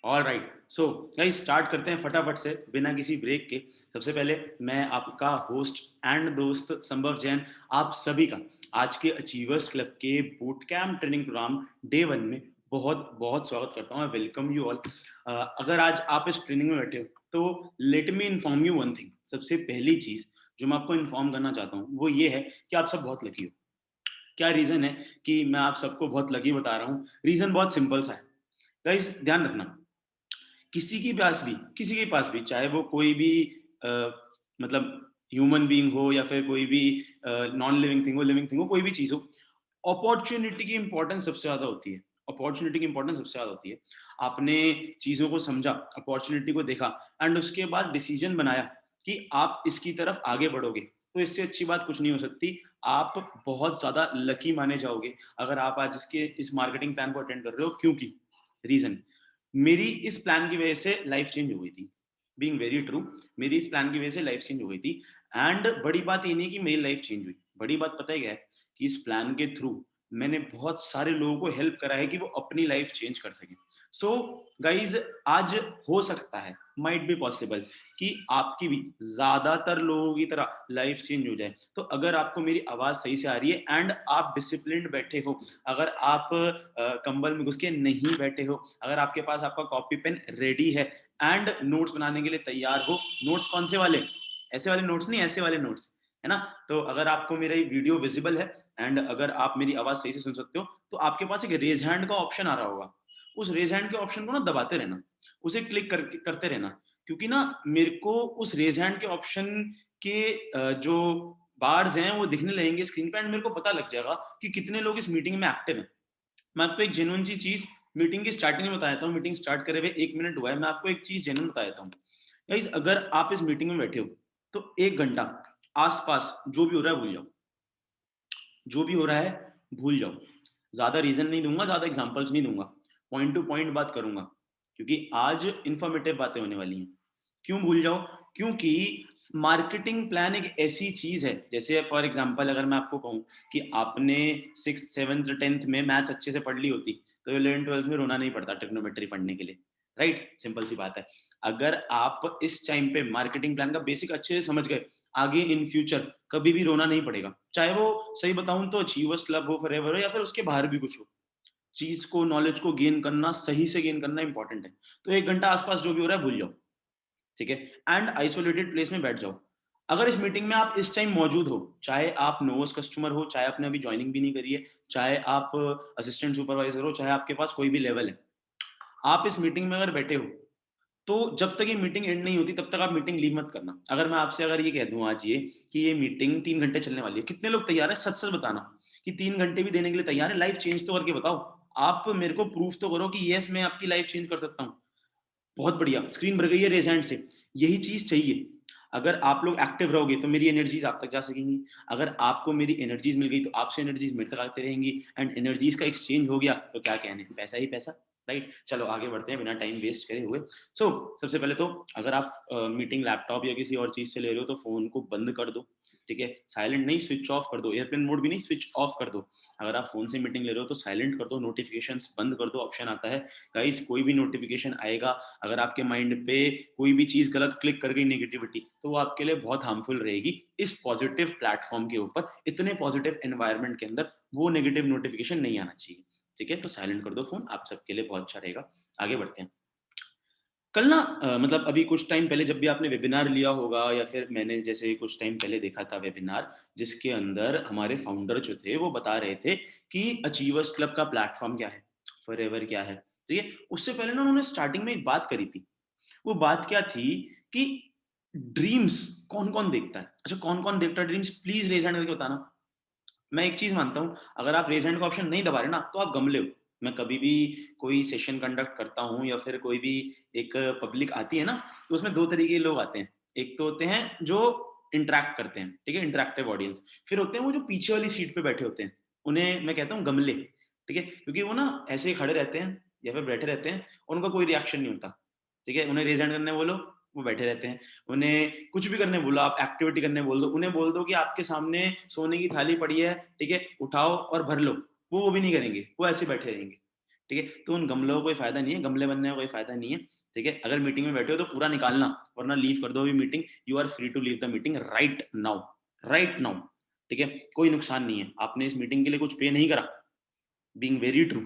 All right, so guys start करते हैं फटाफट से बिना किसी ब्रेक के। सबसे पहले मैं आपका होस्ट एंड दोस्त संभव जैन आप सभी का आज के अचीवर्स क्लब के boot camp training programme day one में बहुत बहुत स्वागत करता हूँ। Welcome you all. अगर आज आप इस ट्रेनिंग में बैठे हो तो let me inform you one thing. सबसे पहली चीज जो मैं आपको इन्फॉर्म करना चाहता हूँ वो ये है कि आप सब बहुत लकी हो। क्या रीजन है कि मैं आप सबको बहुत लकी बता रहा हूँ? रीजन बहुत सिंपल सा है। गाइस ध्यान रखना, किसी के पास भी चाहे वो कोई भी अ, मतलब ह्यूमन बीइंग हो या फिर कोई भी नॉन लिविंग थिंग हो, लिविंग थिंग हो, कोई भी चीज हो, अपॉर्चुनिटी की इंपॉर्टेंस सबसे ज्यादा होती है। अपॉर्चुनिटी की इंपॉर्टेंस सबसे ज्यादा होती है। आपने चीजों को समझा, अपॉर्चुनिटी को देखा एंड उसके बाद डिसीजन बनाया कि आप इसकी तरफ आगे बढ़ोगे, तो इससे अच्छी बात कुछ नहीं हो सकती। आप बहुत ज्यादा लकी माने जाओगे अगर आप आज इसके इस मार्केटिंग प्लान को अटेंड कर रहे हो। क्योंकि रीजन, मेरी इस प्लान की वजह से लाइफ चेंज हो गई थी। बीइंग वेरी ट्रू, मेरी इस प्लान की वजह से लाइफ चेंज हो गई थी। एंड बड़ी बात ये नहीं कि मेरी लाइफ चेंज हुई, बड़ी बात पता है क्या है? कि इस प्लान के थ्रू मैंने बहुत सारे लोगों को हेल्प करा है कि वो अपनी लाइफ चेंज कर सकें। सो गाइज, आज हो सकता है, माइट बी पॉसिबल, कि आपकी भी ज्यादातर लोगों की तरह लाइफ चेंज हो जाए। तो अगर आपको मेरी आवाज सही से आ रही है एंड आप डिसिप्लिन्ड बैठे हो, अगर आप कंबल में घुस के नहीं बैठे हो, अगर आपके पास आपका कॉपी पेन रेडी है एंड नोट्स बनाने के लिए तैयार हो, नोट्स कौन से वाले? ऐसे वाले नोट्स नहीं, ऐसे वाले नोट्स, है ना? तो अगर आपको मेरा ये वीडियो विजिबल है एंड अगर आप मेरी आवाज सही से सुन सकते हो, तो आपके पास एक रेज हैंड का ऑप्शन आ रहा होगा। उस रेज हैंड के ऑप्शन को ना दबाते रहना, उसे क्लिक करते रहना। क्योंकि ना मेरे को उस रेज हैंड के ऑप्शन के जो बार्स हैं वो दिखने लगेंगे स्क्रीन पे एंड मेरे को पता लग जाएगा कि कितने लोग इस मीटिंग में एक्टिव हैं। मैं आपको एक जेन्युइन सी चीज मीटिंग की स्टार्टिंग में बताया था। मीटिंग स्टार्ट करे हुए 1 मिनट हुआ है, मैं आपको एक चीज जेन्युइन बता देता हूँ। गाइस, अगर आप इस मीटिंग में बैठे हो तो 1 घंटा आसपास जो भी हो रहा है भूल जाओ। जो भी हो रहा है भूल जाओ। ज्यादा रीजन नहीं दूंगा, ज्यादा एग्जांपल्स नहीं दूंगा, पॉइंट टू पॉइंट बात करूंगा, क्योंकि आज इंफॉर्मेटिव बातें होने वाली हैं। क्यों भूल जाओ? क्योंकि मार्केटिंग प्लान एक ऐसी चीज है, जैसे फॉर एग्जांपल अगर मैं आपको कहूं कि आपने 6th 7th 10th में मैथ्स अच्छे से पढ़ ली होती तो 11th 12th में रोना नहीं पड़ता ट्रिग्नोमेट्री पढ़ने के लिए। राइट, सिंपल सी बात है। अगर आप इस टाइम पे मार्केटिंग प्लान का बेसिक अच्छे से समझ गए, आगे इन फ्यूचर कभी भी रोना नहीं पड़ेगा। चाहे वो, सही बताऊं तो, अचीवर्स क्लब हो, फॉरएवर हो, या फिर उसके बाहर भी कुछ हो। चीज को, नॉलेज को गेन करना, सही से गेन करना इंपॉर्टेंट है। तो 1 घंटा आसपास जो भी हो रहा है भूल जाओ, ठीक है? एंड आइसोलेटेड प्लेस में बैठ जाओ। अगर इस मीटिंग में आप इस टाइम मौजूद हो, चाहे आप नोवस कस्टमर हो, चाहे आपने अभी ज्वाइनिंग भी नहीं करी है, चाहे आप असिस्टेंट सुपरवाइजर हो, चाहे आपके पास कोई भी लेवल है, आप इस मीटिंग में अगर बैठे हो तो जब तक ये मीटिंग एंड नहीं होती तब तक आप मीटिंग लीव मत करना। अगर मैं आपसे अगर ये कह दूं आज ये कि ये मीटिंग 3 घंटे चलने वाली है, कितने लोग तैयार है? सच सच बताना कि 3 घंटे भी देने के लिए तैयार है। लाइफ चेंज तो करके बताओ। आप मेरे को प्रूफ तो करो कि यस, मैं आपकी लाइफ चेंज कर सकता हूँ। बहुत बढ़िया, स्क्रीन भर गई है रेज हैंड से। यही चीज चाहिए। अगर आप लोग एक्टिव रहोगे तो मेरी एनर्जीज आप तक जा सकेंगी। अगर आपको मेरी एनर्जीज मिल गई तो आपसे एनर्जीज मेरे तक आती रहेंगी एंड एनर्जीज का एक्सचेंज हो गया तो क्या कहने, पैसा ही पैसा। राइट, चलो आगे बढ़ते हैं बिना टाइम वेस्ट करे हुए। सबसे पहले तो अगर आप मीटिंग लैपटॉप या किसी और चीज से ले रहे हो तो फोन को बंद कर दो। ठीक है, साइलेंट नहीं, स्विच ऑफ कर दो। एयरप्लेन मोड भी नहीं, स्विच ऑफ कर दो। अगर आप फोन से मीटिंग ले रहे हो तो साइलेंट कर दो, नोटिफिकेशंस बंद कर दो, ऑप्शन आता है। गाइस, कोई भी नोटिफिकेशन आएगा, अगर आपके माइंड पे कोई भी चीज गलत क्लिक कर गई, नेगेटिविटी, तो वो आपके लिए बहुत हार्मफुल रहेगी। इस पॉजिटिव प्लेटफॉर्म के ऊपर, इतने पॉजिटिव एनवायरनमेंट के अंदर वो नेगेटिव नोटिफिकेशन नहीं आना चाहिए। ठीक है, तो साइलेंट कर दो फोन, आप सबके लिए बहुत अच्छा रहेगा। आगे बढ़ते हैं। कल ना मतलब अभी कुछ टाइम पहले जब भी आपने वेबिनार लिया होगा या फिर मैंने जैसे कुछ टाइम पहले देखा था वेबिनार, जिसके अंदर हमारे फाउंडर जो थे वो बता रहे थे कि अचीवर्स क्लब का प्लेटफॉर्म क्या है, फॉरएवर क्या है। तो ये, उससे पहले ना उन्होंने स्टार्टिंग में एक बात करी थी। वो बात क्या थी कि ड्रीम्स कौन कौन देखता है? अच्छा, कौन कौन देखता है ड्रीम्स? प्लीज रेज हैंड करके बताना। मैं एक चीज मानता हूं, अगर आप रेज हैंड का ऑप्शन नहीं दबा रहे ना तो आप गमले हो। मैं कभी भी कोई सेशन कंडक्ट करता हूं या फिर कोई भी एक पब्लिक आती है ना, तो उसमें दो तरीके के लोग आते हैं। एक तो होते हैं जो इंटरेक्ट करते हैं, ठीक है, इंटरेक्टिव ऑडियंस। फिर होते हैं वो जो पीछे वाली सीट पे बैठे होते हैं, उन्हें मैं कहता हूँ गमले। ठीक है, क्योंकि वो ना ऐसे ही खड़े रहते हैं या फिर बैठे रहते हैं और उनका कोई रिएक्शन नहीं होता। ठीक है, उन्हें रेज हैंड करने बोलो, वो बैठे रहते हैं। उन्हें कुछ भी करने बोलो, आप एक्टिविटी करने बोल दो, उन्हें बोल दो कि आपके सामने सोने की थाली पड़ी है, ठीक है, उठाओ और भर लो, वो भी नहीं करेंगे, वो ऐसे बैठे रहेंगे। ठीक है, तो उन गमलों का कोई फायदा नहीं है, गमले बनने का कोई फायदा नहीं है। ठीक है, अगर मीटिंग में बैठे हो तो पूरा निकालना, वरना लीव कर दो अभी meeting. You are free to leave the meeting right now, right now. ठीक है, कोई नुकसान नहीं है, आपने इस मीटिंग के लिए कुछ पे नहीं करा, बीइंग वेरी ट्रू।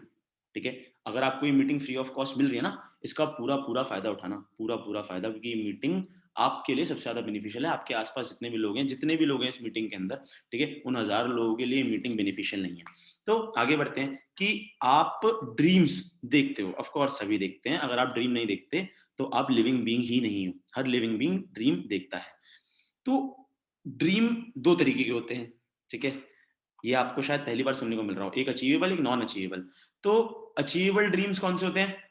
ठीक है, अगर आपको ये मीटिंग फ्री ऑफ कॉस्ट मिल रही है ना, इसका पूरा पूरा फायदा उठाना, पूरा पूरा फायदा, क्योंकि ये मीटिंग आपके लिए सबसे ज्यादा बेनिफिशियल है। आपके आसपास जितने भी लोग हैं, जितने भी लोग हैं इस मीटिंग के अंदर, ठीक है, उन हजार लोगों के लिए मीटिंग बेनिफिशियल नहीं है। तो आगे बढ़ते हैं कि आप ड्रीम्स देखते हो, ऑफ कोर्स सभी देखते हैं। अगर आप ड्रीम नहीं देखते तो आप लिविंग बीइंग ही नहीं हो। हर लिविंग बीइंग ड्रीम देखता है। तो ड्रीम दो तरीके के होते हैं। ठीक है, ये आपको शायद पहली बार सुनने को मिल रहा हो, एक अचीवेबल, एक नॉन अचीवेबल। तो अचीवेबल ड्रीम्स कौन से होते हैं?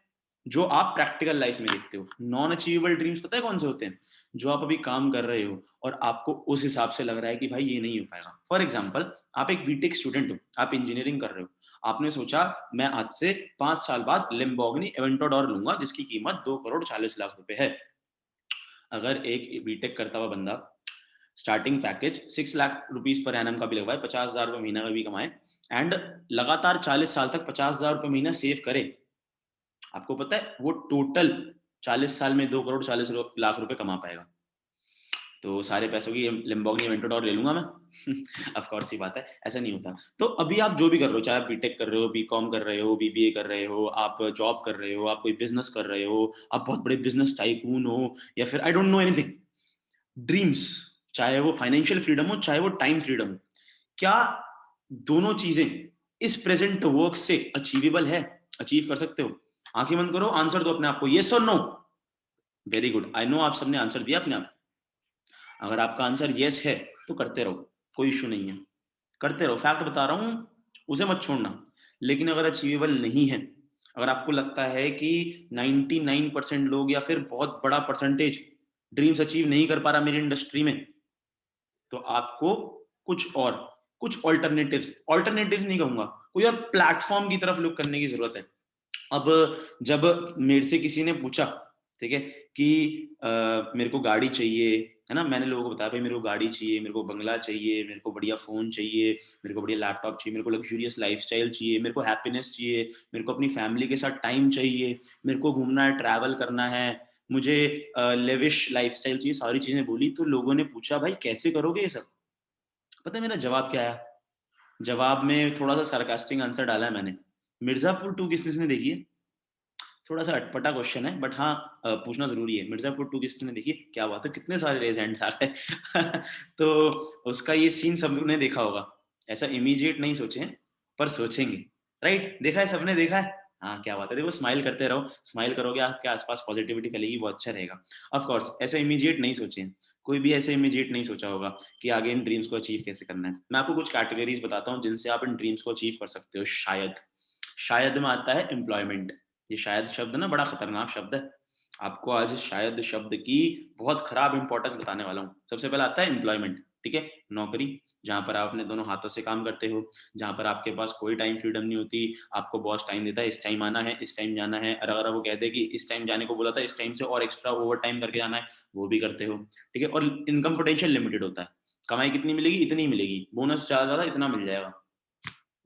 जो आप प्रैक्टिकल लाइफ में देखते हो। नॉन अचीवेबल ड्रीम्स पता है कौन से होते हैं? जो आप अभी काम कर रहे हो और आपको उस हिसाब से लग रहा है कि भाई ये नहीं हो पाएगा। फॉर एग्जाम्पल, आप एक बीटेक स्टूडेंट हो, आप इंजीनियरिंग कर रहे हो, आपने सोचा मैं आज से 5 साल बाद लेम्बोर्गिनी एवेंटोडोर लूंगा जिसकी कीमत 2 करोड़ 40 लाख रुपए है। अगर एक बीटेक करता हुआ बंदा starting package 6 lakh rupees per annum का भी लगवाए, 50,000 रुपये महीना का भी कमाए, एंड लगातार 40 साल तक 50,000 रुपये महीना सेव करे, आपको पता है वो टोटल 40 साल में 2 करोड़ 40 लाख रुपए कमा पाएगा। तो सारे पैसों की लेम्बोर्गिनी एवेंटोडोर ले लूंगा मैं। ऑफ कोर्स ही बात है, ऐसा नहीं होता। तो अभी आप जो भी कर रहे हो, चाहे आप बीटेक कर रहे हो, बीकॉम कर रहे हो, बीबीए कर रहे हो, आप जॉब कर रहे हो, आप कोई बिजनेस कर रहे हो, आप बहुत बड़े बिजनेस टाइकून हो, या फिर I don't know anything, dreams, चाहे वो फाइनेंशियल फ्रीडम हो, चाहे वो टाइम फ्रीडम हो, क्या दोनों चीजें इस प्रेजेंट वर्क से अचीवेबल है? अचीव कर सकते हो? आंखें बंद करो, आंसर दो अपने आप को, यस और no. Very good, I know आप सबने आंसर दिया अपने आप। अगर आपका आंसर यस है तो करते रहो, कोई इश्यू नहीं है, करते रहो, फैक्ट बता रहा हूं, उसे मत छोड़ना। लेकिन अगर अचीवेबल नहीं है, अगर आपको लगता है कि 99% लोग या फिर बहुत बड़ा परसेंटेज ड्रीम्स अचीव नहीं कर पा रहा मेरी इंडस्ट्री में, तो आपको कुछ और, कुछ ऑल्टरनेटिव्स, ऑल्टरनेटिव्स नहीं कहूंगा, कोई और प्लेटफॉर्म की तरफ लुक करने की जरूरत है। अब जब मेरे से किसी ने पूछा, ठीक है, कि मेरे को गाड़ी चाहिए, है ना, मैंने लोगों को बताया भाई मेरे को गाड़ी चाहिए, मेरे को बंगला चाहिए, मेरे को बढ़िया फोन चाहिए, मेरे को बढ़िया लैपटॉप चाहिए, मेरे को लग्जूरियस लाइफस्टाइल चाहिए, मेरे को हैप्पीनेस चाहिए, मेरे को अपनी फैमिली के साथ टाइम चाहिए, मेरे को घूमना है, ट्रैवल करना है, मुझे लेविश लाइफस्टाइल चाहिए, सारी चीजें बोली। तो लोगों ने पूछा भाई कैसे करोगे ये सब? पता है मेरा जवाब क्या है? जवाब में थोड़ा सा सार्कास्टिक आंसर डाला है मैंने। मिर्जापुर टू किसने देखी है? थोड़ा सा अटपटा क्वेश्चन है, बट हाँ पूछना जरूरी है। मिर्जापुर टू किसने देखी? क्या बात है, कितने सारे रेज हैंड्स आ रहे हैं। तो उसका ये सीन सबने देखा होगा। ऐसा इमीडिएट नहीं सोचे हैं, पर सोचेंगे। राइट, देखा है, सबने देखा है। हाँ क्या बात है, देखो स्माइल करते रहो, स्माइल करोगे आपके आसपास पॉजिटिविटी फैलेगी, बहुत अच्छा रहेगा। ऑफ कोर्स ऐसे इमीडिएट नहीं सोचे हैं, कोई भी ऐसे इमीडिएट नहीं सोचा होगा कि आगे इन ड्रीम्स को अचीव कैसे करना है। मैं आपको कुछ कैटेगरीज बताता हूँ जिनसे आप इन ड्रीम्स को अचीव कर सकते हो। शायद, शायद में आता है एम्प्लॉयमेंट। ये शायद शब्द ना बड़ा खतरनाक शब्द है। आपको आज शायद शब्द की बहुत खराब इंपॉर्टेंस बताने वाला हूँ। सबसे पहले आता है एम्प्लॉयमेंट, ठीक है, नौकरी, जहां पर आप अपने दोनों हाथों से काम करते हो, जहां पर आपके पास कोई टाइम फ्रीडम नहीं होती, आपको बॉस टाइम देता है, इस टाइम आना है, इस टाइम जाना है, और अगर वो कहते हैं कि इस टाइम जाने को बोला था, इस टाइम से और एक्स्ट्रा ओवर टाइम करके जाना है, वो भी करते हो। ठीक है, और इनकम पोटेंशियल लिमिटेड होता है, कमाई कितनी मिलेगी, इतनी मिलेगी, बोनस ज्यादा ज्यादा इतना मिल जाएगा।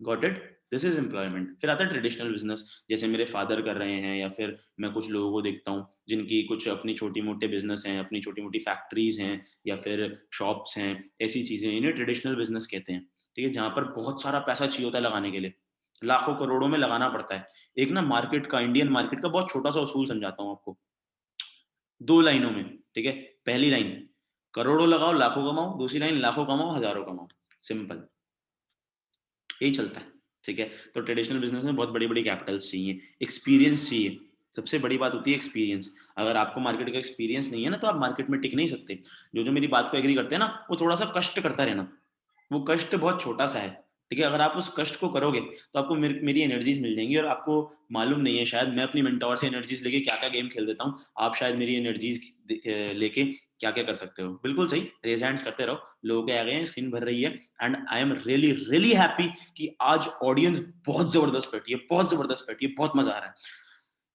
Got it, this is employment. फिर आता है ट्रेडिशनल बिजनेस, जैसे मेरे फादर कर रहे हैं, या फिर मैं कुछ लोगों को देखता हूँ जिनकी कुछ अपनी छोटी मोटे बिजनेस हैं, अपनी छोटी मोटी फैक्ट्रीज हैं, या फिर शॉप्स हैं, ऐसी चीजें, इन्हें ट्रेडिशनल बिजनेस कहते हैं। ठीक है, जहां पर बहुत सारा पैसा चाहिए होता है लगाने के लिए, लाखों करोड़ों में लगाना पड़ता है। एक ना मार्केट का, इंडियन मार्केट का बहुत छोटा सा उसूल समझाता हूँ आपको, 2 लाइनों में। ठीक है, पहली लाइन, करोड़ों लगाओ लाखों कमाओ, दूसरी लाइन, लाखों कमाओ हजारों कमाओ। सिंपल, यही चलता है। ठीक है, तो ट्रेडिशनल बिजनेस में बहुत बड़ी बड़ी कैपिटल्स चाहिए, एक्सपीरियंस चाहिए। सबसे बड़ी बात होती है एक्सपीरियंस। अगर आपको मार्केट का एक्सपीरियंस नहीं है ना, तो आप मार्केट में टिक नहीं सकते। जो मेरी बात को एग्री करते हैं ना, वो थोड़ा सा कष्ट करता रहना, वो कष्ट बहुत छोटा सा है। ठीक है, अगर आप उस कष्ट को करोगे तो आपको मेरी एनर्जीज मिल जाएंगी। और आपको मालूम नहीं है, शायद मैं अपनी मेंटोर से एनर्जीज लेके क्या क्या गेम खेल देता हूँ, आप शायद मेरी एनर्जीज लेके क्या क्या कर सकते हो। बिल्कुल सही, रेज हैंड्स करते रहो, लोगों के आ गए हैं, स्क्रीन भर रही है। And I am really really happy कि आज ऑडियंस बहुत जबरदस्त बैठी है, बहुत जबरदस्त बैठी है, बहुत मजा आ रहा है।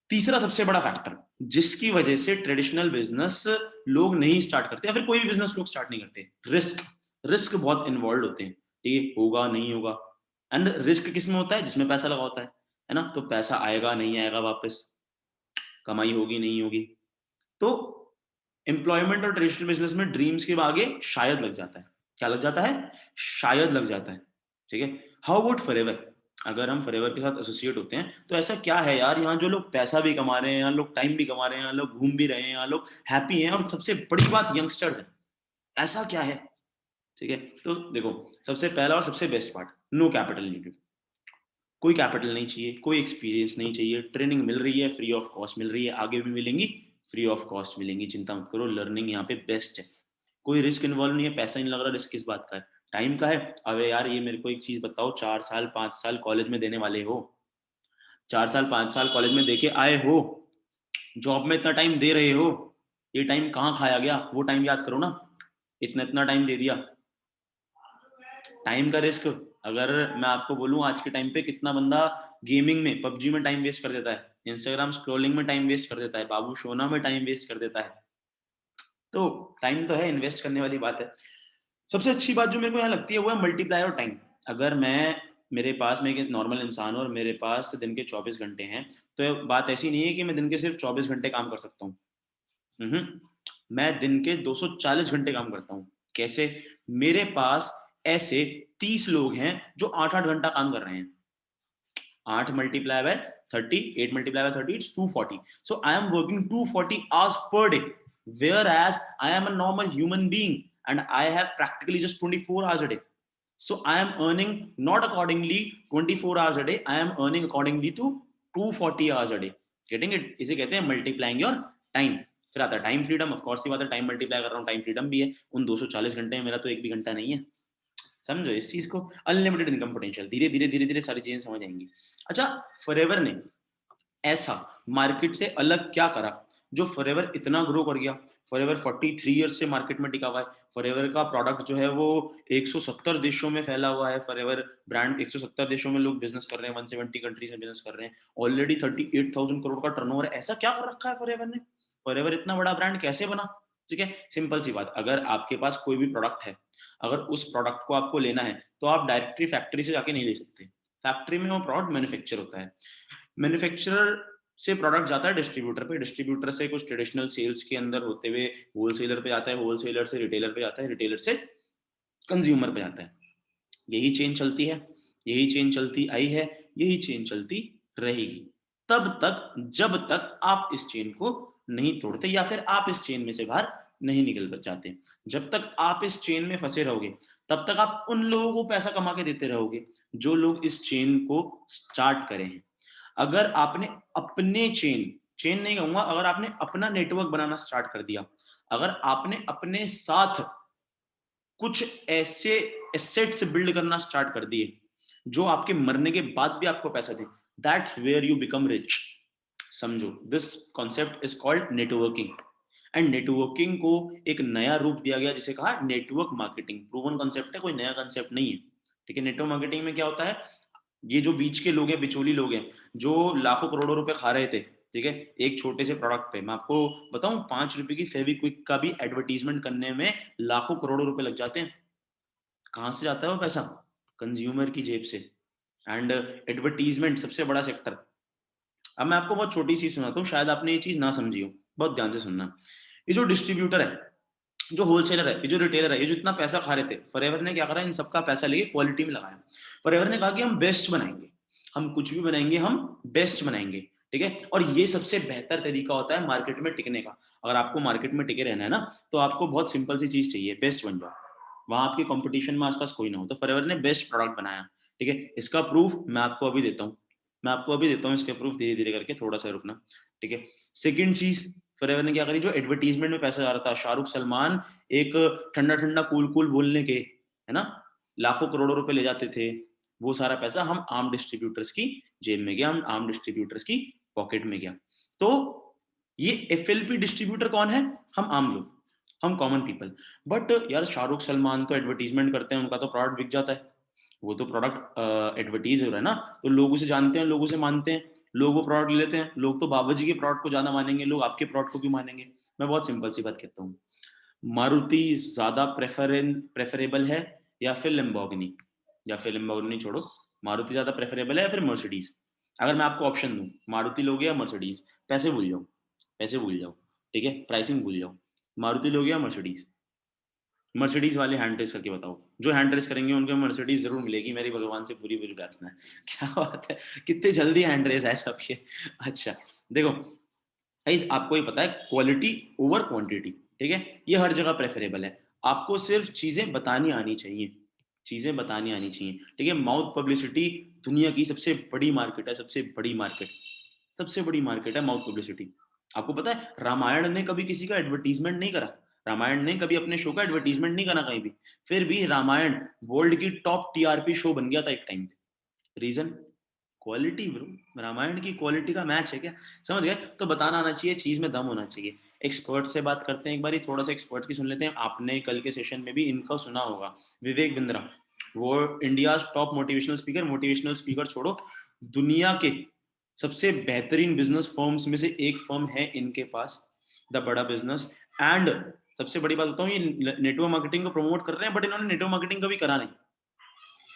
तीसरा सबसे बड़ा फैक्टर जिसकी वजह से ट्रेडिशनल बिजनेस लोग नहीं स्टार्ट करते, या फिर कोई भी बिजनेस लोग स्टार्ट नहीं करते, रिस्क। रिस्क बहुत इन्वॉल्व होते हैं, ठीक है, होगा नहीं होगा। एंड रिस्क किस में होता है? जिसमें पैसा लगा होता है। है ना? तो पैसा आएगा नहीं आएगा वापस, कमाई होगी नहीं होगी। तो एम्प्लॉयमेंट और ट्रेडिशनल बिजनेस में ड्रीम्स के आगे शायद लग जाता है। क्या लग जाता है? शायद लग जाता है। ठीक है। How about forever? अगर हम फॉरएवर के साथ एसोसिएट होते हैं तो ऐसा क्या है यार, यहाँ जो लोग पैसा भी कमा रहे हैं, यहाँ लोग टाइम भी कमा रहे हैं, यहाँ लोग घूम भी रहे हैं, यहाँ लोग हैप्पी हैं, और सबसे बड़ी बात यंगस्टर्स हैं, ऐसा क्या है? ठीक है। तो देखो, सबसे पहला और सबसे best part, no capital needed. कोई कैपिटल नहीं चाहिए, कोई एक्सपीरियंस नहीं चाहिए, ट्रेनिंग मिल रही है, फ्री ऑफ कॉस्ट मिल रही है, आगे भी मिलेंगी, फ्री ऑफ कॉस्ट मिलेंगी, चिंता मत करो, लर्निंग यहाँ पे बेस्ट है। कोई रिस्क इन्वॉल्व नहीं है, पैसा नहीं लग रहा, रिस्क किस बात का है? टाइम का है। अबे यार, ये मेरे को एक चीज बताओ, 4 साल 5 साल कॉलेज में देने वाले हो, 4 साल 5 साल कॉलेज में देके आए हो, जॉब में इतना टाइम दे रहे हो, ये टाइम कहाँ खाया गया? वो टाइम याद करो ना। इतना इतना टाइम दे दिया, टाइम का रिस्क। अगर मैं आपको बोलूं, आज के टाइम पे कितना बंदा गेमिंग में, पबजी में टाइम वेस्ट कर देता है, इंस्टाग्राम स्क्रॉलिंग में टाइम वेस्ट कर देता है, बाबू सोना में टाइम वेस्ट कर देता है। तो टाइम तो है, इन्वेस्ट करने वाली बात है। सबसे अच्छी बात जो मेरे को यहाँ लगती है वो है मल्टीप्लायर और टाइम। अगर मैं, मेरे पास, मैं एक नॉर्मल इंसान हूँ और मेरे पास दिन के 24 घंटे हैं, तो बात ऐसी नहीं है कि मैं दिन के सिर्फ 24 घंटे काम कर सकता हूँ। मैं दिन के 240 घंटे काम करता हूँ। कैसे? मेरे पास ऐसे 30 लोग हैं जो 8-8 घंटा काम कर रहे हैं। 8 × 30 8 × 30 it's 240। So I am working 240 hours per day, whereas I am a normal human being and I have practically just 24 hours a day. So I am earning not accordingly 24 hours a day, I am earning accordingly to 240 hours a day. Getting it? इसे कहते हैं multiplying your time. फिर आता है time freedom. Of course, सी बात है, time multiply कर रहा हूँ, टाइम फ्रीडम भी है। उन 240 घंटे में मेरा तो एक भी घंटा नहीं है। समझो इस चीज को। अनलिमिटेड इनकम पोटेंशियल, धीरे धीरे धीरे धीरे सारी चीजें समझ आएंगी। अच्छा, फॉरएवर ने ऐसा मार्केट से अलग क्या करा जो फॉरएवर इतना ग्रो कर गया? फॉरएवर 43 ईयर्स से मार्केट में टिका हुआ है। फॉरएवर का प्रोडक्ट जो है वो 170 देशों में फैला हुआ है। फॉरएवर ब्रांड 170 देशों में लोग बिजनेस कर रहे हैं, 170 कंट्रीज में बिजनेस कर रहे हैं। ऑलरेडी 38,000 करोड़ का टर्नओवर है। ऐसा क्या कर रखा है फॉरएवर ने? फॉरएवर इतना बड़ा ब्रांड कैसे बना? ठीक है, सिंपल सी बात, अगर आपके पास कोई भी प्रोडक्ट है, अगर उस प्रोडक्ट को आपको लेना है तो आप डायरेक्टली फैक्ट्री से जाके नहीं ले सकते। फैक्ट्री में वो प्रोडक्ट मैन्युफैक्चर होता है, मैन्युफैक्चरर से प्रोडक्ट जाता है डिस्ट्रीब्यूटर पे, डिस्ट्रीब्यूटर से कुछ ट्रेडिशनल सेल्स के अंदर होते हुए होलसेलर पे जाता है, होलसेलर से रिटेलर पे जाता है, रिटेलर से कंज्यूमर पे जाता है। यही चेन चलती है, यही चेन चलती आई है, यही चेन चलती रहेगी, तब तक जब तक आप इस चेन को नहीं तोड़ते या फिर आप इस चेन में से बाहर नहीं निकल जाते। जब तक आप इस चेन में फंसे रहोगे, तब तक आप उन लोगों को पैसा कमा के देते रहोगे जो लोग इस चेन को स्टार्ट करें हैं। अगर आपने अपने चेन, चेन नहीं कहूंगा, अगर आपने अपना नेटवर्क बनाना स्टार्ट कर दिया, अगर आपने अपने साथ कुछ ऐसे एसेट्स बिल्ड करना स्टार्ट कर दिए जो आपके मरने के बाद भी आपको पैसा दे, that's where you become rich. समझो, this concept is called networking. And networking को एक नया रूप दिया गया जिसे कहा नेटवर्क मार्केटिंग। प्रूवन कॉन्सेप्ट है, कोई नया कॉन्सेप्ट नहीं है। ठीक है, नेटवर्क मार्केटिंग में क्या होता है, ये जो बीच के लोग हैं, बिचौली लोग हैं, जो लाखों करोड़ों रुपए खा रहे थे, ठीक है, एक छोटे से प्रोडक्ट पे, मैं आपको बताऊं, 5 रुपए की फेविक्विक का भी एडवर्टीजमेंट करने में लाखों करोड़ों रुपए लग जाते हैं। कहाँ से जाता है वो पैसा? कंज्यूमर की जेब से। एंड एडवर्टीजमेंट सबसे बड़ा सेक्टर। अब मैं आपको बहुत छोटी सी सुनाता हूँ, शायद आपने ये चीज ना समझी हो, बहुत ध्यान से सुनना। ये जो डिस्ट्रीब्यूटर है, जो होलसेलर है, ये जो रिटेलर है, ये जो इतना पैसा खा रहे थे, फॉरएवर ने क्या करा, इन सबका पैसा लेके क्वालिटी में लगाया। फॉरएवर ने कहा कि हम बेस्ट बनाएंगे, हम कुछ भी बनाएंगे, हम बेस्ट बनाएंगे। ठीक है, और ये सबसे बेहतर तरीका होता है मार्केट में टिकने का। अगर आपको मार्केट में टिके रहना है ना, तो आपको बहुत सिंपल सी चीज चाहिए, बेस्ट बन जाओ, वहां आपके कंपटीशन में आसपास कोई ना हो। तो फॉरएवर ने बेस्ट प्रोडक्ट बनाया। ठीक है, इसका प्रूफ मैं आपको अभी देता हूँ, मैं आपको अभी देता हूँ इसके प्रूफ, धीरे धीरे करके, थोड़ा सा रुकना। ठीक है, सेकंड चीज, फॉरएवर ने क्या करी, जो एडवर्टीजमेंट में पैसा जा रहा था, शाहरुख सलमान एक ठंडा ठंडा कूल कूल बोलने के, है ना, लाखों करोड़ों रुपए ले जाते थे, वो सारा पैसा हम आम डिस्ट्रीब्यूटर्स की जेब में गया, हम आम डिस्ट्रीब्यूटर्स की पॉकेट में गया। तो ये एफएलपी डिस्ट्रीब्यूटर कौन है? हम आम लोग, हम कॉमन पीपल। बट यार, शाहरुख सलमान तो एडवर्टीजमेंट करते हैं, उनका तो प्रोडक्ट बिक जाता है, वो तो प्रोडक्ट एडवर्टीज हो रहा है ना, तो लोग उसे जानते हैं, लोग उसे मानते हैं, लोग वो प्रोडक्ट ले लेते हैं। लोग तो बाबा जी के प्रोडक्ट को ज्यादा मानेंगे, लोग आपके प्रोडक्ट को क्यों मानेंगे? मैं बहुत सिंपल सी बात कहता हूँ, मारुति ज्यादा प्रेफरेबल है या फिर लैम्बोर्गिनी? या फिर लैम्बोर्गिनी छोड़ो, मारुति ज्यादा प्रेफरेबल है या फिर मर्सिडीज? अगर मैं आपको ऑप्शन दूं, मारुति लोगे या मर्सिडीज, पैसे भूल जाओ, पैसे भूल जाओ, ठीक है, प्राइसिंग भूल जाओ, मारुति लोगे या मर्सिडीज? मर्सिडीज वाले हैंड रेस करके बताओ, जो हैंड रेस करेंगे उनको मर्सिडीज जरूर मिलेगी, मेरी भगवान से पूरी पूरी प्रार्थना है। क्या बात है, कितने जल्दी हैंड रेस है सबके। अच्छा, देखो गाइस, आपको ये पता है क्वालिटी ओवर क्वांटिटी, ठीक है, ये हर जगह प्रेफरेबल है। आपको सिर्फ चीजें बतानी आनी चाहिए, चीजें बतानी आनी चाहिए, ठीक है। माउथ पब्लिसिटी दुनिया की सबसे बड़ी मार्केट है, सबसे बड़ी मार्केट, सबसे बड़ी मार्केट है माउथ पब्लिसिटी। आपको पता है रामायण ने कभी किसी का एडवर्टीजमेंट नहीं करा, रामायण ने कभी अपने शो का एडवर्टीजमेंट नहीं करा कहीं भी, फिर भी रामायण वर्ल्ड की टॉप टीआरपी शो बन गया था एक टाइम पे। रीजन क्वालिटी ब्रो, रामायण की क्वालिटी का मैच है क्या? समझ गए? तो बताना आना चाहिए, चीज में दम होना चाहिए। एक्सपर्ट से बात करते हैं एक बारी, थोड़ा सा एक्सपर्ट की सुन लेते हैं। आपने कल के सेशन में भी इनका सुना होगा, विवेक बिंद्रा, वो India top motivational speaker. Motivational speaker छोड़ो, दुनिया के सबसे बेहतरीन बिजनेस फर्म्स में से एक फर्म है इनके पास, द बड़ा बिजनेस। एंड सबसे बड़ी बात बताऊं, ये नेटवर्क मार्केटिंग को प्रमोट कर रहे हैं, बट इन्होंने नेटवर्क मार्केटिंग कभी करा नहीं।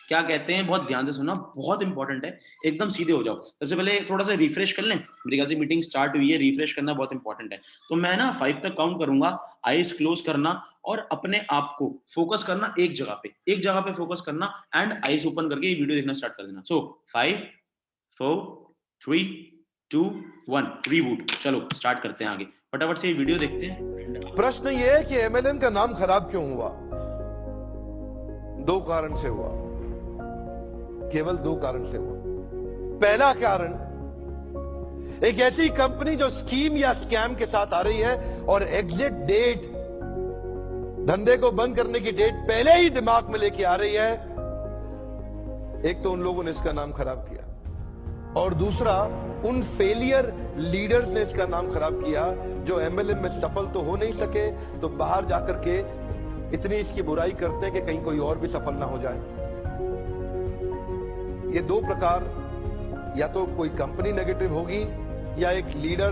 क्या कहते हैं, बहुत ध्यान से सुनना, बहुत इंपॉर्टेंट है, एकदम सीधे हो जाओ। सबसे पहले थोड़ा सा रिफ्रेश कर लें, मेरे ख्याल से मीटिंग स्टार्ट हुई है, रिफ्रेश करना बहुत इंपॉर्टेंट है। तो मैं ना 5 तक काउंट करूंगा, आईज क्लोज करना और अपने आप को फोकस करना एक जगह पे, एक जगह पे फोकस करना, एंड आईज ओपन करके ये वीडियो देखना स्टार्ट कर देना। सो 5 4 3 2 1 रीबूट। चलो स्टार्ट करते हैं आगे, फटाफट से ये वीडियो देखते हैं। प्रश्न ये है कि एमएलएम का नाम खराब क्यों हुआ? दो कारण से हुआ, केवल दो कारण से हुआ। पहला कारण, एक ऐसी कंपनी जो स्कीम या स्कैम के साथ आ रही है और एग्जिट डेट, धंधे को बंद करने की डेट पहले ही दिमाग में लेके आ रही है। एक तो उन लोगों ने इसका नाम खराब किया, और दूसरा उन फेलियर लीडर्स ने इसका नाम खराब किया जो एमएलएम में सफल तो हो नहीं सके, तो बाहर जाकर के इतनी इसकी बुराई करते हैं कि कहीं कोई और भी सफल ना हो जाए। ये दो प्रकार, या तो कोई कंपनी नेगेटिव होगी, या एक लीडर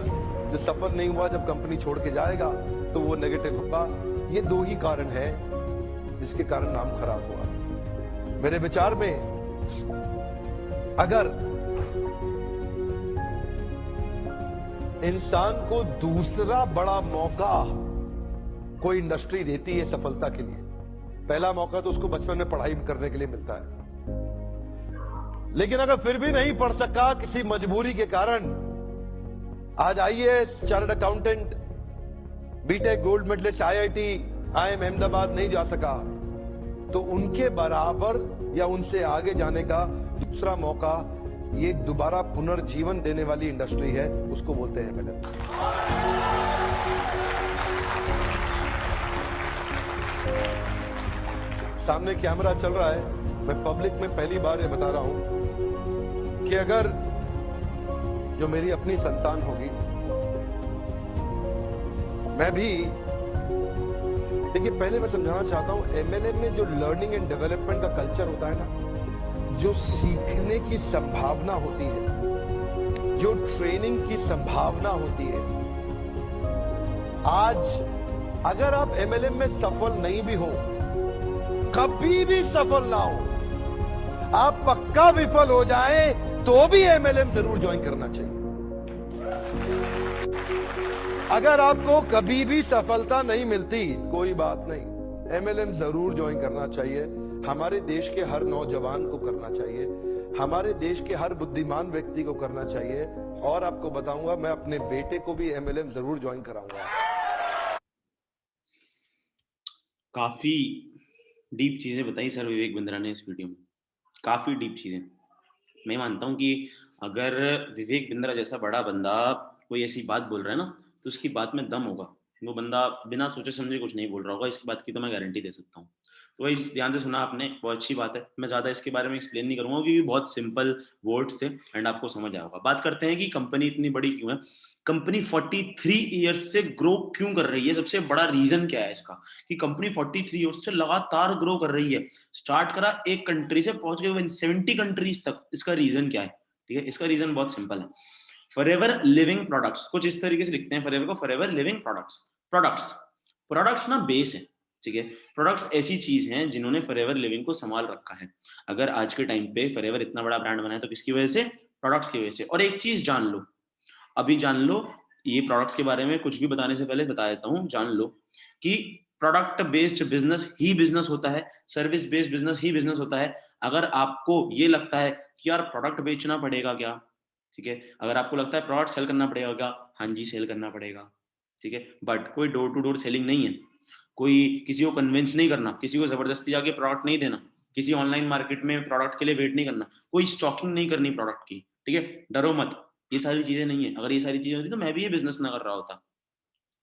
जो सफल नहीं हुआ जब कंपनी छोड़ के जाएगा तो वो नेगेटिव होगा। ये दो ही कारण है जिसके कारण नाम खराब हुआ। मेरे विचार में, अगर इंसान को दूसरा बड़ा मौका कोई इंडस्ट्री देती है सफलता के लिए, पहला मौका तो उसको बचपन में पढ़ाई करने के लिए मिलता है, लेकिन अगर फिर भी नहीं पढ़ सका किसी मजबूरी के कारण, आज IAS, chartered accountant, BTech gold medallist, IIT, IIM Ahmedabad नहीं जा सका, तो उनके बराबर या उनसे आगे जाने का दूसरा मौका ये दोबारा पुनर्जीवन देने वाली इंडस्ट्री है, उसको बोलते हैं एमएलएम। सामने कैमरा चल रहा है, मैं पब्लिक में पहली बार ये बता रहा हूं कि अगर जो मेरी अपनी संतान होगी, मैं भी, देखिए पहले मैं समझाना चाहता हूं, एमएलएम में जो लर्निंग एंड डेवलपमेंट का कल्चर होता है ना, जो सीखने की संभावना होती है, जो ट्रेनिंग की संभावना होती है, आज अगर आप एमएलएम में सफल नहीं भी हो, कभी भी सफल ना हो, आप पक्का विफल हो जाए, तो भी एमएलएम जरूर ज्वाइन करना चाहिए। अगर आपको कभी भी सफलता नहीं मिलती, कोई बात नहीं, एमएलएम जरूर ज्वाइन करना चाहिए। हमारे देश के हर नौजवान को करना चाहिए, हमारे देश के हर बुद्धिमान व्यक्ति को करना चाहिए। और आपको बताऊंगा, मैं अपने बेटे को भी एमएलएम जरूर ज्वाइन कराऊंगा। काफी डीप चीजें बताई सर विवेक बिंद्रा ने इस वीडियो में, काफी डीप चीजें। मैं मानता हूं कि अगर विवेक बिंद्रा जैसा बड़ा बंदा कोई ऐसी बात बोल रहा है ना, तो उसकी बात में दम होगा, वो बंदा बिना सोचे समझे कुछ नहीं बोल रहा होगा, इसकी बात की तो मैं गारंटी दे सकता हूँ। तो वही ध्यान से सुना आपने, बहुत अच्छी बात है। मैं ज्यादा इसके बारे में एक्सप्लेन नहीं करूंगा क्योंकि बहुत सिंपल वर्ड्स थे एंड आपको समझ आया होगा। बात करते हैं कि कंपनी इतनी बड़ी क्यों है, कंपनी 43 ईयर्स से ग्रो क्यों कर रही है, सबसे बड़ा रीजन क्या है इसका, कि कंपनी 43 ईयर्स से लगातार ग्रो कर रही है। स्टार्ट करा एक कंट्री से, पहुंच गए 70 कंट्रीज तक। इसका रीजन क्या है? ठीक है, इसका रीजन बहुत सिंपल है, फॉरएवर लिविंग प्रोडक्ट्स। कुछ इस तरीके से लिखते हैं फॉरएवर को, forever Living products. Products, products ना बेस है, ठीक है। प्रोडक्ट्स ऐसी चीज हैं जिन्होंने फॉरएवर लिविंग को संभाल रखा है। अगर आज के टाइम पे फॉरएवर इतना बड़ा ब्रांड बना है तो किसकी वजह से? प्रोडक्ट्स की वजह से। और एक चीज जान लो, अभी जान लो, ये प्रोडक्ट्स के बारे में कुछ भी बताने से पहले बता देता हूँ, जान लो कि प्रोडक्ट बेस्ड बिजनेस ही बिजनेस होता है, सर्विस बेस्ड बिजनेस ही बिजनेस होता है। अगर आपको ये लगता है कि यार प्रोडक्ट बेचना पड़ेगा क्या, ठीक है, अगर आपको लगता है प्रोडक्ट सेल करना पड़ेगा क्या, हाँ जी सेल करना पड़ेगा, ठीक है, बट कोई डोर टू डोर सेलिंग नहीं है, कोई किसी को कन्विंस नहीं करना, किसी को जबरदस्ती जाके प्रोडक्ट नहीं देना, किसी ऑनलाइन मार्केट में प्रोडक्ट के लिए वेट नहीं करना, कोई स्टॉकिंग नहीं करनी प्रोडक्ट की, ठीक है, डरो मत, ये सारी चीजें नहीं है। अगर ये सारी चीजें होती तो मैं भी ये बिजनेस ना कर रहा होता।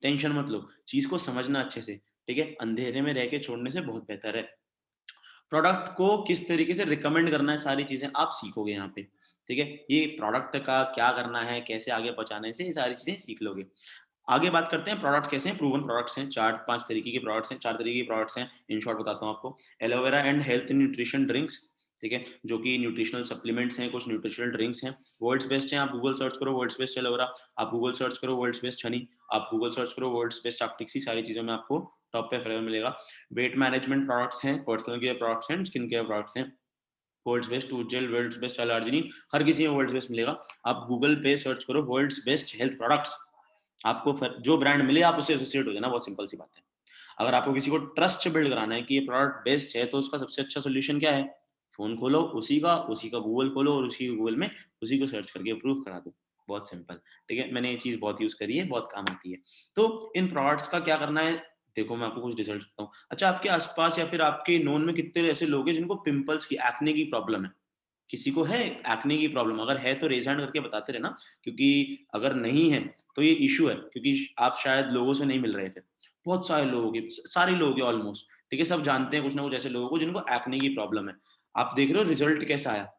टेंशन मत लो, चीज को समझना अच्छे से, ठीक है, अंधेरे में रह के छोड़ने से बहुत बेहतर है। प्रोडक्ट को किस तरीके से रिकमेंड करना है, सारी चीजें आप सीखोगे यहाँ पे, ठीक है, ये प्रोडक्ट का क्या करना है, कैसे आगे पहुंचाने से, ये सारी चीजें सीख लोगे। आगे बात करते हैं प्रोडक्ट्स कैसे हैं, प्रूवन प्रोडक्ट्स हैं, चार पांच तरीके के प्रोडक्ट्स हैं, चार तरीके के प्रोडक्ट्स हैं, इन शॉर्ट बताता हूँ आपको। Aloe vera and health nutrition drinks, ठीक है, जो कि न्यूट्रिशनल सप्लीमेंट्स हैं, कुछ न्यूट्रिशनल ड्रिंक्स हैं, वर्ल्ड्स बेस्ट हैं, आप गूगल सर्च करो वर्ल्ड्स बेस्ट एलोवेरा, आप गूगल सर्च करो वर्ल्ड्स बेस्ट हनी, आप गूगल सर्च करो वर्ल्ड्स बेस्ट आर्टिक्सी, सारी चीजों में आपको टॉप पे फ्लेवर मिलेगा। वेट मैनेजमेंट प्रोडक्ट्स हैं, पर्सनल केयर प्रोडक्ट्स हैं, स्किन केयर प्रोडक्ट्स हैं, world's best tooth gel, world's best अलार्जिनिन, हर किसी में वर्ल्ड्स बेस्ट मिलेगा। आप गूगल पे सर्च करो वर्ल्ड्स बेस्ट हेल्थ प्रोडक्ट्स, आपको जो ब्रांड मिले आप उससे एसोसिएट हो जाना, बहुत सिंपल सी बात है। अगर आपको किसी को ट्रस्ट बिल्ड कराना है कि ये प्रोडक्ट बेस्ट है, तो उसका सबसे अच्छा सोल्यूशन क्या है, फोन खोलो उसी का गूगल खोलो और उसी गूगल में उसी को सर्च करके अप्रूव करा दो, बहुत सिंपल, ठीक है, मैंने ये चीज बहुत यूज करी है, बहुत काम आती है। तो इन प्रोडक्ट्स का क्या करना है, देखो मैं आपको कुछ रिजल्ट देता हूँ। अच्छा, आपके आसपास या फिर आपके नोन में कितने ऐसे लोग हैं जिनको पिंपल्स की, एक्ने की प्रॉब्लम है, किसी को है एक्ने की प्रॉब्लम, अगर है तो रेज हैंड करके बताते रहना, क्योंकि अगर नहीं है तो ये इशू है, क्योंकि आप शायद लोगों से नहीं मिल रहे थे, बहुत सारे लोगों की, सारे लोगों के ऑलमोस्ट, ठीक है, सब जानते हैं कुछ ना कुछ ऐसे लोगों को जिनको एक्ने की प्रॉब्लम है। आप देख रहे हो रिजल्ट कैसा आया,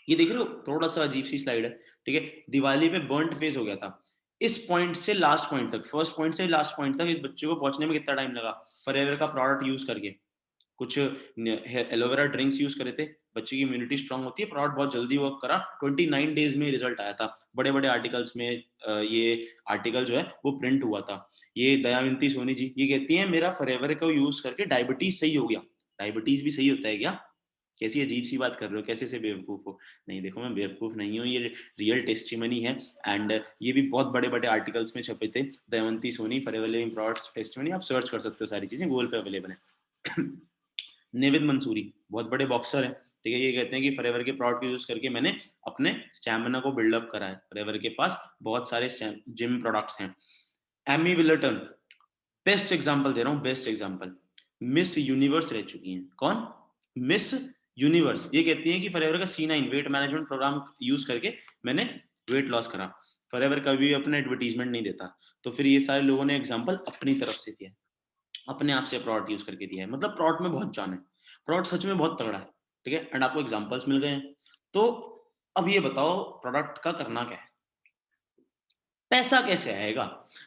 ये देख रहे हो, थोड़ा सा अजीब सी स्लाइड है, ठीक है, दिवाली पे बर्न्ट फेस हो गया था, इस पॉइंट से लास्ट पॉइंट तक, फर्स्ट पॉइंट से लास्ट पॉइंट तक इस बच्चे को पहुंचने में कितना टाइम लगा, फॉरएवर का प्रोडक्ट यूज करके, कुछ एलोवेरा ड्रिंक्स यूज करे थे, बच्चे की इम्यूनिटी स्ट्रांग होती है, प्रोडक्ट बहुत जल्दी वर्क करा, 29 डेज में रिजल्ट आया था, बड़े बड़े आर्टिकल्स में ये आर्टिकल जो है वो प्रिंट हुआ था। ये दयाविंती सोनी जी ये कहती हैं मेरा फॉरएवर को यूज करके डायबिटीज सही हो गया, डायबिटीज भी सही होता है क्या, कैसी अजीब सी बात कर रहे हो, कैसे से बेवकूफ हो, नहीं देखो मैं बेवकूफ नहीं हूँ, ये रियल टेस्टिमनी है, एंड ये भी बहुत बड़े बड़े आर्टिकल्स में छपे थे, Dayawanti Soni Forever Living Products testimony, आप सर्च कर सकते हो, सारी चीजें गूगल पे अवेलेबल है। नेविद मंसूरी बहुत बड़े बॉक्सर हैं, ठीक है, ये कहते हैं कि फॉरएवर के प्रोडक्ट यूज करके मैंने अपने स्टैमिना को बिल्डअप करा है, फॉरएवर के पास बहुत सारे जिम प्रोडक्ट्स हैं। एमी विलर्टन, बेस्ट एग्जांपल दे रहा हूँ, बेस्ट एग्जांपल, मिस यूनिवर्स रह चुकी हैं, कौन, मिस यूनिवर्स, ये कहती हैं कि फॉरएवर का C9 weight management program use करके मैंने वेट लॉस करा। फॉरएवर कभी भी अपना एडवर्टीजमेंट नहीं देता, तो फिर ये सारे लोगों ने एग्जांपल अपनी तरफ से दिया, अपने आप से प्रोडक्ट यूज करके दिया है, मतलब प्रोडक्ट में बहुत जान है, प्रोडक्ट सच में बहुत तगड़ा है, ठीक है, एंड आपको एग्जांपल्स मिल गए हैं। तो अब ये बताओ प्रोडक्ट का करना क्या है, पैसा कैसे आएगा,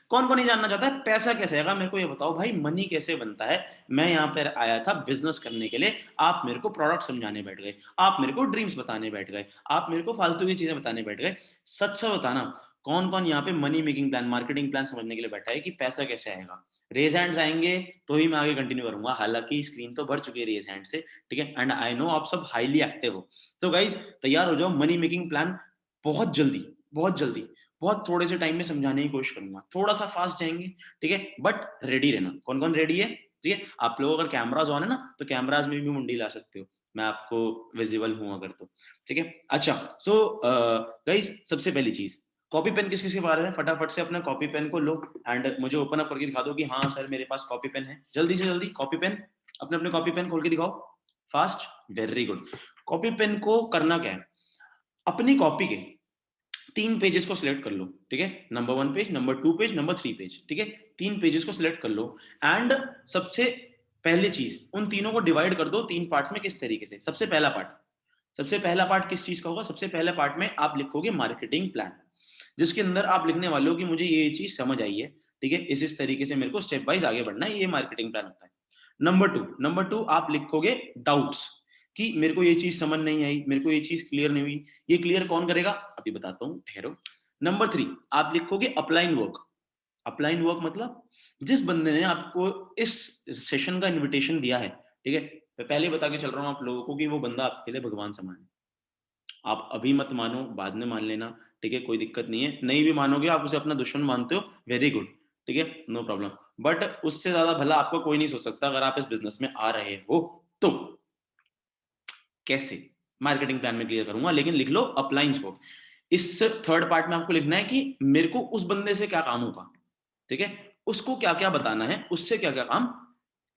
कौन कौन नहीं जानना चाहता है पैसा कैसे आएगा, मेरे को ये बताओ भाई मनी कैसे बनता है। मैं यहाँ पर आया था बिजनेस करने के लिए, आप मेरे को प्रोडक्ट समझाने बैठ गए, आप मेरे को ड्रीम्स बताने बैठ गए, आप मेरे को फालतू की चीजें बताने बैठ गए, सच से बताना कौन कौन यहाँ पे money making plan, marketing plan समझने के लिए बैठा है कि पैसा कैसे आएगा। रेज हैंड्स आएंगे तो ही मैं आगे कंटिन्यू करूंगा, हालांकि स्क्रीन तो भर चुकी है रेज हैंड से, ठीक है, एंड आई नो आप सब हाईली एक्टिव हो। तो गाइज तैयार हो जाओ, मनी मेकिंग प्लान बहुत जल्दी, बहुत जल्दी, बहुत थोड़े से टाइम में समझाने की कोशिश करूंगा, थोड़ा सा फास्ट जाएंगे, ठीक है, बट रेडी रहना, कौन कौन रेडी है, ठीक है, आप लोग अगर कैमराज ऑन है ना तो कैमराज में भी मुंडी ला सकते हो, मैं आपको विजिबल हूं अगर तो, ठीक है। अच्छा, सो गाइस सबसे पहली चीज, कॉपी पेन किस किस के पास है, फटाफट से अपना कॉपी पेन को लो एंड मुझे ओपन अप करके दिखा दो कि हाँ सर मेरे पास कॉपी पेन है, जल्दी से जल्दी कॉपी पेन, अपने अपने कॉपी पेन खोल के दिखाओ, fast, very good. Copy pen को करना क्या है, अपनी कॉपी के 3 पेजेस को सिलेक्ट कर लो, ठीक है, number 1 page, number 2 page, number 3 page, ठीक है, 3 पेजेस को सिलेक्ट कर लो एंड सबसे पहली चीज उन तीनों को डिवाइड कर दो 3 पार्ट्स में, किस तरीके से, सबसे पहला पार्ट किस चीज का होगा, सबसे पहले पार्ट में आप लिखोगे मार्केटिंग प्लान, जिसके अंदर आप लिखने वाले हो कि मुझे ये चीज समझ आई है, ठीक है, इस तरीके से मेरे को स्टेप वाइज आगे बढ़ना है, ये मार्केटिंग प्लान होता है। नंबर 2 आप लिखोगे डाउट्स, कि मेरे को ये चीज समझ नहीं आई, मेरे को ये चीज क्लियर नहीं हुई, ये क्लियर कौन करेगा अभी बताता हूँ, ठहरो। नंबर 3 आप लिखोगे अपलाइन वर्क, अपलाइन वर्क मतलब जिस बंदे ने आपको इस सेशन का इनविटेशन दिया है, ठीक है, मैं पहले बता के चल रहा हूँ आप लोगों को कि वो बंदा आपके लिए भगवान समान है, आप अभी मत मानो, बाद में मान लेना, ठीक है, कोई दिक्कत नहीं है। नहीं भी मानोगे, आप उसे अपना दुश्मन मानते हो, वेरी गुड, ठीक है, नो प्रॉब्लम। बट उससे ज्यादा भला आपको कोई नहीं सोच सकता अगर आप इस बिजनेस में आ रहे हो तो। कैसे? मार्केटिंग प्लान में क्लियर करूंगा, लेकिन लिख लो अपलाइन स्कोप। इस थर्ड पार्ट में आपको लिखना है कि मेरे को उस बंदे से क्या काम होगा, ठीक है, उसको क्या क्या बताना है, उससे क्या क्या काम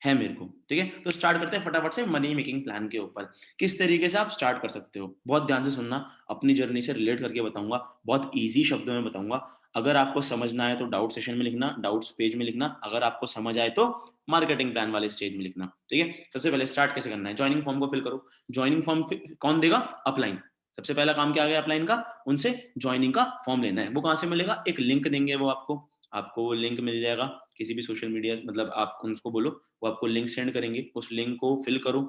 है मेरे को, ठीक है। तो स्टार्ट करते हैं फटाफट से मनी मेकिंग प्लान के ऊपर। किस तरीके से आप स्टार्ट कर सकते हो, बहुत ध्यान से सुनना, अपनी जर्नी से रिलेट करके बताऊंगा, बहुत इजी शब्दों में बताऊंगा। अगर आपको समझना है तो डाउट सेशन में लिखना, डाउट्स पेज में लिखना, अगर आपको समझ आए तो मार्केटिंग प्लान वाले स्टेज में लिखना, ठीक है। सबसे पहले स्टार्ट कैसे करना है, ज्वाइनिंग फॉर्म को फिल करो। ज्वाइनिंग फॉर्म कौन देगा? अपलाइन। सबसे पहला काम क्या आ गया अपलाइन का, उनसे ज्वाइनिंग का फॉर्म लेना है। वो कहां से मिलेगा? एक लिंक देंगे वो आपको, आपको वो लिंक मिल जाएगा किसी भी सोशल मीडिया, मतलब आप उनको बोलो वो आपको लिंक सेंड करेंगे, उस लिंक को फिल करो,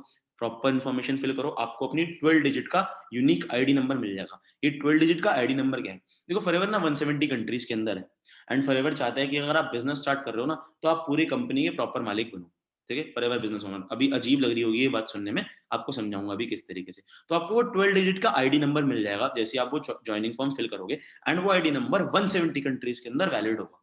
प्रॉपर इन्फॉर्मेशन फिल करो, आपको अपनी 12 डिजिट का यूनिक आईडी नंबर मिल जाएगा। ये 12 डिजिट का आईडी नंबर क्या है? देखो फॉरएवर ना 170 कंट्रीज के अंदर है, एंड फॉरएवर चाहता है कि अगर आप बिजनेस स्टार्ट कर रहे हो ना तो आप पूरी कंपनी के प्रॉपर मालिक बनो, ठीक है, फॉरएवर बिजनेस ओनर। अभी अजीब लग रही होगी ये बात सुनने में, आपको समझाऊंगा अभी किस तरीके से। तो आपको वो 12 डिजिट का आईडी नंबर मिल जाएगा जैसे आप वो ज्वाइनिंग फॉर्म फिल करोगे, एंड वो आईडी नंबर 170 कंट्रीज के अंदर वैलिड होगा।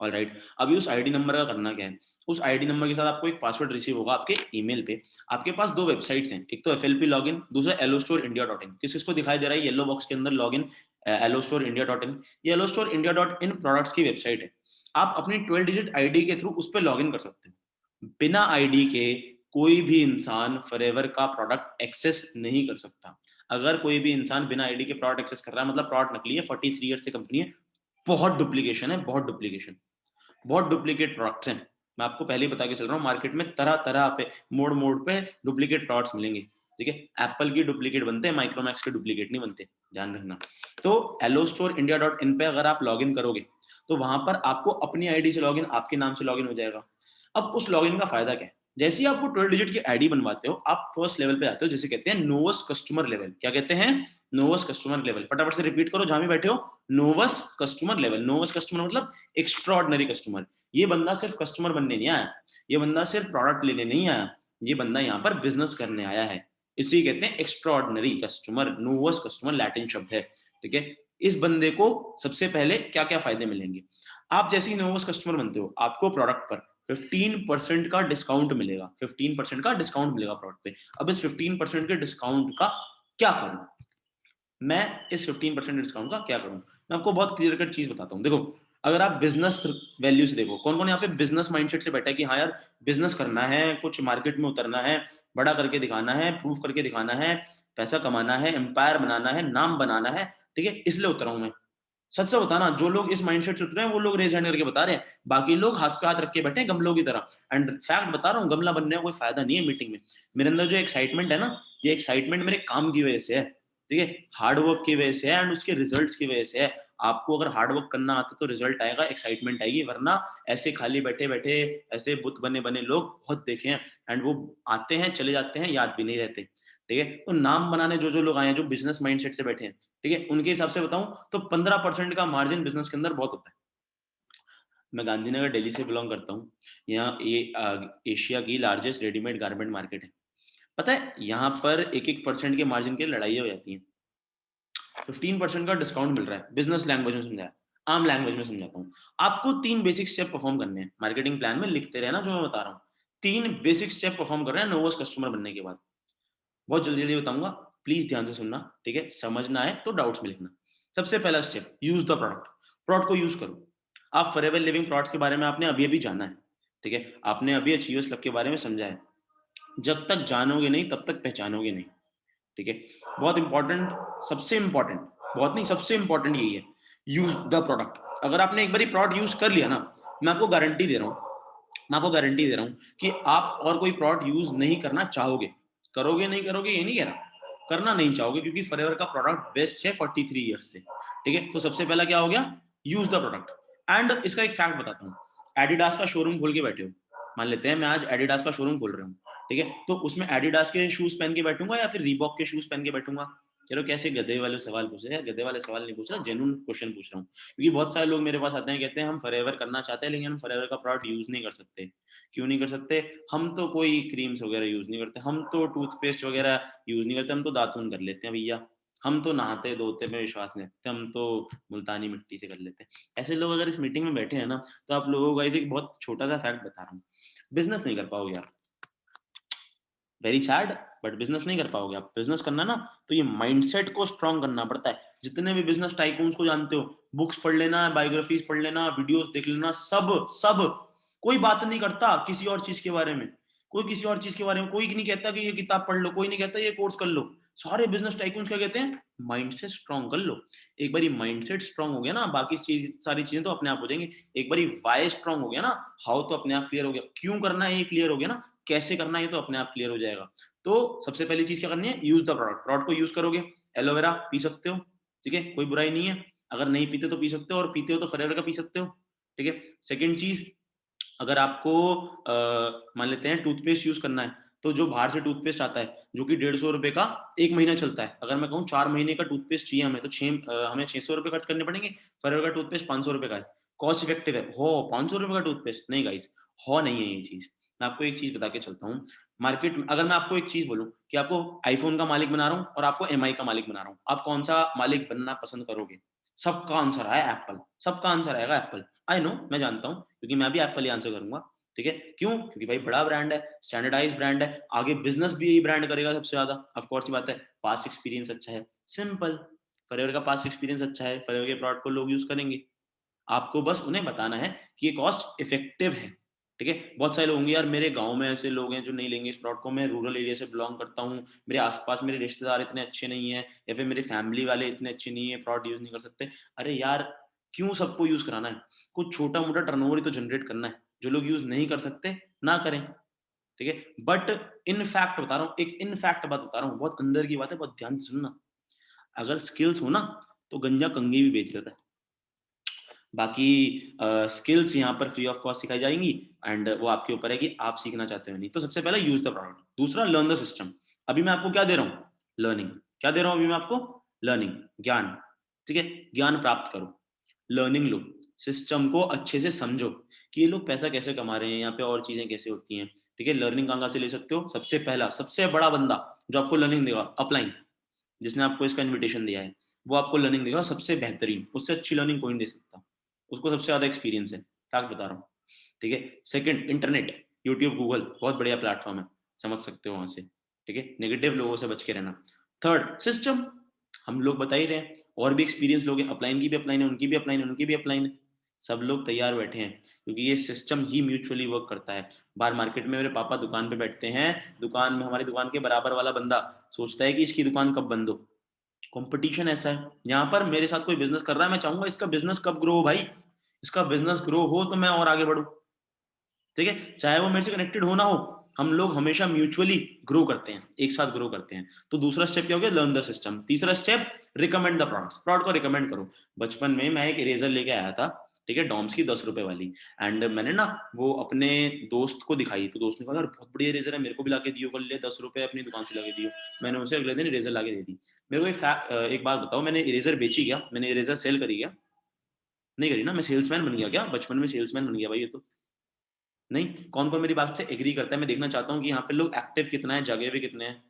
ऑलराइट, अभी उस आईडी नंबर का करना क्या है? उस आईडी नंबर के साथ आपको एक पासवर्ड रिसीव होगा आपके ईमेल पे। आपके पास दो वेबसाइट्स हैं, एक तो एफएलपी लॉगिन, दूसरा एलोस्टोर इंडिया.इन। किसको दिखाई दे रहा है येलो बॉक्स के अंदर लॉगिन? एलोस्टोर इंडिया.इन। ये एलोस्टोर इंडिया.इन प्रोडक्ट्स की वेबसाइट है। आप अपनी 12 डिजिट आईडी के थ्रू उस पर लॉगिन कर सकते हो। बिना आईडी के कोई भी इंसान फॉरएवर का प्रोडक्ट एक्सेस नहीं कर सकता। अगर कोई भी इंसान बिना आईडी के प्रोडक्ट एक्सेस कर रहा है मतलब प्रोडक्ट नकली है, 43 ईयर से कंपनी है, बहुत डुप्लीकेशन है, बहुत डुप्लीकेशन, बहुत डुप्लीकेट प्रोडक्ट्स हैं। मैं आपको पहले ही बता के चल रहा हूँ, मार्केट में तरह तरह पे मोड़ मोड़ पे डुप्लीकेट प्रोडक्ट्स मिलेंगे, ठीक है। एप्पल की डुप्लीकेट बनते हैं, माइक्रोमैक्स के डुप्लीकेट नहीं बनते, ध्यान रखना। तो एलोस्टोर इंडिया.इन पे अगर आप लॉगिन करोगे तो वहां पर आपको अपनी आईडी से लॉगिन, आपके नाम से लॉगिन हो जाएगा। अब उस लॉगिन का फायदा क्या है? जैसे ही आप वो 12 डिजिट की आईडी बनवाते हो, आप फर्स्ट लेवल पे आते हो, जिसे कहते हैं नोवस कस्टमर लेवल। क्या कहते हैं? नोवस कस्टमर लेवल। फटाफट से रिपीट करो जहां भी बैठे हो, नोवस कस्टमर लेवल। नोवस कस्टमर मतलब एक्स्ट्रॉर्डनरी कस्टमर। ये बंदा सिर्फ कस्टमर बनने नहीं आया, ये बंदा सिर्फ प्रोडक्ट लेने नहीं आया, ये बंदा यहाँ पर बिजनेस करने आया है। इसी कहते हैं एक्स्ट्रॉर्डनरी कस्टमर, नोवस कस्टमर लैटिन शब्द है, ठीक है। इस बंदे को सबसे पहले क्या क्या फायदे मिलेंगे? आप जैसे ही नोवस कस्टमर बनते हो, आपको प्रोडक्ट पर 15% का डिस्काउंट मिलेगा, 15% का डिस्काउंट मिलेगा प्रोडक्ट पे। अब इस 15% के डिस्काउंट का क्या करूं मैं? इस 15% डिस्काउंट का क्या करूं? मैं आपको बहुत क्लियर कट चीज बताता हूं। देखो, अगर आप बिजनेस वैल्यू से देखो, कौन कौन यहाँ पे बिजनेस माइंडसेट से बैठा है कि हाँ यार बिजनेस करना है, कुछ मार्केट में उतरना है, बड़ा करके दिखाना है, प्रूफ करके दिखाना है, पैसा कमाना है, एम्पायर बनाना है, नाम बनाना है, ठीक है, इसलिए उतरा हूं मैं। सच से बताना, जो लोग इस माइंडसेट से उतरे हैं वो लोग रेज हैंड करके बता रहे हैं, बाकी लोग हाथ पे हाथ रख के बैठे हैं गमलों की तरह। एंड फैक्ट बता रहा हूँ, गमला बनने का कोई फायदा नहीं है मीटिंग में। मेरे अंदर जो एक्साइटमेंट है ना, ये एक्साइटमेंट मेरे काम की वजह से है, ठीक है, हार्ड वर्क की वजह से है, एंड उसके रिजल्ट्स की वजह से है। आपको अगर हार्ड वर्क करना आता तो रिजल्ट आएगा, एक्साइटमेंट आएगी, वरना ऐसे खाली बैठे बैठे ऐसे बुत बने बने लोग बहुत देखे हैं, एंड वो आते हैं चले जाते हैं, याद भी नहीं रहते, ठीक है। तो नाम बनाने जो जो लोग आए हैं, जो बिजनेस माइंडसेट से बैठे हैं, ठीक है, उनके हिसाब से बताऊं तो 15% का मार्जिन बिजनेस के अंदर बहुत होता है। मैं गांधीनगर दिल्ली से बिलोंग करता हूँ। यहाँ ये एशिया की लार्जेस्ट रेडीमेड गारमेंट मार्केट है। पता है यहाँ पर एक एक परसेंट के मार्जिन की लड़ाई हो जाती है। 15% का डिस्काउंट मिल रहा है, बिजनेस लैंग्वेज में समझाया, आम लैंग्वेज में समझाता हूँ। आपको 3 बेसिक स्टेप परफॉर्म करने हैं मार्केटिंग प्लान में, लिखते रहना जो मैं बता रहा हूँ। 3 बेसिक स्टेप परफॉर्म कर रहे हैं नोवस कस्टमर बनने के बाद। बहुत जल्दी जल्दी बताऊंगा, प्लीज ध्यान से सुनना, ठीक है, समझना है तो डाउट्स में लिखना। सबसे पहला step, use the product. Product को यूज करो। आप फॉरएवर लिविंग प्रोडक्ट्स के बारे में आपने अभी अभी जाना है, ठीक है, आपने अभी अचीवर्स क्लब के बारे में समझा है। जब तक जानोगे नहीं तब तक पहचानोगे नहीं, ठीक है। बहुत इंपॉर्टेंट, सबसे इंपॉर्टेंट, बहुत नहीं सबसे इंपॉर्टेंट यही है, यूज द प्रोडक्ट। अगर आपने एक बार प्रोडक्ट यूज कर लिया ना, मैं आपको गारंटी दे रहा हूँ, मैं आपको गारंटी दे रहा हूँ कि आप और कोई प्रोडक्ट यूज नहीं करना चाहोगे। करोगे नहीं करोगे ये नहीं कह रहा, करना नहीं चाहोगे, क्योंकि फॉरएवर का प्रोडक्ट बेस्ट है 43 ईयर्स से, ठीक है। तो सबसे पहला क्या हो गया? Use the product. एंड इसका एक फैक्ट बताता हूँ, एडिडास का शोरूम खोल के बैठे हो, मान लेते हैं मैं आज एडिडास का शोरूम खोल रहा हूँ, ठीक है, तो उसमें एडिडास के शूज पहन के बैठूंगा या फिर रीबॉक के शूज पहन के बैठूंगा? कह रहे हो कैसे गधे वाले सवाल पूछ रहे हैं? गधे वाले सवाल नहीं पूछ रहा, जेन्युइन क्वेश्चन पूछ रहा हूँ। क्योंकि बहुत सारे लोग मेरे पास आते हैं, कहते हैं हम फॉरएवर करना चाहते हैं लेकिन हम फॉरएवर का प्रोडक्ट यूज़ नहीं कर सकते। क्यों नहीं कर सकते? हम तो कोई क्रीम्स वगैरह यूज़ नहीं करते, हम तो टूथपेस्ट वगैरह यूज़ नहीं करते, हम तो दातून कर लेते हैं भैया। हम तो नहाते-धोते में विश्वास नहीं रखते, हम तो मुल्तानी मिट्टी से कर लेते हैं। ऐसे लोग अगर इस मीटिंग में बैठे हैं ना, तो आप लोगों को गाइस एक बहुत छोटा-सा फैक्ट बता रहा हूँ। बिज़नेस नहीं कर पाओगे आप। वेरी सैड, बट बिजनेस नहीं कर पाओगे आप। बिजनेस करना ना, तो ये माइंडसेट को स्ट्रांग करना पड़ता है। जितने भी बिजनेस टाइकून्स को जानते हो, बुक्स पढ़ लेना, बायोग्राफीज पढ़ लेना, वीडियोस देख लेना, सब सब कोई बात नहीं करता किसी और चीज के बारे में। कोई किसी और चीज के बारे में कोई नहीं कहता कि ये किताब पढ़ लो, कोई नहीं कहता ये कोर्स कर लो। सारे बिजनेस टाइकून्स क्या कहते हैं? माइंडसेट स्ट्रांग कर लो। एक बार माइंडसेट स्ट्रांग हो गया ना, बाकी चीज सारी चीजें तो अपने आप हो जाएंगी। एक बार वाई स्ट्रांग हो गया ना, हाउ तो अपने आप क्लियर हो गया, क्यों करना है ये क्लियर हो गया ना, कैसे करना है ये तो अपने आप क्लियर हो जाएगा। तो सबसे पहली चीज क्या करनी है? Use the product. प्रोडक्ट को यूज करोगे, एलोवेरा पी सकते हो, ठीक है, कोई बुराई नहीं है। अगर नहीं पीते तो पी सकते हो, और पीते हो तो फॉरएवर का पी सकते हो, ठीक है। सेकंड चीज, अगर आपको मान लेते हैं टूथपेस्ट यूज करना है, तो जो बाहर से टूथपेस्ट आता है जो कि 150 रुपए का 1 महीना चलता है, अगर मैं कहूँ 4 महीने का टूथपेस्ट चाहिए हमें, तो हमें 600 रुपए खर्च करने पड़ेंगे। फॉरएवर का टूथपेस्ट 500 रुपए का है, कॉस्ट इफेक्टिव है। हो 500 रुपए का टूथपेस्ट नहीं गाइस, हो नहीं है ये चीज। मैं आपको एक चीज बता के चलता हूँ। मार्केट में अगर मैं आपको एक चीज बोलूँ कि आपको आईफोन का मालिक बना रहा हूँ और आपको एमआई का मालिक बना रहा हूँ, आप कौन सा मालिक बनना पसंद करोगे? सबका आंसर है एप्पल, सबका आंसर आएगा एप्पल। आई नो, मैं जानता हूँ, क्योंकि मैं भी एप्पल ही आंसर करूंगा, ठीक है। क्यों? क्योंकि भाई बड़ा ब्रांड है, स्टैंडर्डाइज ब्रांड है, आगे बिजनेस भी यही ब्रांड करेगा सबसे ज्यादा। ऑफ कोर्स, बात है, पास्ट एक्सपीरियंस अच्छा है, सिंपल। फॉरएवर का पास्ट एक्सपीरियंस अच्छा है, फॉरएवर के प्रोडक्ट को लोग यूज करेंगे। आपको बस उन्हें बताना है कि ये कॉस्ट इफेक्टिव है, ठीक है। बहुत सारे लोग होंगे यार, मेरे गांव में ऐसे लोग हैं जो नहीं लेंगे इस प्रोडक्ट को, मैं रूरल एरिया से बिलोंग करता हूँ, मेरे आसपास मेरे रिश्तेदार इतने अच्छे नहीं है, या फिर मेरी फैमिली वाले इतने अच्छे नहीं है, प्रोडक्ट यूज नहीं कर सकते। अरे यार, क्यों सबको यूज कराना है? कुछ छोटा मोटा टर्नओवर ही तो जनरेट करना है। जो लोग यूज नहीं कर सकते ना करें, ठीक है। बट इन फैक्ट बता रहा हूँ, एक इन फैक्ट बात बता रहा हूँ, बहुत अंदर की बात है, बहुत ध्यान से सुनना। अगर स्किल्स हो ना, तो गंजा कंघी भी बेच देता है। बाकी स्किल्स यहाँ पर फ्री ऑफ कॉस्ट सिखाई जाएंगी, एंड वो आपके ऊपर है कि आप सीखना चाहते हो नहीं। तो सबसे पहले यूज द प्रोडक्ट, दूसरा लर्न द सिस्टम। अभी मैं आपको क्या दे रहा हूँ? लर्निंग। क्या दे रहा हूँ अभी मैं आपको? लर्निंग, ज्ञान, ठीक है। ज्ञान प्राप्त करो, लर्निंग लो, सिस्टम को अच्छे से समझो कि ये लोग पैसा कैसे कमा रहे हैं, यहाँ पे और चीजें कैसे होती हैं, ठीक है। लर्निंग कहाँ से ले सकते हो? सबसे पहला, सबसे बड़ा बंदा जो आपको लर्निंग देगा, अपलाइन, जिसने आपको इसका इन्विटेशन दिया है, वो आपको लर्निंग देगा सबसे बेहतरीन। उससे अच्छी लर्निंग कोई नहीं दे सकता, उसको सबसे ज्यादा एक्सपीरियंस है, फैक्ट बता रहा हूँ, ठीक है। सेकंड, इंटरनेट, यूट्यूब, गूगल बहुत बढ़िया प्लेटफॉर्म है, समझ सकते हो वहां से, ठीक है। नेगेटिव लोगों से बच के रहना। Third, system. हम लोग बता ही रहे हैं, और भी एक्सपीरियंस लोग हैं, अपलाइन की भी अपलाइन है, उनकी भी अपलाइन है, उनकी भी अपलाइन है, सब लोग तैयार बैठे हैं, क्योंकि ये सिस्टम ही म्यूचुअली वर्क करता है। बाहर मार्केट में मेरे पापा दुकान पे बैठते हैं, दुकान में हमारी दुकान के बराबर वाला बंदा सोचता है कि इसकी दुकान कब बंद हो। कंपटीशन ऐसा है, यहाँ पर मेरे साथ कोई बिजनेस कर रहा है, मैं चाहूंगा इसका बिजनेस कब ग्रो हो भाई, इसका बिजनेस ग्रो हो तो मैं और आगे बढ़ू, ठीक है। चाहे वो मेरे से कनेक्टेड हो ना हो, हम लोग हमेशा म्यूचुअली ग्रो करते हैं, एक साथ ग्रो करते हैं। तो दूसरा स्टेप क्या हो गया? Learn the system. तीसरा step, recommend the products, product को रिकमेंड करो। बचपन में मैं एक इरेजर लेके आया था, ठीक है, डॉम्स की 10 रुपए वाली, एंड मैंने ना वो अपने दोस्त को दिखाई, तो दोस्त ने कहा यार बहुत बढ़िया इरेजर है, मेरे को भी लाके दियो, कर ले, 10 रुपए अपनी दुकान से लाके दियो। मैंने उसे अगले दिन इरेजर लाके दे दी। मेरे को एक बात बताओ, मैंने इरेजर बेची क्या? मैंने इरेजर सेल करी क्या? नहीं करी ना। मैं सेल्समैन बन गया क्या? बचपन में सेल्समैन बन गया भाई ये तो। नहीं। कौन कौन मेरी बात से एग्री करता है? मैं देखना चाहता हूँ कि यहाँ पे लोग एक्टिव कितना है, जगे हुए कितने हैं।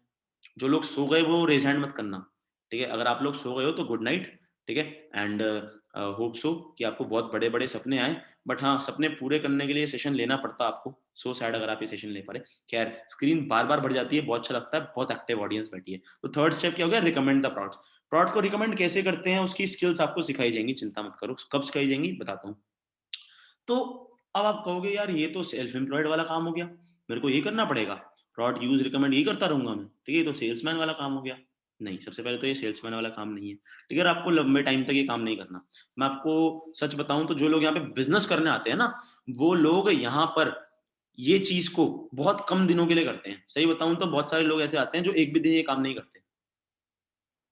जो लोग सो गए वो रेज हैंड मत करना, ठीक है। अगर आप लोग सो गए हो तो गुड नाइट, ठीक है। एंड होप सो कि आपको बहुत बड़े बड़े सपने आए। बट हाँ, सपने पूरे करने के लिए सेशन लेना पड़ता है आपको। सो सैड अगर आप ये सेशन ले पा रहे। खैर, स्क्रीन बार बार बढ़ जाती है, बहुत अच्छा लगता है, बहुत एक्टिव ऑडियंस बैठी है। तो थर्ड स्टेप क्या हो गया? Recommend the products. प्रोडक्ट्स को रिकमेंड कैसे करते हैं, उसकी स्किल्स आपको सिखाई जाएंगी, चिंता मत करो। कब सिखाई जाएंगी बताता हूँ। तो अब आप कहोगे यार ये तो सेल्फ एम्प्लॉयड वाला काम हो गया, मेरे को ये करना पड़ेगा, प्रोडक्ट यूज रिकमेंड ये करता रहूंगा मैं, ठीक है, ये तो सेल्समैन वाला काम हो गया। नहीं, सबसे पहले तो ये सेल्समैन वाला काम नहीं है, ठीक है। और आपको लंबे टाइम तक ये काम नहीं करना। मैं आपको सच बताऊं तो जो लोग यहाँ पे बिजनेस करने आते हैं ना, वो लोग यहाँ पर ये चीज को बहुत कम दिनों के लिए करते हैं। सही बताऊं तो बहुत सारे लोग ऐसे आते हैं जो एक भी दिन ये काम नहीं करते।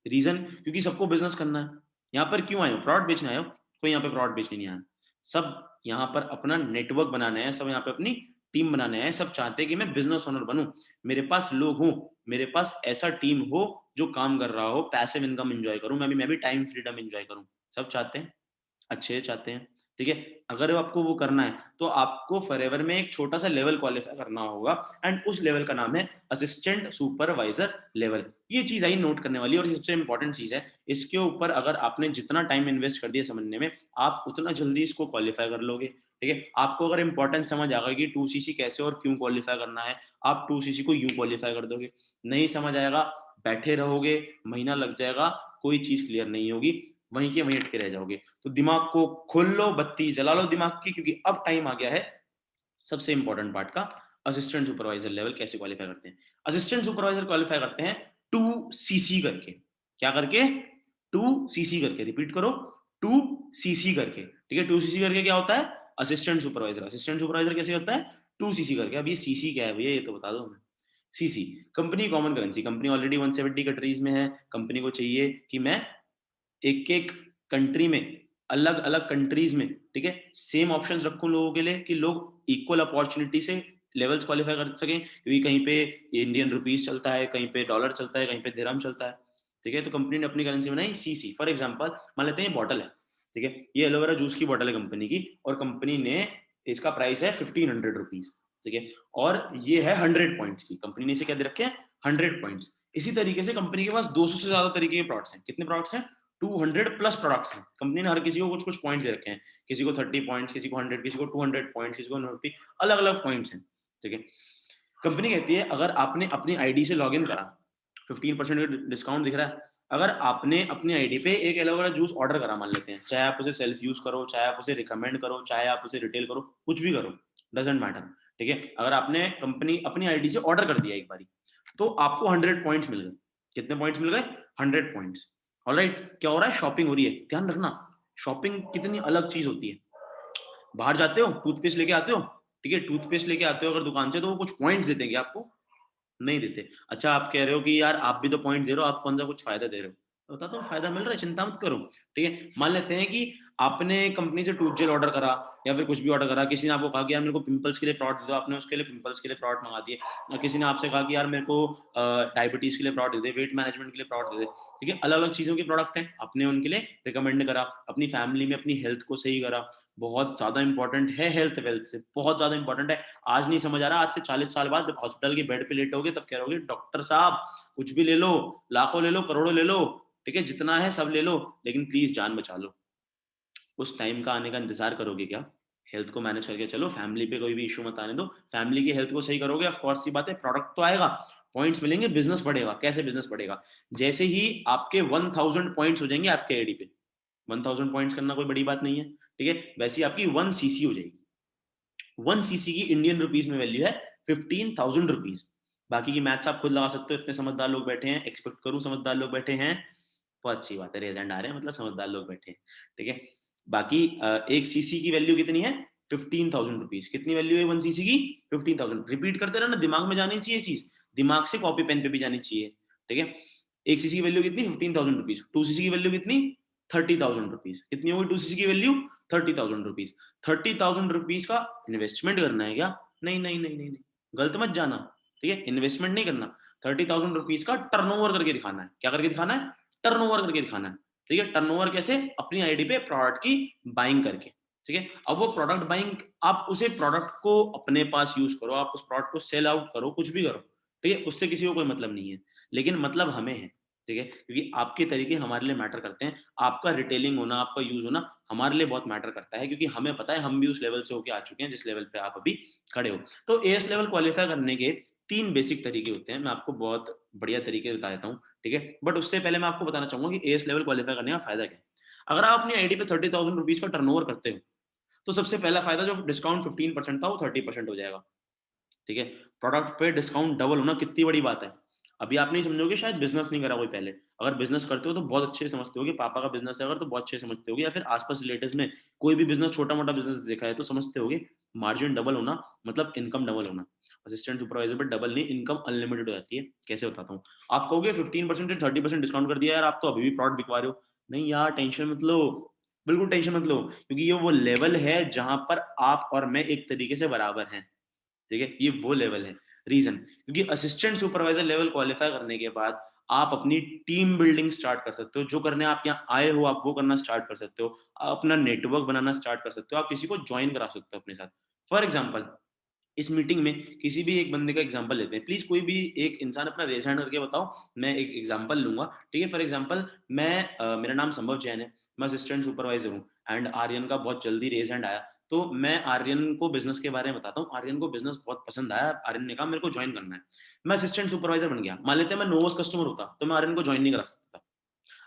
रीजन, क्योंकि सबको बिजनेस करना है। यहाँ पर क्यों आए हो? प्रोडक्ट बेचने आए हो? कोई यहाँ पे प्रोडक्ट बेचने नहीं आया। सब यहाँ पर अपना नेटवर्क बनाना है, सब यहाँ पे अपनी टीम बनाने आए, सब चाहते हैं कि मैं बिजनेस ओनर बनूं, मेरे पास लोग हों, मेरे पास ऐसा टीम हो जो काम कर रहा हो, पैसिव इनकम एंजॉय करूं, मैं भी टाइम फ्रीडम एंजॉय करूं। सब चाहते हैं, अच्छे चाहते हैं, ठीक है। अगर आपको वो करना है तो आपको फॉरएवर में एक छोटा सा लेवल क्वालिफाई करना होगा, एंड उस लेवल का नाम है असिस्टेंट सुपरवाइजर लेवल। ये चीज आई नोट करने वाली, और सबसे इंपॉर्टेंट चीज है, इसके ऊपर अगर आपने जितना टाइम इन्वेस्ट कर दिया समझने में, आप उतना जल्दी इसको क्वालिफाई कर लोगे, ठीक है। आपको अगर इंपॉर्टेंस समझ आ गई कि 2cc कैसे और क्यों क्वालिफाई करना है, आप 2cc को यूं क्वालिफाई कर दोगे। नहीं समझ आएगा, बैठे रहोगे, महीना लग जाएगा, कोई चीज क्लियर नहीं होगी, वहीं के वहीं अटके रह जाओगे। तो दिमाग को खोल लो, बत्ती जला लो दिमाग की, क्योंकि अब टाइम आ गया है सबसे इंपॉर्टेंट पार्ट का, असिस्टेंट सुपरवाइजर लेवल कैसे क्वालिफाई करते हैं। असिस्टेंट सुपरवाइजर क्वालिफाई करते हैं 2cc करके। क्या करके? 2cc करके, रिपीट करो, 2cc करके, ठीक है। 2cc करके क्या होता है? Assistant supervisor. असिस्टेंट सुपरवाइजर कैसे होता है? 2cc करके। अब ये सीसी क्या है भैया, ये तो बता दो हमें। CC company common currency, company already 170 countries में है, कंपनी को चाहिए कि मैं एक एक कंट्री में, अलग अलग कंट्रीज में, ठीक है, सेम ऑप्शंस रखूं लोगों के लिए, कि लोग इक्वल अपॉर्चुनिटी से लेवल्स क्वालिफाई कर सकें, क्योंकि कहीं पे इंडियन रुपीस चलता है, कहीं पे डॉलर चलता है, कहीं पे दिरहम चलता है, ठीक है। तो कंपनी ने अपनी करेंसी बनाई सीसी। फॉर एग्जांपल मान लेते हैं ये बॉटल है, ठीक है, ये एलोवेरा जूस की बॉटल है कंपनी की, और कंपनी ने, इसका प्राइस है 1500 रुपीज, ठीक है, और ये है 100 पॉइंट्स की, कंपनी ने इसे क्या दे रखे हैं? 100 पॉइंट्स। इसी तरीके से कंपनी के पास 200 से ज्यादा तरीके के प्रोडक्ट्स हैं। कितने प्रोडक्ट्स हैं? 200 प्लस प्रोडक्ट्स हैं। कंपनी ने हर किसी को कुछ कुछ पॉइंट्स दे रखे हैं, किसी को 30 पॉइंट्स, किसी को 100, किसी को 200 पॉइंट्स, किसी को 50, अलग अलग पॉइंट्स हैं, ठीक है। कंपनी कहती है अगर आपने अपनी आईडी से लॉगिन करा, 15% का डिस्काउंट दिख रहा है, अगर आपने अपनी आईडी पे एक एलोवेरा जूस ऑर्डर करा, मान लेते हैं, चाहे आप उसे सेल्फ यूज करो, चाहे आप उसे रिकमेंड करो, चाहे आप उसे रिटेल करो, कुछ भी करो, डजेंट मैटर, ठीक है। अगर आपने कंपनी अपनी आईडी से ऑर्डर कर दिया एक बारी, तो आपको 100 पॉइंट्स मिल गए। कितने पॉइंट्स मिल गए? 100 पॉइंट्स। ऑलराइट, क्या हो रहा है? शॉपिंग हो रही है। ध्यान रखना, शॉपिंग कितनी अलग चीज होती है। बाहर जाते हो, टूथपेस्ट लेके आते हो, ठीक है, टूथपेस्ट लेके आते हो अगर दुकान से, तो वो कुछ पॉइंट्स देते हैं क्या आपको? नहीं देते। अच्छा, आप कह रहे हो कि यार आप भी तो पॉइंट दे रहे हो, आप कौन सा कुछ फायदा दे रहे हो, तो बता दो फायदा मिल रहा है, चिंता मत करो, ठीक है। मान लेते हैं कि आपने कंपनी से टूथ जेल ऑर्डर करा, या फिर कुछ भी ऑर्डर करा, किसी ने आपको कहा कि यार मेरे को पिंपल्स के लिए प्रोडक्ट दे दो, आपने उसके लिए पिंपल्स के लिए प्रोडक्ट मंगा दिए, या किसी ने आपसे कहा कि यार मेरे को डायबिटीज के लिए प्रोडक्ट दे दे, वेट मैनेजमेंट के लिए प्रोडक्ट दे दे, ठीक है, अलग अलग चीजों के प्रोडक्ट हैं, आपने उनके लिए रिकमेंड करा, अपनी फैमिली में अपनी हेल्थ को सही करा। बहुत ज्यादा इंपॉर्टेंट है हेल्थ, वेल्थ से बहुत ज्यादा इंपॉर्टेंट है। आज नहीं समझ आ रहा, आज से 40 साल बाद जब हॉस्पिटल के बेड पे लेटोगे, तब कह रहोगे डॉक्टर साहब कुछ भी ले लो, लाखों ले लो, करोड़ों ले लो, ठीक है, जितना है सब ले लो, लेकिन प्लीज जान बचा लो। उस टाइम का आने का इंतजार करोगे क्या? हेल्थ को मैनेज करके चलो, फैमिली पे कोई भी इशू मत आने दो, फैमिली की हेल्थ को सही करोगे, ऑफ कोर्स सी बात है, प्रोडक्ट तो आएगा, पॉइंट्स मिलेंगे, बिजनेस बढ़ेगा। कैसे बिजनेस बढ़ेगा? जैसे ही आपके 1000 पॉइंट्स हो जाएंगे आपके आईडी पे, 1000 पॉइंट्स करना कोई बड़ी बात नहीं है, ठीक है, वैसे ही आपकी 1cc हो जाएगी। 1cc की इंडियन रुपीज में वैल्यू है 15,000 रुपीज। बाकी की मैथ्स आप खुद लगा सकते हो, इतने समझदार लोग बैठे हैं, एक्सपेक्ट करूं समझदार लोग बैठे हैं, बहुत अच्छी बात है, रेजेंड आ रहे हैं, मतलब समझदार लोग बैठे हैं, ठीक है। बाकी एक सीसी की वैल्यू कितनी है? 15,000 रुपीज। कितनी वैल्यू है 1cc की? 15,000। रिपीट करते रहना, दिमाग में जानी चाहिए चीज, दिमाग से कॉपी पेन पे भी जानी चाहिए, ठीक है। एक सीसी की वैल्यू कितनी? 15,000 रुपीज। 2cc की वैल्यू कितनी? 30,000 रुपीज। कितनी होगी 2cc की वैल्यू? 30,000 रुपीज। 30,000 रुपीज का इन्वेस्टमेंट करना है क्या? नहीं नहीं नहीं नहीं नहीं, गलत मत जाना, ठीक है, इन्वेस्टमेंट नहीं करना। 30,000 रुपीज का टर्नओवर करके दिखाना है। क्या करके दिखाना है? टर्नओवर करके दिखाना है, ठीक है। टर्नओवर कैसे? अपनी आईडी पे प्रोडक्ट की बाइंग करके, ठीक है। अब वो प्रोडक्ट बाइंग, आप उसे प्रोडक्ट को अपने पास यूज करो, आप उस प्रोडक्ट को सेल आउट करो, कुछ भी करो, ठीक है, उससे किसी को कोई मतलब नहीं है, लेकिन मतलब हमें है, ठीक है, क्योंकि आपके तरीके हमारे लिए मैटर करते हैं। आपका रिटेलिंग होना, आपका यूज होना हमारे लिए बहुत मैटर करता है, क्योंकि हमें पता है हम भी उस लेवल से होके आ चुके हैं जिस लेवल पे आप अभी खड़े हो। तो एएस लेवल क्वालिफाई करने के 3 बेसिक तरीके होते हैं, मैं आपको बहुत बढ़िया तरीके बता देता हूँ, ठीक है। बट उससे पहले मैं आपको बताना चाहूंगा कि एएस लेवल क्वालिफाई करने का फायदा क्या है। अगर आप अपनी आईडी पे 30,000 रुपीज का टर्नओवर करते हो, तो सबसे पहला फायदा, जो डिस्काउंट 15% था वो 30% हो जाएगा, ठीक है। प्रोडक्ट पे डिस्काउंट डबल होना कितनी बड़ी बात है। अभी आप नहीं समझोगे, शायद बिजनेस नहीं करा कोई पहले, अगर बिजनेस करते हो तो बहुत अच्छे से समझते होगे, पापा का बिजनेस है अगर तो बहुत अच्छे से समझते होगे, या फिर आसपास रिलेटिव्स में कोई भी बिजनेस, छोटा मोटा बिजनेस देखा है तो समझते होगे, मार्जिन डबल होना मतलब इनकम डबल होना। असिस्टेंट सुपरवाइजर पर डबल नहीं, इनकम अनलिमिटेड हो जाती है। कैसे बताता हूँ। आप कहोगे 15% से 30% डिस्काउंट कर दिया यार, आप तो अभी भी प्रोडक्ट बिकवा रहे हो। नहीं यार, टेंशन मत लो, बिल्कुल टेंशन मत लो, क्योंकि ये वो लेवल है जहां पर आप और मैं एक तरीके से बराबर हैं, ठीक है, ये वो लेवल है। रीजन, क्योंकि असिस्टेंट सुपरवाइजर लेवल क्वालिफाई करने के बाद आप अपनी टीम बिल्डिंग स्टार्ट कर सकते हो। जो करने आप यहाँ आए हो आप वो करना स्टार्ट कर सकते हो। आप अपना नेटवर्क बनाना स्टार्ट कर सकते हो। आप किसी को ज्वाइन करा सकते हो अपने साथ। फॉर एग्जाम्पल, इस मीटिंग में किसी भी एक बंदे का एग्जांपल लेते हैं। प्लीज कोई भी एक इंसान अपना रेज हैंड करके बताओ, मैं एक एग्जांपल लूंगा। ठीक है, फॉर एग्जांपल मेरा नाम संभव जैन है, मैं असिस्टेंट सुपरवाइजर हूँ एंड आर्यन का बहुत जल्दी रेज हैंड आया, तो मैं आर्यन को बिजनेस के बारे में बताता हूँ। आर्यन को बिजनेस बहुत पसंद आया, आर्यन ने कहा मेरे को ज्वाइन करना है। मैं असिस्टेंट सुपरवाइजर बन गया। मान लेते हैं मैं नोवस कस्टमर होता तो मैं आर्यन को ज्वाइन नहीं करा सकता।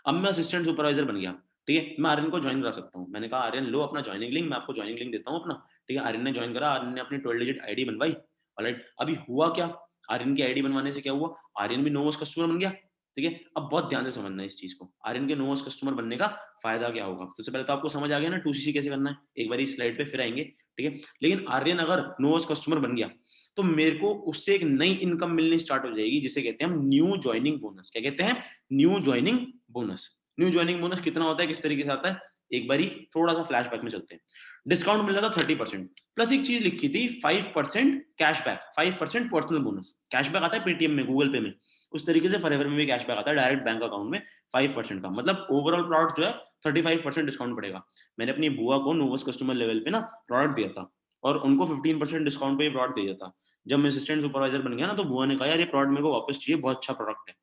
अब मैं असिस्टेंट सुपरवाइजर बन गया, ठीक है, मैं आर्यन को ज्वाइन करा सकता हूँ। मैंने कहा आर्यन लो अपना ज्वाइनिंग लिंक, मैं आपको ज्वाइनिंग लिंक देता हूँ अपना। ठीक है, आर्यन ने ज्वाइन करा, आर्यन ने अपनी 12 डिजिट आईडी बनवाई। ऑलराइट, अभी हुआ क्या, आर्यन की आईडी बनवाने से क्या हुआ, आर्यन भी नोवस कस्टमर बन गया। ठीक है, अब बहुत ध्यान से समझना है इस चीज को, आर्यन के नोवस कस्टमर बनने का फायदा क्या होगा। सबसे पहले तो आपको समझ आ गया ना 2CC कैसे करना है, एक बार इस स्लाइड पे फिर आएंगे। ठीक है, लेकिन आर्यन अगर नोवस कस्टमर बन गया तो मेरे को उससे एक नई इनकम मिलनी स्टार्ट हो जाएगी, जिसे कहते हैं हम न्यू ज्वाइनिंग बोनस। क्या कहते हैं, new joining bonus. New joining bonus कितना होता है, किस तरीके से आता है, एक बारी थोड़ा सा फ्लैशबैक में चलते हैं। डिस्काउंट मिल रहा था 30%, प्लस एक चीज लिखी थी 5% कैशबैक, 5% पर्सनल बोनस। कैशबैक आता है पेटीएम में, गूगल पे में, उस तरीके से फॉरएवर में भी कैशबैक आता है डायरेक्ट बैंक अकाउंट में 5% का। मतलब ओवरऑल प्रोडक्ट जो है 35% डिस्काउंट पड़ेगा। मैंने अपनी बुआ को नोवस कस्टमर लेवल पे ना प्रोडक्ट दिया था और उनको 15% डिस्काउंट पे ये प्रोडक्ट दिया था। जब मैं असिस्टेंट सुपरवाइजर बन गया ना, तो बुआ ने कहा यार ये प्रोडक्ट मेरे को वापस चाहिए, बहुत अच्छा प्रोडक्ट है।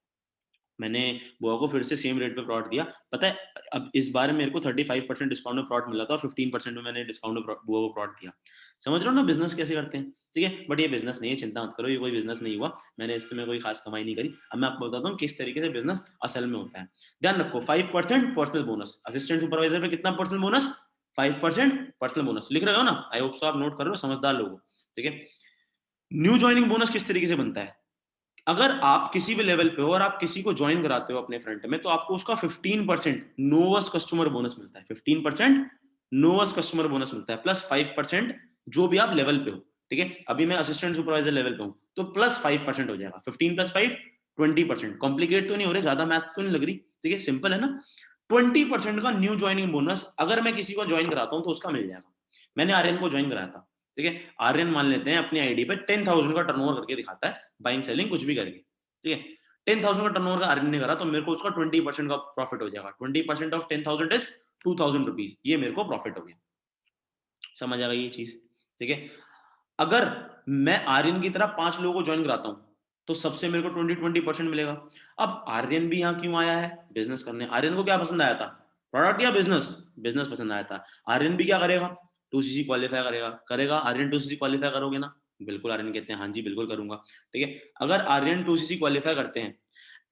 मैंने बुआ को फिर से सेम रेट पे प्रोडक्ट दिया। पता है, अब इस बार मेरे को 35% डिस्काउंट में प्रोडक्ट मिला था और 15% में मैंने डिस्काउंट में बुआ को प्रोडक्ट दिया। समझ रहे हो ना बिजनेस कैसे करते हैं। ठीक है, बट ये बिजनेस नहीं है, चिंता मत करो, ये कोई बिजनेस नहीं हुआ, मैंने इससे में कोई खास कमाई नहीं करी। अब मैं आपको बताता हूँ किस तरीके से बिजनेस असल में होता है। ध्यान रखो, 5% पर्सनल बोनस, असिस्टेंट सुपरवाइजर पे कितना पर्सनल बोनस, 5% पर्सनल बोनस। लिख रहे हो ना, आई होप सो आप नोट कर रहे हो, समझदार लोग। ठीक है, न्यू ज्वाइनिंग बोनस किस तरीके से बनता है, अगर आप किसी भी लेवल पे हो और आप किसी को ज्वाइन कराते हो अपने फ्रंट में, तो आपको उसका 15% नोवस कस्टमर बोनस मिलता है। 15% नोवस कस्टमर बोनस मिलता है, प्लस 5% जो भी आप लेवल पे हो। ठीक है, अभी मैं असिस्टेंट सुपरवाइजर लेवल पे हूं, तो प्लस 5% हो जाएगा। 15 प्लस 5 20%। कॉम्प्लिकेट तो नहीं हो रहे, ज्यादा मैथ तो नहीं लग रही। ठीक है, सिंपल है ना। 20% का न्यू ज्वाइनिंग बोनस अगर मैं किसी को ज्वाइन कराता हूं तो उसका मिल जाएगा। मैंने आर्यन को ज्वाइन कराया था। ठीक है, आर्यन मान लेते हैं अपनी आईडी पे 10,000 का टर्नओवर करके दिखाता है, बाइंग सेलिंग कुछ भी करके। ठीक है, 10,000 का टर्नओवर का आर्यन ने करा, तो मेरे को उसका 20% का प्रॉफिट हो जाएगा। 20% ऑफ 10,000 इज 2,000 रुपीज, ये मेरे को प्रॉफिट हो गया। समझ आ गई ये चीज। ठीक है, अगर मैं आर्यन की तरह 5 लोगों को ज्वाइन कराता हूं तो सबसे मेरे को 20% मिलेगा। अब आर्यन भी यहाँ क्यों आया है, बिजनेस करने। आर्यन को क्या पसंद आया था, प्रोडक्ट या बिजनेस, बिजनेस पसंद आया था। आर्यन भी क्या करेगा, 2CC क्वालिफाई करेगा। करेगा आर्यन 2CC क्वालिफाई करोगे ना, बिल्कुल आर्यन कहते हैं हाँ जी बिल्कुल करूंगा। ठीक है, अगर आर्यन 2CC क्वालिफाई करते हैं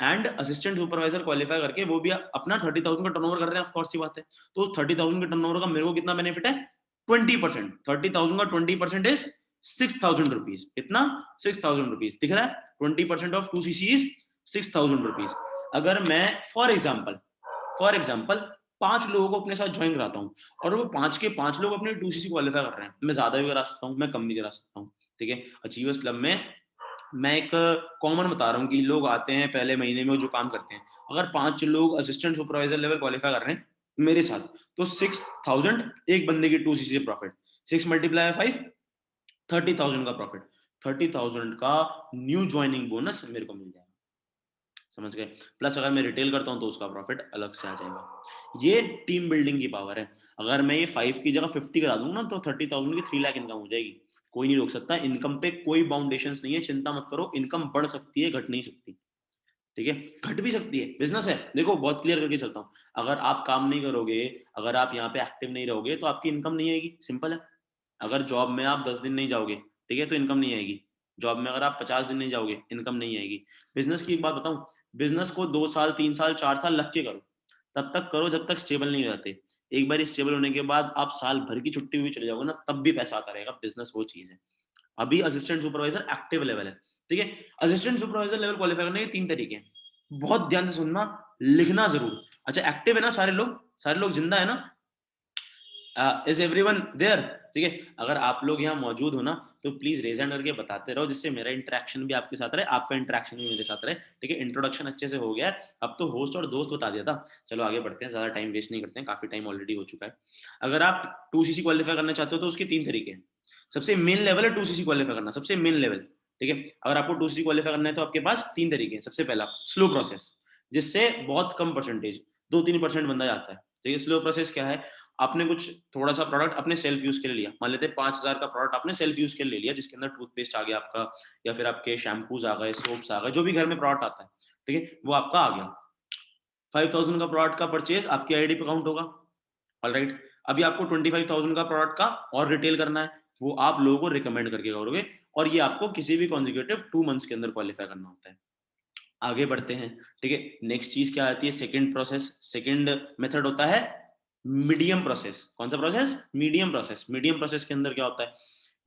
एंड असिस्टेंट सुपरवाइजर क्वालिफाई करके वो भी अपना 30,000 का टर्नओवर कर रहे हैं, ऑफ कोर्स सी बात है, तो 30,000 के टर्नओवर का मेरे को कितना बेनिफिट है, 20%। 30,000 का 20% इज 6,000 रुपीज। कितना, 6,000 रुपीज। दिख रहा है, 20% ऑफ 2CC इज 6,000 रुपीज। अगर मैं फॉर एग्जाम्पल 5 लोगों को अपने साथ ज्वाइन कराता हूँ और वो 5 के 5 लोग अपने 2CC क्वालिफाई कर रहे हैं, मैं ज्यादा भी करा सकता हूँ, मैं कम भी करा सकता हूँ। ठीक है, अचीवर्स क्लब में मैं एक कॉमन बता रहा हूँ कि लोग आते हैं पहले महीने में जो काम करते हैं, अगर 5 लोग असिस्टेंट सुपरवाइजर लेवल क्वालिफाई कर रहे हैं मेरे साथ, तो 6,000 एक बंदे की 2CC से प्रॉफिट, 6 मल्टीप्लाई 5 30,000 का प्रॉफिट, 30,000 का न्यू ज्वाइनिंग बोनस मेरे को मिल जाएगा। समझ गए, प्लस अगर मैं रिटेल करता हूं तो उसका प्रॉफिट अलग से आ जाएगा। ये टीम बिल्डिंग की पावर है। अगर मैं ये 5 की जगह 50 करा दूंगा ना, तो 30,000 की 3 लाख इनकम हो जाएगी। कोई नहीं रोक सकता, इनकम पे कोई बाउंडेशन नहीं है, चिंता मत करो। इनकम बढ़ सकती है, घट नहीं सकती। ठीक है, घट भी सकती है, बिजनेस है। देखो बहुत क्लियर करके चलता हूँ, अगर आप काम नहीं करोगे, अगर आप यहाँ पे एक्टिव नहीं रहोगे, तो आपकी इनकम नहीं आएगी, सिंपल है। अगर जॉब में आप 10 दिन नहीं जाओगे, ठीक है, तो इनकम नहीं आएगी। जॉब में अगर आप 50 दिन नहीं जाओगे, इनकम नहीं आएगी। बिजनेस की एक बात बताऊं, बिजनेस को 2 साल 3 साल 4 साल लग के करो, तब तक करो जब तक स्टेबल नहीं हो जाते। एक बार स्टेबल होने के बाद आप साल भर की छुट्टी हुई चले जाओगे ना, तब भी पैसा आता रहेगा। बिजनेस वो चीज है। अभी असिस्टेंट सुपरवाइजर एक्टिव लेवल है। ठीक है, असिस्टेंट सुपरवाइजर लेवल क्वालिफाई करने के 3 तरीके हैं, बहुत ध्यान से सुनना, लिखना जरूर। अच्छा, एक्टिव है ना सारे लोग, सारे लोग जिंदा है ना, इज एवरीवन देयर। ठीक है, अगर आप लोग यहाँ मौजूद हो ना, तो प्लीज रेज हैंड करके बताते रहो, जिससे मेरा इंटरेक्शन भी आपके साथ रहे, आपका इंटरेक्शन भी मेरे साथ रहे। ठीक है, इंट्रोडक्शन अच्छे से हो गया है, अब तो होस्ट और दोस्त बता दिया था। चलो आगे बढ़ते हैं, ज्यादा टाइम वेस्ट नहीं करते हैं, काफी टाइम ऑलरेडी हो चुका है। अगर आप 2CC क्वालिफाई करना चाहते हो तो उसके 3 तरीके हैं। सबसे मेन लेवल है 2cc क्वालिफाई करना, सबसे मेन लेवल, ठीक है। अगर आपको 2cc क्वालिफाई करना है तो आपके पास 3 तरीके हैं। सबसे पहला स्लो प्रोसेस, जिससे बहुत कम परसेंटेज 2-3% बंदा जाता है, ठीक है। स्लो प्रोसेस क्या है, आपने कुछ थोड़ा सा प्रोडक्ट अपने सेल्फ यूज के लिए लिया, मान लेते हैं 5000 का प्रोडक्ट आपने सेल्फ यूज के लिए लिया, जिसके अंदर टूथपेस्ट आ गया आपका, या फिर आपके शैम्पूज आ गए, सोप्स आ गए, जो भी घर में प्रोडक्ट आता है, ठीक है, वो आपका आ गया। 5000 का प्रोडक्ट का परचेज आपकी आईडी पे काउंट होगा, ऑलराइट। अभी आपको 25,000 का प्रोडक्ट का और रिटेल करना है, वो आप लोगों को रिकमेंड करके करोगे, और ये आपको किसी भी कॉन्जिक्यूटिव 2 मंथ्स के अंदर क्वालिफाई करना होता है। आगे बढ़ते हैं, ठीक है। नेक्स्ट चीज क्या आती है, सेकंड प्रोसेस, सेकंड मेथड होता है मीडियम प्रोसेस। कौन सा process, medium process. Medium process के अंदर क्या होता है,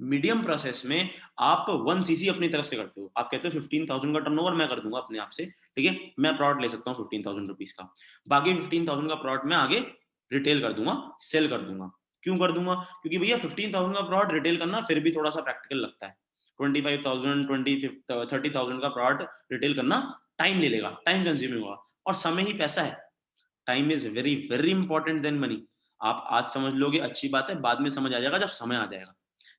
मीडियम प्रोसेस में आप 1cc अपनी तरफ से करते हो, आप कहते हो 15,000 का टर्नओवर मैं कर दूंगा अपने आप से, ठीक है, मैं प्रोडक्ट ले सकता हूँ 15,000 रुपीज का, बाकी 15,000 का प्रोडक्ट मैं आगे रिटेल कर दूंगा, सेल कर दूंगा। क्यों कर दूंगा, क्योंकि भैया 15,000 का प्रोडक्ट रिटेल करना फिर भी थोड़ा सा प्रैक्टिकल लगता है। 25,000 30,000 का प्रोडक्ट रिटेल करना टाइम ले लेगा, टाइम कंज्यूमिंग होगा, और समय ही पैसा है। Time is very very important then money. आप आज समझ लोगे अच्छी बात है, बाद में समझ आ जाएगा जब समय आ जाएगा,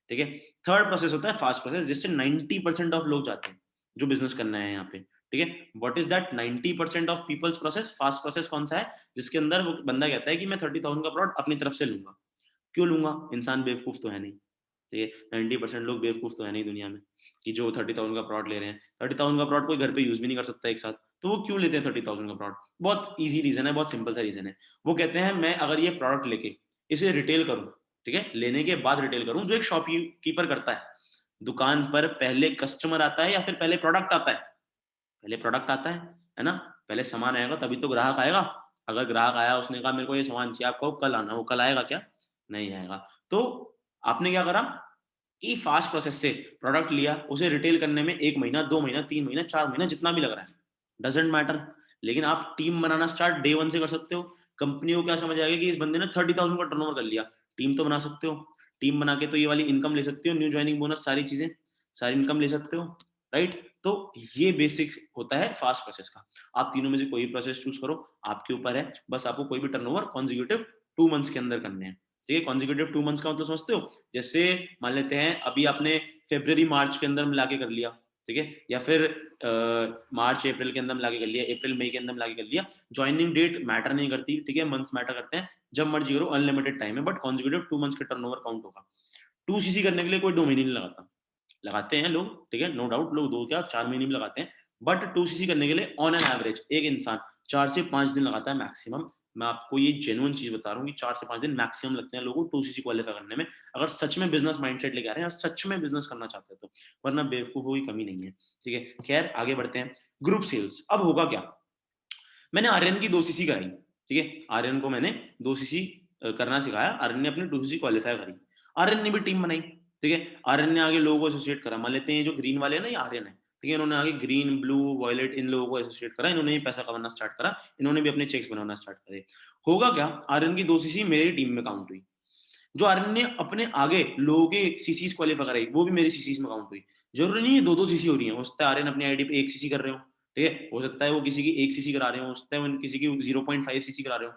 ठीक है। थर्ड प्रोसेस होता है फास्ट प्रोसेस, जिससे 90% ऑफ लोग जाते हैं जो बिजनेस करना है यहाँ पे, ठीक है। What is that 90% of peoples process, fast process कौन सा है, जिसके अंदर वो बंदा कहता है कि मैं 30,000 का प्रोडक्ट अपनी तरफ से लूंगा। क्यों लूंगा, इंसान बेवकूफ तो है नहीं, ठीक है। 90% लोग बेवकूफ तो है नहीं दुनिया में कि जो 30,000 का प्रोडक्ट ले रहे हैं। 30,000 का प्रोडक्ट कोई घर पे यूज भी नहीं कर सकता एक साथ, तो वो क्यों लेते हैं 30,000 का प्रोडक्ट, बहुत ईजी रीजन है, बहुत सिंपल सा रीजन है। वो कहते हैं मैं अगर ये प्रोडक्ट लेके इसे रिटेल करूं, ठीक है, लेने के बाद रिटेल करूं, जो एक शॉपकीपर करता है। दुकान पर पहले कस्टमर आता है या फिर पहले प्रोडक्ट आता है, पहले प्रोडक्ट आता है ना, पहले सामान आएगा तभी तो ग्राहक आएगा। अगर ग्राहक आया, उसने कहा मेरे को ये सामान चाहिए, आपको कल आना, वो कल आएगा क्या, नहीं आएगा। तो आपने क्या करा कि फास्ट प्रोसेस से प्रोडक्ट लिया, उसे रिटेल करने में 1 महीना, 2 महीना, 3 महीना, 4 महीना, जितना भी लग रहा है, डजेंट मैटर। लेकिन आप टीम बनाना स्टार्ट डे 1 से कर सकते हो। कंपनी को क्या समझ आएगा कि इस बंदे ने 30,000 का टर्नओवर कर लिया, टीम तो बना सकते हो। टीम बना के तो ये वाली इनकम ले सकते हो, न्यू ज्वाइनिंग बोनस, सारी चीजें, सारी इनकम ले सकते हो, राइट। तो ये बेसिक होता है फास्ट प्रोसेस का। आप तीनों में से कोई प्रोसेस चूज करो, आपके ऊपर है, बस आपको कोई भी टर्नओवर कॉन्जिक्यूटिव 2 मंथ्स के अंदर करने हैं, ठीक है। कॉन्जिक्यूटिव 2 मंथ्स का मतलब समझते हो, जैसे मान लेते हैं अभी आपने फरवरी मार्च के अंदर मिला के कर लिया, ठीक है, या फिर मार्च अप्रैल के अंदर मिला के कर लिया, अप्रैल मई के अंदर मिला के कर लिया। ज्वाइनिंग डेट मैटर नहीं करती, ठीक है, मंथ्स मैटर करते हैं। जब मर्जी करो, अनलिमिटेड टाइम है, बट कॉन्जिक्यूटिव 2 मंथ्स के टर्नओवर काउंट होगा। 2cc करने के लिए कोई 2 महीने नहीं लगाता, लगाते हैं लोग, ठीक है, नो डाउट, लोग 2 क्या 4 महीने भी लगाते हैं, बट 2cc करने के लिए ऑन एन एवरेज एक इंसान 4 से 5 दिन लगाता है मैक्सिमम। मैं आपको ये जेन्युइन चीज बता रहा हूँ कि 4 से 5 दिन मैक्सिमम लगते हैं लोगों को 2cc क्वालिफाई करने में, अगर सच में बिजनेस माइंडसेट लेके आ रहे हैं और सच में बिजनेस करना चाहते हैं तो, वरना बेवकूफों की कमी नहीं है, ठीक है। खैर आगे बढ़ते हैं। ग्रुप सेल्स, अब होगा क्या, मैंने आर्यन की 2cc कराई, ठीक है, आर्यन को मैंने 2cc करना सिखाया, आर्यन ने अपनी 2cc क्वालिफाई करी, आर्यन ने भी टीम बनाई, ठीक है। आर्यन ने आगे लोगों को एसोसिएट करा, मान लेते हैं जो ग्रीन वाले हैं ना, ये आर्यन है, ठीक है, इन्होंने आगे ग्रीन, ब्लू, वॉयलेट, इन लोगों को एसोसिएट करा, इन्होंने पैसा कमाना स्टार्ट करा, इन्होंने भी अपने चेक्स बनाना स्टार्ट करे। होगा क्या, आर्यन की 2cc मेरी टीम में काउंट हुई, जो आर्यन ने अपने आगे लोगों के सीसीज क्वालिफाई कराई, वो भी मेरी सीसीज में काउंट हुई। जरूरी नहीं है 2-2 सीसी हो रही है, हो सकता है आर्यन अपनी आईडी पे 1cc कर रहे हो, ठीक है, हो सकता है वो किसी की 1cc करा रहे हो, हो सकता है वो किसी की 0.5cc करा रहे हो,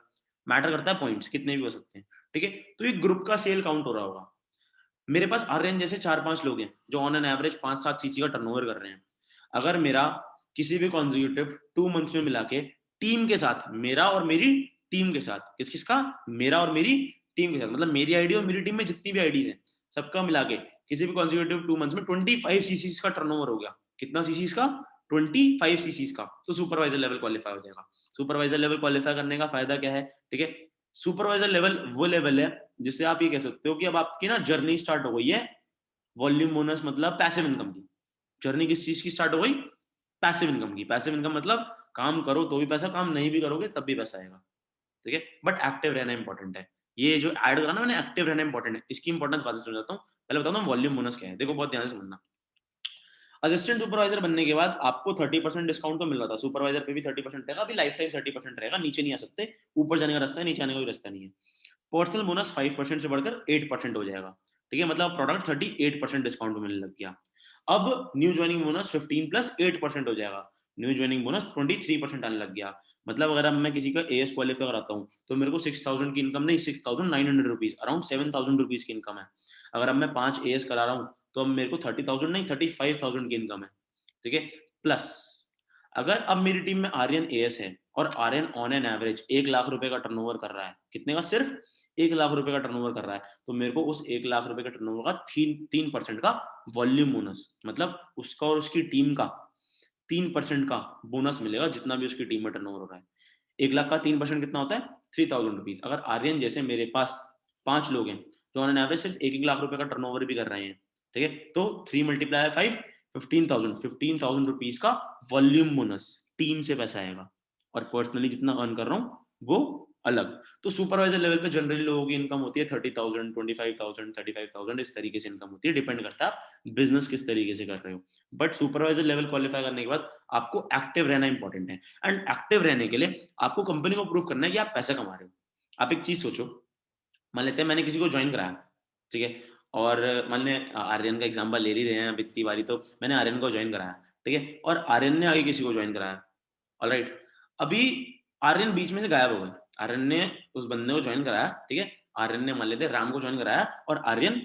मैटर करता है पॉइंट्स कितने भी हो सकते हैं, ठीक है। तो ये ग्रुप का सेल काउंट हो रहा होगा। मेरे पास आर्यन जैसे 4-5 लोग हैं जो ऑन एन एवरेज 5-7 cc का टर्नओवर कर रहे हैं। अगर मेरा किसी भी कॉन्जिक्यूटिव 2 मंथ्स में मिला के टीम के साथ, मेरा और मेरी टीम के साथ, किस किसका, मेरा और मेरी टीम के साथ, मतलब मेरी आईडी और मेरी टीम में जितनी भी आईडीज हैं सबका मिला के किसी भी कॉन्जिक्यूटिव 2 मंथ्स में 25 cc का टर्नओवर हो गया, कितना सीसी का, 25 cc का, तो सुपरवाइजर लेवल क्वालिफाई हो जाएगा। सुपरवाइजर लेवल क्वालिफाई करने का फायदा क्या है, ठीक है, सुपरवाइजर लेवल वो लेवल है जिससे आप ये कह सकते हो कि अब आपकी ना जर्नी स्टार्ट हो गई है वॉल्यूम बोनस, मतलब पैसिव इनकम की। जर्नी किस चीज की स्टार्ट हो गई, पैसिव इनकम की। पैसिव इनकम मतलब काम करो तो भी पैसा, काम नहीं भी करोगे तब भी पैसा आएगा, ठीक है, बट एक्टिव रहना इंपॉर्टेंट है। ये जो ऐड करा ना मैंने, एक्टिव रहना इंपॉर्टेंट है, इसकी इंपॉर्टेंस बाद में समझाता हूँ, पहले बताता हूँ वॉल्यूम बोनस क्या है, देखो बहुत ध्यान से समझना। असिस्टेंट सुपरवाइजर बनने के बाद आपको 30% डिस्काउंट तो मिल रहा था, सुपरवाइजर पे भी 30% रहेगा, अभी लाइफ टाइम 30% रहेगा, नीचे नहीं आ सकते, ऊपर जाने का रास्ता है, नीचे आने का भी रास्ता नहीं है। पर्सनल बोनस 5% से बढ़कर 8% हो जाएगा, ठीक है, मतलब प्रोडक्ट 38% डिस्काउंट में मिलने लग गया। अब न्यू ज्वाइनिंग बोनस 15 + 8% हो जाएगा, न्यू ज्वाइनिंग बोनस 23% आने लग गया। मतलब अगर अब मैं किसी का एएस क्वालिफाई कराता हूँ तो मेरे को 6000 की इनकम नहीं, 6900 रुपीज, अराउंड 7000 रुपीज की इनकम है। अगर अब मैं 5 एएस करा रहा हूँ तो अब मेरे को 30,000 नहीं, 35,000 की इनकम है। ठीक है। प्लस अगर अब मेरी टीम में आर्यन एएस है और Aryan on an average 1 lakh रुपए का टर्नओवर कर रहा है, कितने का? सिर्फ 1 लाख रुपए का टर्नओवर कर रहा है, तो मेरे को उस 1 लाख रुपए का टर्नओवर का 3% का वॉल्यूम बोनस, मतलब उसका और उसकी टीम का 3% का बोनस मिलेगा, जितना भी उसकी टीम में टर्नओवर हो रहा है। 1 लाख का 3% कितना होता है? 3000 रुपीज। अगर आर्यन जैसे मेरे पास 5 लोग हैं जो ऑन एन एवरेज सिर्फ 1 लाख रुपए का टर्नओवर भी कर रहे हैं, ठीक है, तो 3 × 5 15,000, 15,000 रुपीज का वॉल्यूम बोनस टीम से पैसा आएगा, और पर्सनली जितना अर्न कर रहा हूँ वो अलग। तो सुपरवाइजर लेवल पे जनरली लोगों की इनकम होती है 30,000, 25,000, 35,000, इस तरीके से इनकम होती है, डिपेंड करता है आप बिजनेस किस तरीके से कर रहे हो। बट सुपरवाइजर लेवल क्वालिफाई करने के बाद आपको एक्टिव रहना इंपॉर्टेंट है, एंड एक्टिव रहने के लिए आपको कंपनी को प्रूव करना है कि आप पैसा कमा रहे हो। आप एक चीज सोचो, मान लेते हैं मैंने किसी को ज्वाइन कराया, ठीक है, और मान लें आर्यन का एग्जांपल ले ही रहे हैं अब इतनी बारी, तो मैंने आर्यन को ज्वाइन कराया, ठीक है, और आर्यन ने आगे किसी को ज्वाइन कराया, ऑलराइट। अभी आर्यन बीच में से गायब हो गया, आर्यन ने उस बंदे को ज्वाइन कराया, ठीक है, आर्यन ने मान लेते हैं राम को ज्वाइन कराया और आर्यन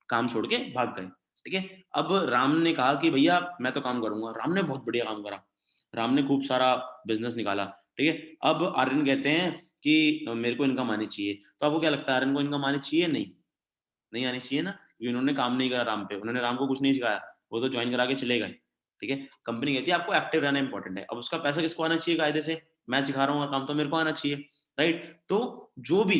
काम छोड़ के भाग गए, ठीक है। अब राम ने कहा कि भैया मैं तो काम करूंगा, राम ने बहुत बढ़िया काम करा, राम ने खूब सारा बिजनेस निकाला, ठीक है। अब आर्यन कहते हैं कि मेरे को इनकम आनी चाहिए, तो आपको क्या लगता है आर्यन को इनकम आनी चाहिए? नहीं, नहीं आनी चाहिए ना, क्योंकि उन्होंने काम नहीं करा राम पे, उन्होंने राम को कुछ नहीं सिखाया, वो तो ज्वाइन करा के चले गए, ठीक है। कंपनी कहती है आपको एक्टिव रहना इंपॉर्टेंट है, अब उसका पैसा किसको आना चाहिए? कायदे से मैं सिखा रहा हूँ काम, तो मेरे को आना चाहिए, राइट। तो जो भी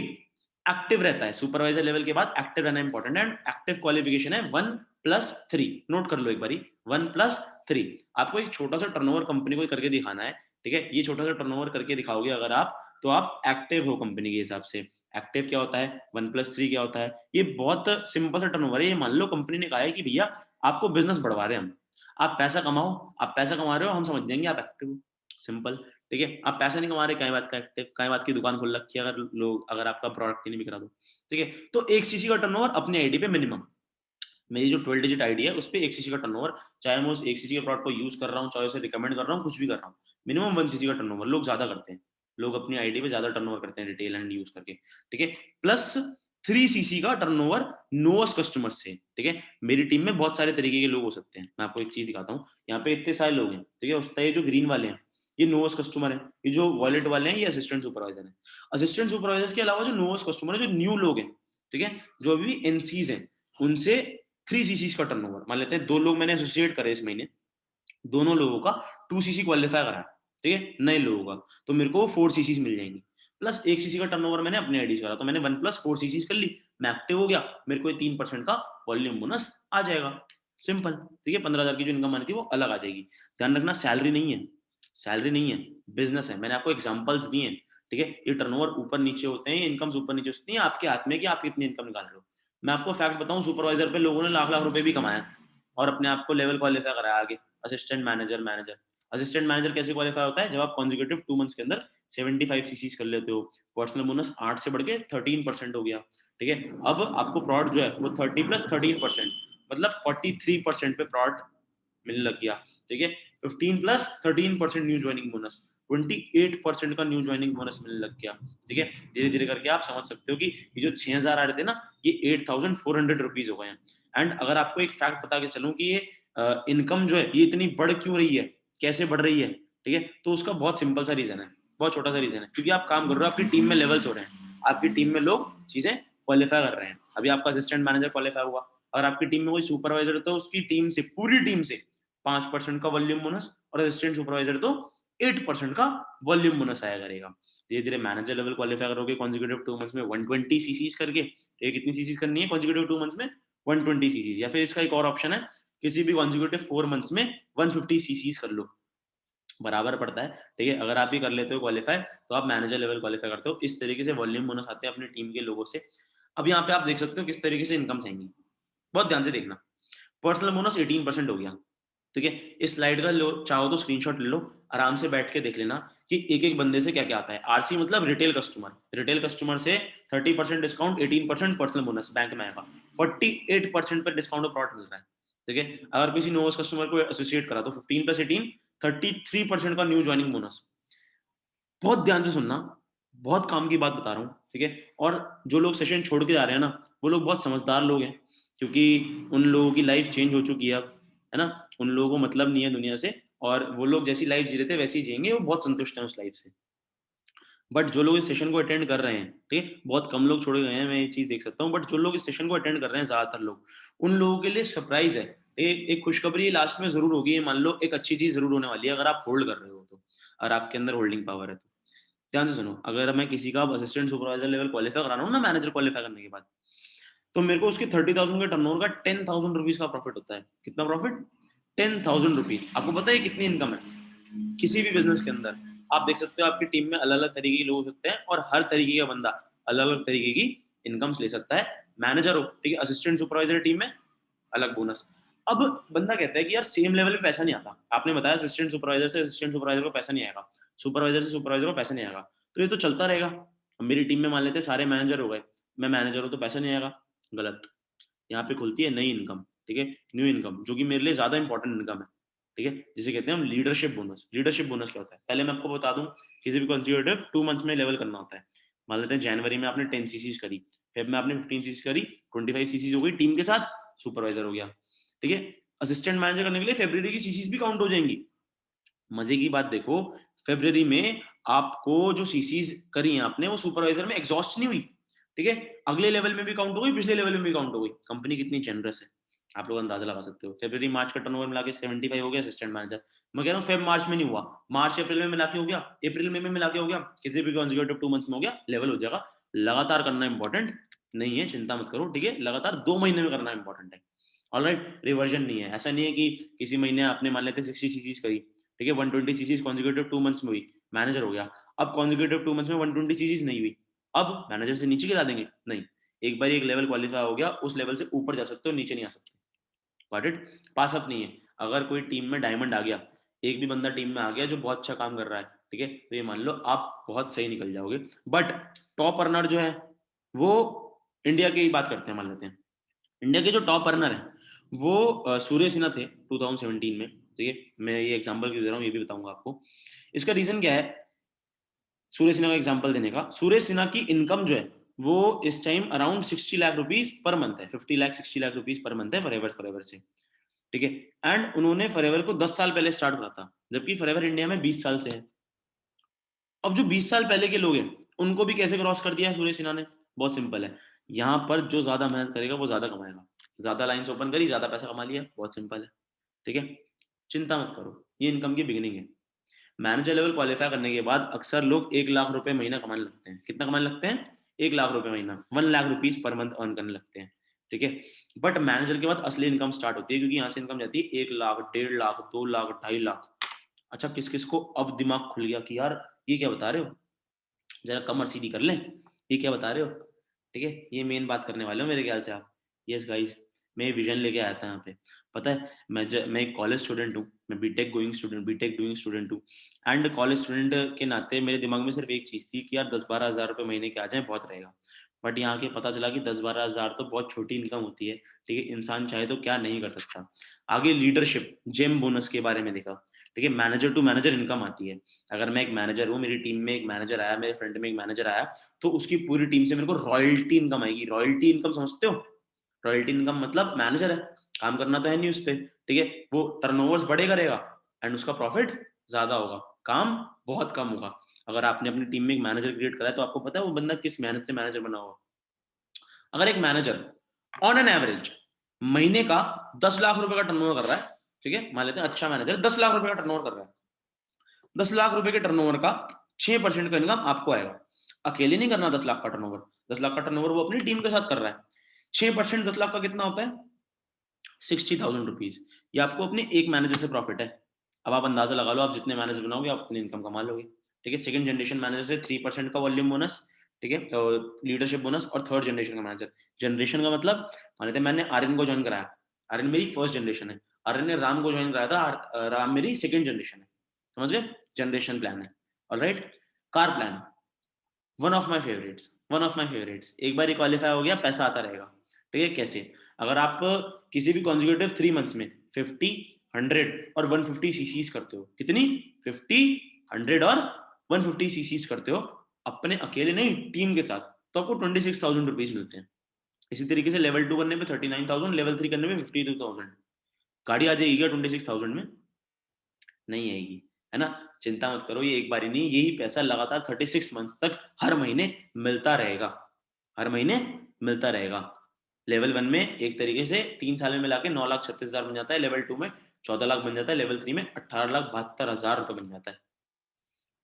एक्टिव रहता है सुपरवाइजर लेवल के बाद, एक्टिव रहना इंपॉर्टेंट है, एंड एक्टिव क्वालिफिकेशन है 1+3, नोट कर लो एक बारी, 1+3। आपको एक छोटा सा टर्नओवर कंपनी को करके दिखाना है, ठीक है, ये छोटा सा टर्नओवर करके दिखाओगे अगर आप, तो आप एक्टिव हो कंपनी के हिसाब से। एक्टिव क्या होता है, 1+3 क्या होता है, ये बहुत सिंपल सा टर्नओवर है। ये मान लो कंपनी ने कहा है कि भैया आपको बिजनेस बढ़वा रहे हैं हम, आप पैसा कमाओ, आप पैसा कमा रहे हो, हम समझ जाएंगे आप एक्टिव हो, सिंपल, ठीक है। आप पैसा नहीं कमा रहे, काय बात का एक्टिव, काय बात की दुकान खोल रखी है अगर लोग, अगर आपका प्रोडक्ट ही नहीं बिक रहा तो, ठीक है। तो 1 सीसी का टर्नओवर अपनी आईडी पे मिनिमम, मेरी जो 12 डिजिट आईडी है उस पर 1 सीसी का टर्नओवर, चाहे मैं उस 1 सीसी के प्रोडक्ट को यूज कर रहा हूँ, चाहे उसे रिकमेंड कर रहा हूँ, कुछ भी कर रहा हूँ, मिनिमम 1 सीसी का टर्नओवर। लोग ज्यादा करते हैं, लोग अपनी आईडी पे ज्यादा टर्नओवर करते हैं रिटेल एंड यूज करके, ठीक है। प्लस 3 सीसी का टर्नओवर नोएस्ट कस्टमर से, ठीक है। मेरी टीम में बहुत सारे तरीके के लोग हो सकते हैं, मैं आपको एक चीज दिखाता हूँ, यहाँ पे इतने सारे लोग हैं, ठीक है। उसका ये जो ग्रीन वाले हैं ये नोएस्ट कस्टमर है, ये जो वॉलेट वाले हैं ये असिस्टेंट सुपरवाइजर है। असिस्टेंट सुपरवाइजर के अलावा जो नोएस्ट कस्टमर है, जो न्यू लोग हैं, ठीक है, जो अभी एनसीज हैं, उनसे 3 सीसी का टर्नओवर, मान लेते हैं 2 लोग मैंने एसोसिएट करे इस महीने, दोनों लोगों का 2 सीसी क्वालिफाई करा, ठीक है, नए लोगों का, तो मेरे को 4 सीसी मिल जाएंगी। प्लस 1 सीसी का टर्नओवर मैंने अपने आईडी करा, तो मैंने 1+4 सीसी कर ली, मैं एक्टिव हो गया, मेरे को 3% का वॉल्यूम बोनस आ जाएगा, सिंपल, ठीक है। 15,000 की जो इनकम आनी थी वो अलग आ जाएगी। ध्यान रखना सैलरी नहीं है, सैलरी नहीं है, बिजनेस है। मैंने आपको एग्जांपल्स दिए हैं, ठीक है। ये टर्नओवर ऊपर नीचे होते हैं, इनकम्स ऊपर नीचे होती हैं, आपके हाथ में कि आप कितनी इनकम निकाल रहे हो। मैं आपको फैक्ट बताऊं, सुपरवाइजर पे लोगों ने लाख लाख रुपए भी कमाया और अपने आप को लेवल क्वालिफाई कराया आगे, assistant manager, manager. Assistant manager कैसे क्वालिफाई होता है? जब आप कॉन्जिक्यूटिव 2 मंथ्स के अंदर 75 सीसीज कर लेते हो, पर्सनल बोनस 8 से बढ़ के 13% हो गया, ठीक है। अब आपको प्रोडक्ट जो है वो 30+13%, मतलब 43% पे प्रोडक्ट मिलने लग गया, ठीक है। 15+13% न्यू ज्वाइनिंग बोनस, 28% का न्यू ज्वाइनिंग बोनस मिलने लग गया, ठीक है। धीरे धीरे करके आप समझ सकते हो कि ये जो 6,000 आ रहे थे ना, ये 8,400 रुपीज हो गए हैं। एंड अगर आपको एक फैक्ट बता के चलूं कि ये इनकम जो है ये इतनी बढ़ क्यों रही है, कैसे बढ़ रही है, ठीक है, तो उसका बहुत सिंपल सा रीजन है, बहुत छोटा सा रीजन है, क्योंकि आप काम कर रहे हो, आपकी टीम में लेवल्स हो रहे हैं, आपकी टीम में लोग चीजें क्वालिफाई कर रहे हैं। अभी आपका असिस्टेंट मैनेजर क्वालिफाई हुआ, अगर आपकी टीम में कोई सुपरवाइजर है तो उसकी टीम से, पूरी टीम से 5% का वॉल्यूम बोनस, और असिस्टेंट सुपरवाइजर तो 8% का वॉल्यूम बोनस आया करेगा। धीरे धीरे मैनेजर लेवल क्वालिफाई करोगे कॉन्जिक्यूटिव 2 मंथ्स में 120 सीसीज करके, ये कितनी सीसीज करनी है कॉन्जिक्यूटिव 2 मंथ्स में? 120 सीसीज। या फिर इसका एक और ऑप्शन है, किसी भी कॉन्जिक्यूटिव 4 मंथ्स में 150 सीसीज कर लो, बराबर पड़ता है, ठीक है। अगर आप ही कर लेते हो क्वालिफाई तो आप मैनेजर लेवल क्वालिफाई करते हो। इस तरीके से वॉल्यूम बोनस आते हैं अपनी टीम के लोगों से। अब यहाँ पे आप देख सकते हो किस तरीके से इनकम आएंगी, बहुत ध्यान से देखना। पर्सनल बोनस 18% हो गया, ठीक है। इस स्लाइड का लो चाहो तो स्क्रीनशॉट ले लो, आराम से बैठ के देख लेना कि एक एक बंदे से क्या क्या आता है। आरसी मतलब रिटेल कस्टमर, रिटेल कस्टमर से 30% डिस्काउंट, 18% पर्सनल बोनस बैंक में आएगा, 48% पर डिस्काउंट प्रोडक्ट मिल रहा है, ठीक है। अगर किसी नोवस कस्टमर को एसोसिएट करा तो 15+18 33% का न्यू ज्वाइनिंग बोनस। बहुत ध्यान से सुनना, बहुत काम की बात बता रहा हूँ, ठीक है। और जो लोग सेशन छोड़ के जा रहे हैं ना, वो लोग बहुत समझदार लोग हैं, क्योंकि उन लोगों की लाइफ चेंज हो चुकी है अब, है ना। उन लोगों को मतलब नहीं है दुनिया से, और वो लोग जैसी लाइफ जी रहे थे वैसे ही जिएंगे, वो बहुत संतुष्ट हैं उस लाइफ से। बट जो लोग इस सेशन को अटेंड कर रहे हैं, ठीक है, बहुत कम लोग छोड़े गए हैं, मैं ये चीज देख सकता हूँ, बट जो लोग इस सेशन को अटेंड कर रहे हैं ज्यादातर लोग, उन लोगों के लिए सरप्राइज है। एक खुशखबरी लास्ट में जरूर होगी, मान लो एक अच्छी चीज जरूर होने वाली है, अगर आप होल्ड कर रहे हो तो, और आपके अंदर होल्डिंग पावर है तो। ध्यान से सुनो, अगर मैं किसी का असिस्टेंट सुपरवाइजर लेवल क्वालिफाई करा रहा हूँ ना, मैनेजर क्वालिफाई करने के बाद, तो मेरे को उसकी 30,000 के टर्नओवर का 10,000 रुपीज का प्रॉफिट होता है। कितना प्रॉफिट? 10,000 रुपीज। आपको पता है कितनी इनकम है किसी भी बिजनेस के अंदर? आप देख सकते हो आपकी टीम में अलग अलग तरीके के लोग हो सकते हैं, और हर तरीके का बंदा अलग अलग तरीके की इनकम्स ले सकता है। मैनेजर हो, ठीक है, असिस्टेंट सुपरवाइजर टीम में अलग बोनस। अब बंदा कहता है कि यार सेम लेवल पे पैसा नहीं आता, आपने बताया असिस्टेंट सुपरवाइजर से असिस्टेंट सुपरवाइजर को पैसा नहीं आएगा, सुपरवाइजर से सुपरवाइजर को पैसा नहीं आएगा, तो ये तो चलता रहेगा। अब मेरी टीम में मान लेते हैं सारे मैनेजर हो गए, मैं मैनेजर हूं तो पैसा नहीं आएगा। गलत। यहाँ पे खुलती है नई इनकम, ठीक है, न्यू इनकम, जो कि मेरे लिए ज्यादा इंपॉर्टेंट इनकम है, ठीक है, जिसे कहते हैं हम लीडरशिप बोनस। लीडरशिप बोनस क्या होता है, पहले मैं आपको बता दूं, किसी भी कंज्यूटिव 2 मंथ्स में लेवल करना होता है। मान लेते हैं जनवरी में आपने 10 सीसीज करी, फेब में आपने 15 सीसीज करी, 25 सीसीज हो गई टीम के साथ, सुपरवाइजर हो गया, ठीक है। असिस्टेंट मैनेजर करने के लिए फेब्रुवरी की सीसीज भी काउंट हो जाएंगी। मजे की बात देखो, फेब्रुवरी में आपको जो सीसीज करी हैं आपने, वो सुपरवाइजर में एग्जॉस्ट नहीं हुई, ठीक है, अगले लेवल में भी काउंट हो गई, पिछले लेवल में भी काउंट हो गई। कंपनी कितनी जनरस है, आप लोग अंदाजा लगा सकते हो। फेब्रुवरी मार्च का टर्नओवर मिला के 75 हो गया असिस्टेंट मैनेजर। मैं कह रहा हूँ फेब मार्च में नहीं हुआ, मार्च अप्रैल में मिला के हो गया, अप्रैल में मिला के हो गया, किसी भी कॉन्जिक्यूटिव 2 मंथ्स में हो गया, लेवल हो जाएगा। लगातार करना इंपॉर्टेंट नहीं है, चिंता मत करो, ठीक है, लगातार 2 महीने में करना इंपॉर्टेंट है। ऑलराइट, रिवर्जन नहीं है, ऐसा नहीं है कि किसी महीने आपने मान लेते 60 सीसीज करी, ठीक है, 120 सीसीज कॉन्जिक्यूटिव 2 मंथ्स में हुई, मैनेजर हो गया। अब कॉन्जिक्यूटिव 2 मंथ्स में 120 सीसीज नहीं हुई, अब मैनेजर से नीचे गिरा देंगे? नहीं, एक बार एक लेवल क्वालिफाई हो गया, उस लेवल से ऊपर जा सकते हो, नीचे नहीं आ सकते। Got it? पास अप नहीं है। अगर कोई टीम में डायमंड आ गया, एक भी बंदा टीम में आ गया जो बहुत अच्छा काम कर रहा है, ठीक है, तो ये मान लो आप बहुत सही निकल जाओगे। बट टॉप अर्नर जो है, वो इंडिया की बात करते हैं, मान लेते हैं इंडिया के जो टॉप अर्नर है वो सूर्य सिन्हा थे 2017 में, ठीक है। मैं ये एग्जांपल क्यों दे रहा हूँ ये भी बताऊंगा आपको। इसका रीजन क्या है सूर्य सिन्हा का एग्जांपल देने का? सूर्य सिन्हा की इनकम जो है वो इस time around 60 lakh rupees per month है, 50 lakh 60 lakh rupees per month है फॉरएवर फॉरएवर से, ठीक है। एंड उन्होंने फॉरएवर को 10 साल पहले स्टार्ट करा था, जबकि फॉरएवर इंडिया में 20 साल से है। अब जो 20 साल पहले के लोग हैं, उनको भी कैसे क्रॉस कर दिया है सूर्य सिन्हा ने? बहुत सिंपल है, यहाँ पर जो ज्यादा मेहनत करेगा वो ज्यादा कमाएगा। ज्यादा लाइन्स ओपन करी, ज्यादा पैसा कमा लिया, बहुत सिंपल है, ठीक है। चिंता मत करो, ये इनकम की बिगिनिंग है। मैनेजर लेवल क्वालिफाई करने के बाद अक्सर लोग 1 लाख रुपए महीना कमाने लगते हैं। कितना कमाने लगते हैं? 1 लाख रुपए महीना, 1 lakh rupees per month earn करने लगते हैं, ठीक है। बट मैनेजर के बाद असली इनकम स्टार्ट होती है, क्योंकि यहाँ से इनकम जाती है 1 लाख, 1.5 लाख, 2 लाख, 2.5 लाख। अच्छा, किस किस को अब दिमाग खुल गया कि यार ये क्या बता रहे हो, जरा कम और सीधी कर लें, ये क्या बता रहे हो, ठीक है, ये मेन बात करने वाले हो मेरे ख्याल से आप। यस गाइस, मैं विजन लेके आया था यहाँ पे। पता है, मैं एक कॉलेज स्टूडेंट हूँ, मैं BTech going student, BTech doing student हूँ। एंड कॉलेज स्टूडेंट के नाते मेरे दिमाग में सिर्फ एक चीज थी कि यार 10-12 हज़ार रुपये महीने के आ जाए बहुत रहेगा। बट यहाँ के पता चला कि 10-12 हज़ार तो बहुत छोटी इनकम होती है, ठीक है, इंसान चाहे तो क्या नहीं कर सकता। आगे लीडरशिप जेम बोनस के बारे में देखा, ठीक है, मैनेजर टू मैनेजर इनकम आती है। अगर मैं एक मैनेजर हूँ, मेरी टीम में एक मैनेजर आया, मेरे फ्रंट में एक मैनेजर आया, तो उसकी पूरी टीम से मेरे को रॉयल्टी इनकम आएगी। रॉयल्टी इनकम समझते हो? रॉयल्टी इनकम मतलब मैनेजर है, काम करना तो है नहीं उस पर, ठीक है, वो टर्नओवर्स बड़े करेगा एंड उसका प्रॉफिट ज्यादा होगा, काम बहुत कम होगा। अगर आपने अपनी टीम में एक मैनेजर क्रिएट करा है, तो आपको पता है वो बंदा किस मेहनत से मैनेजर बना होगा। अगर एक मैनेजर ऑन एन एवरेज महीने का 10 लाख रुपए का टर्नओवर कर रहा है, ठीक है, मान लेते हैं अच्छा मैनेजर 10 लाख रुपए का टर्नओवर कर रहा है, 10 लाख रुपए के टर्नओवर का 6% का इनकम आपको आएगा। अकेले नहीं करना 10 लाख का टर्नओवर, 10 लाख का टर्नओवर वो अपनी टीम के साथ कर रहा है। 6% 10 लाख का कितना होता है? 60,000 रुपीज। ये आपको अपने एक मैनेजर से प्रॉफिट है। अब आप अंदाजा लगा लो, आप जितने मैनेजर बनाओगे आप उतनी इनकम कमा लोगे, ठीक है। सेकंड जनरेशन मैनेजर से 3% का वॉल्यूम बोनस, ठीक है, लीडरशिप बोनस। और थर्ड जनरेशन का मैनेजर, जनरेशन का मतलब मान लेते हैं मैंने आर्यन को ज्वाइन कराया, आर्यन मेरी फर्स्ट जनरेशन है, आर्यन ने राम को ज्वाइन कराया था, राम मेरी सेकंड जनरेशन है, समझ गए? जनरेशन प्लान है। Alright, car plan, one of my favourites, one of my favourites. एक बार क्वालिफाई हो गया, पैसा आता रहेगा, ठीक है। कैसे? अगर आप किसी भी कॉन्जिक्यूटिव 3 मंथ्स में 50, 100 और 150 सीसीज करते हो, कितनी? 50, 100 और 150 सीसीज करते हो अपने अकेले नहीं, टीम के साथ, तो आपको 26,000 रुपीज मिलते हैं। इसी तरीके से लेवल 2 करने पे 39,000, लेवल 3 करने पे 52,000। गाड़ी आ जाएगी क्या 26,000 में? नहीं आएगी, है ना। चिंता मत करो, ये एक बारी नहीं, यही पैसा लगातार 36 मंथ तक हर महीने मिलता रहेगा, हर महीने मिलता रहेगा। लेवल 1 में एक तरीके से 3 साल में मिला के 9,36,000 बन जाता है, लेवल 2 में 14 लाख बन जाता है, लेवल 3 में 18,72,000 रुपये बन जाता है।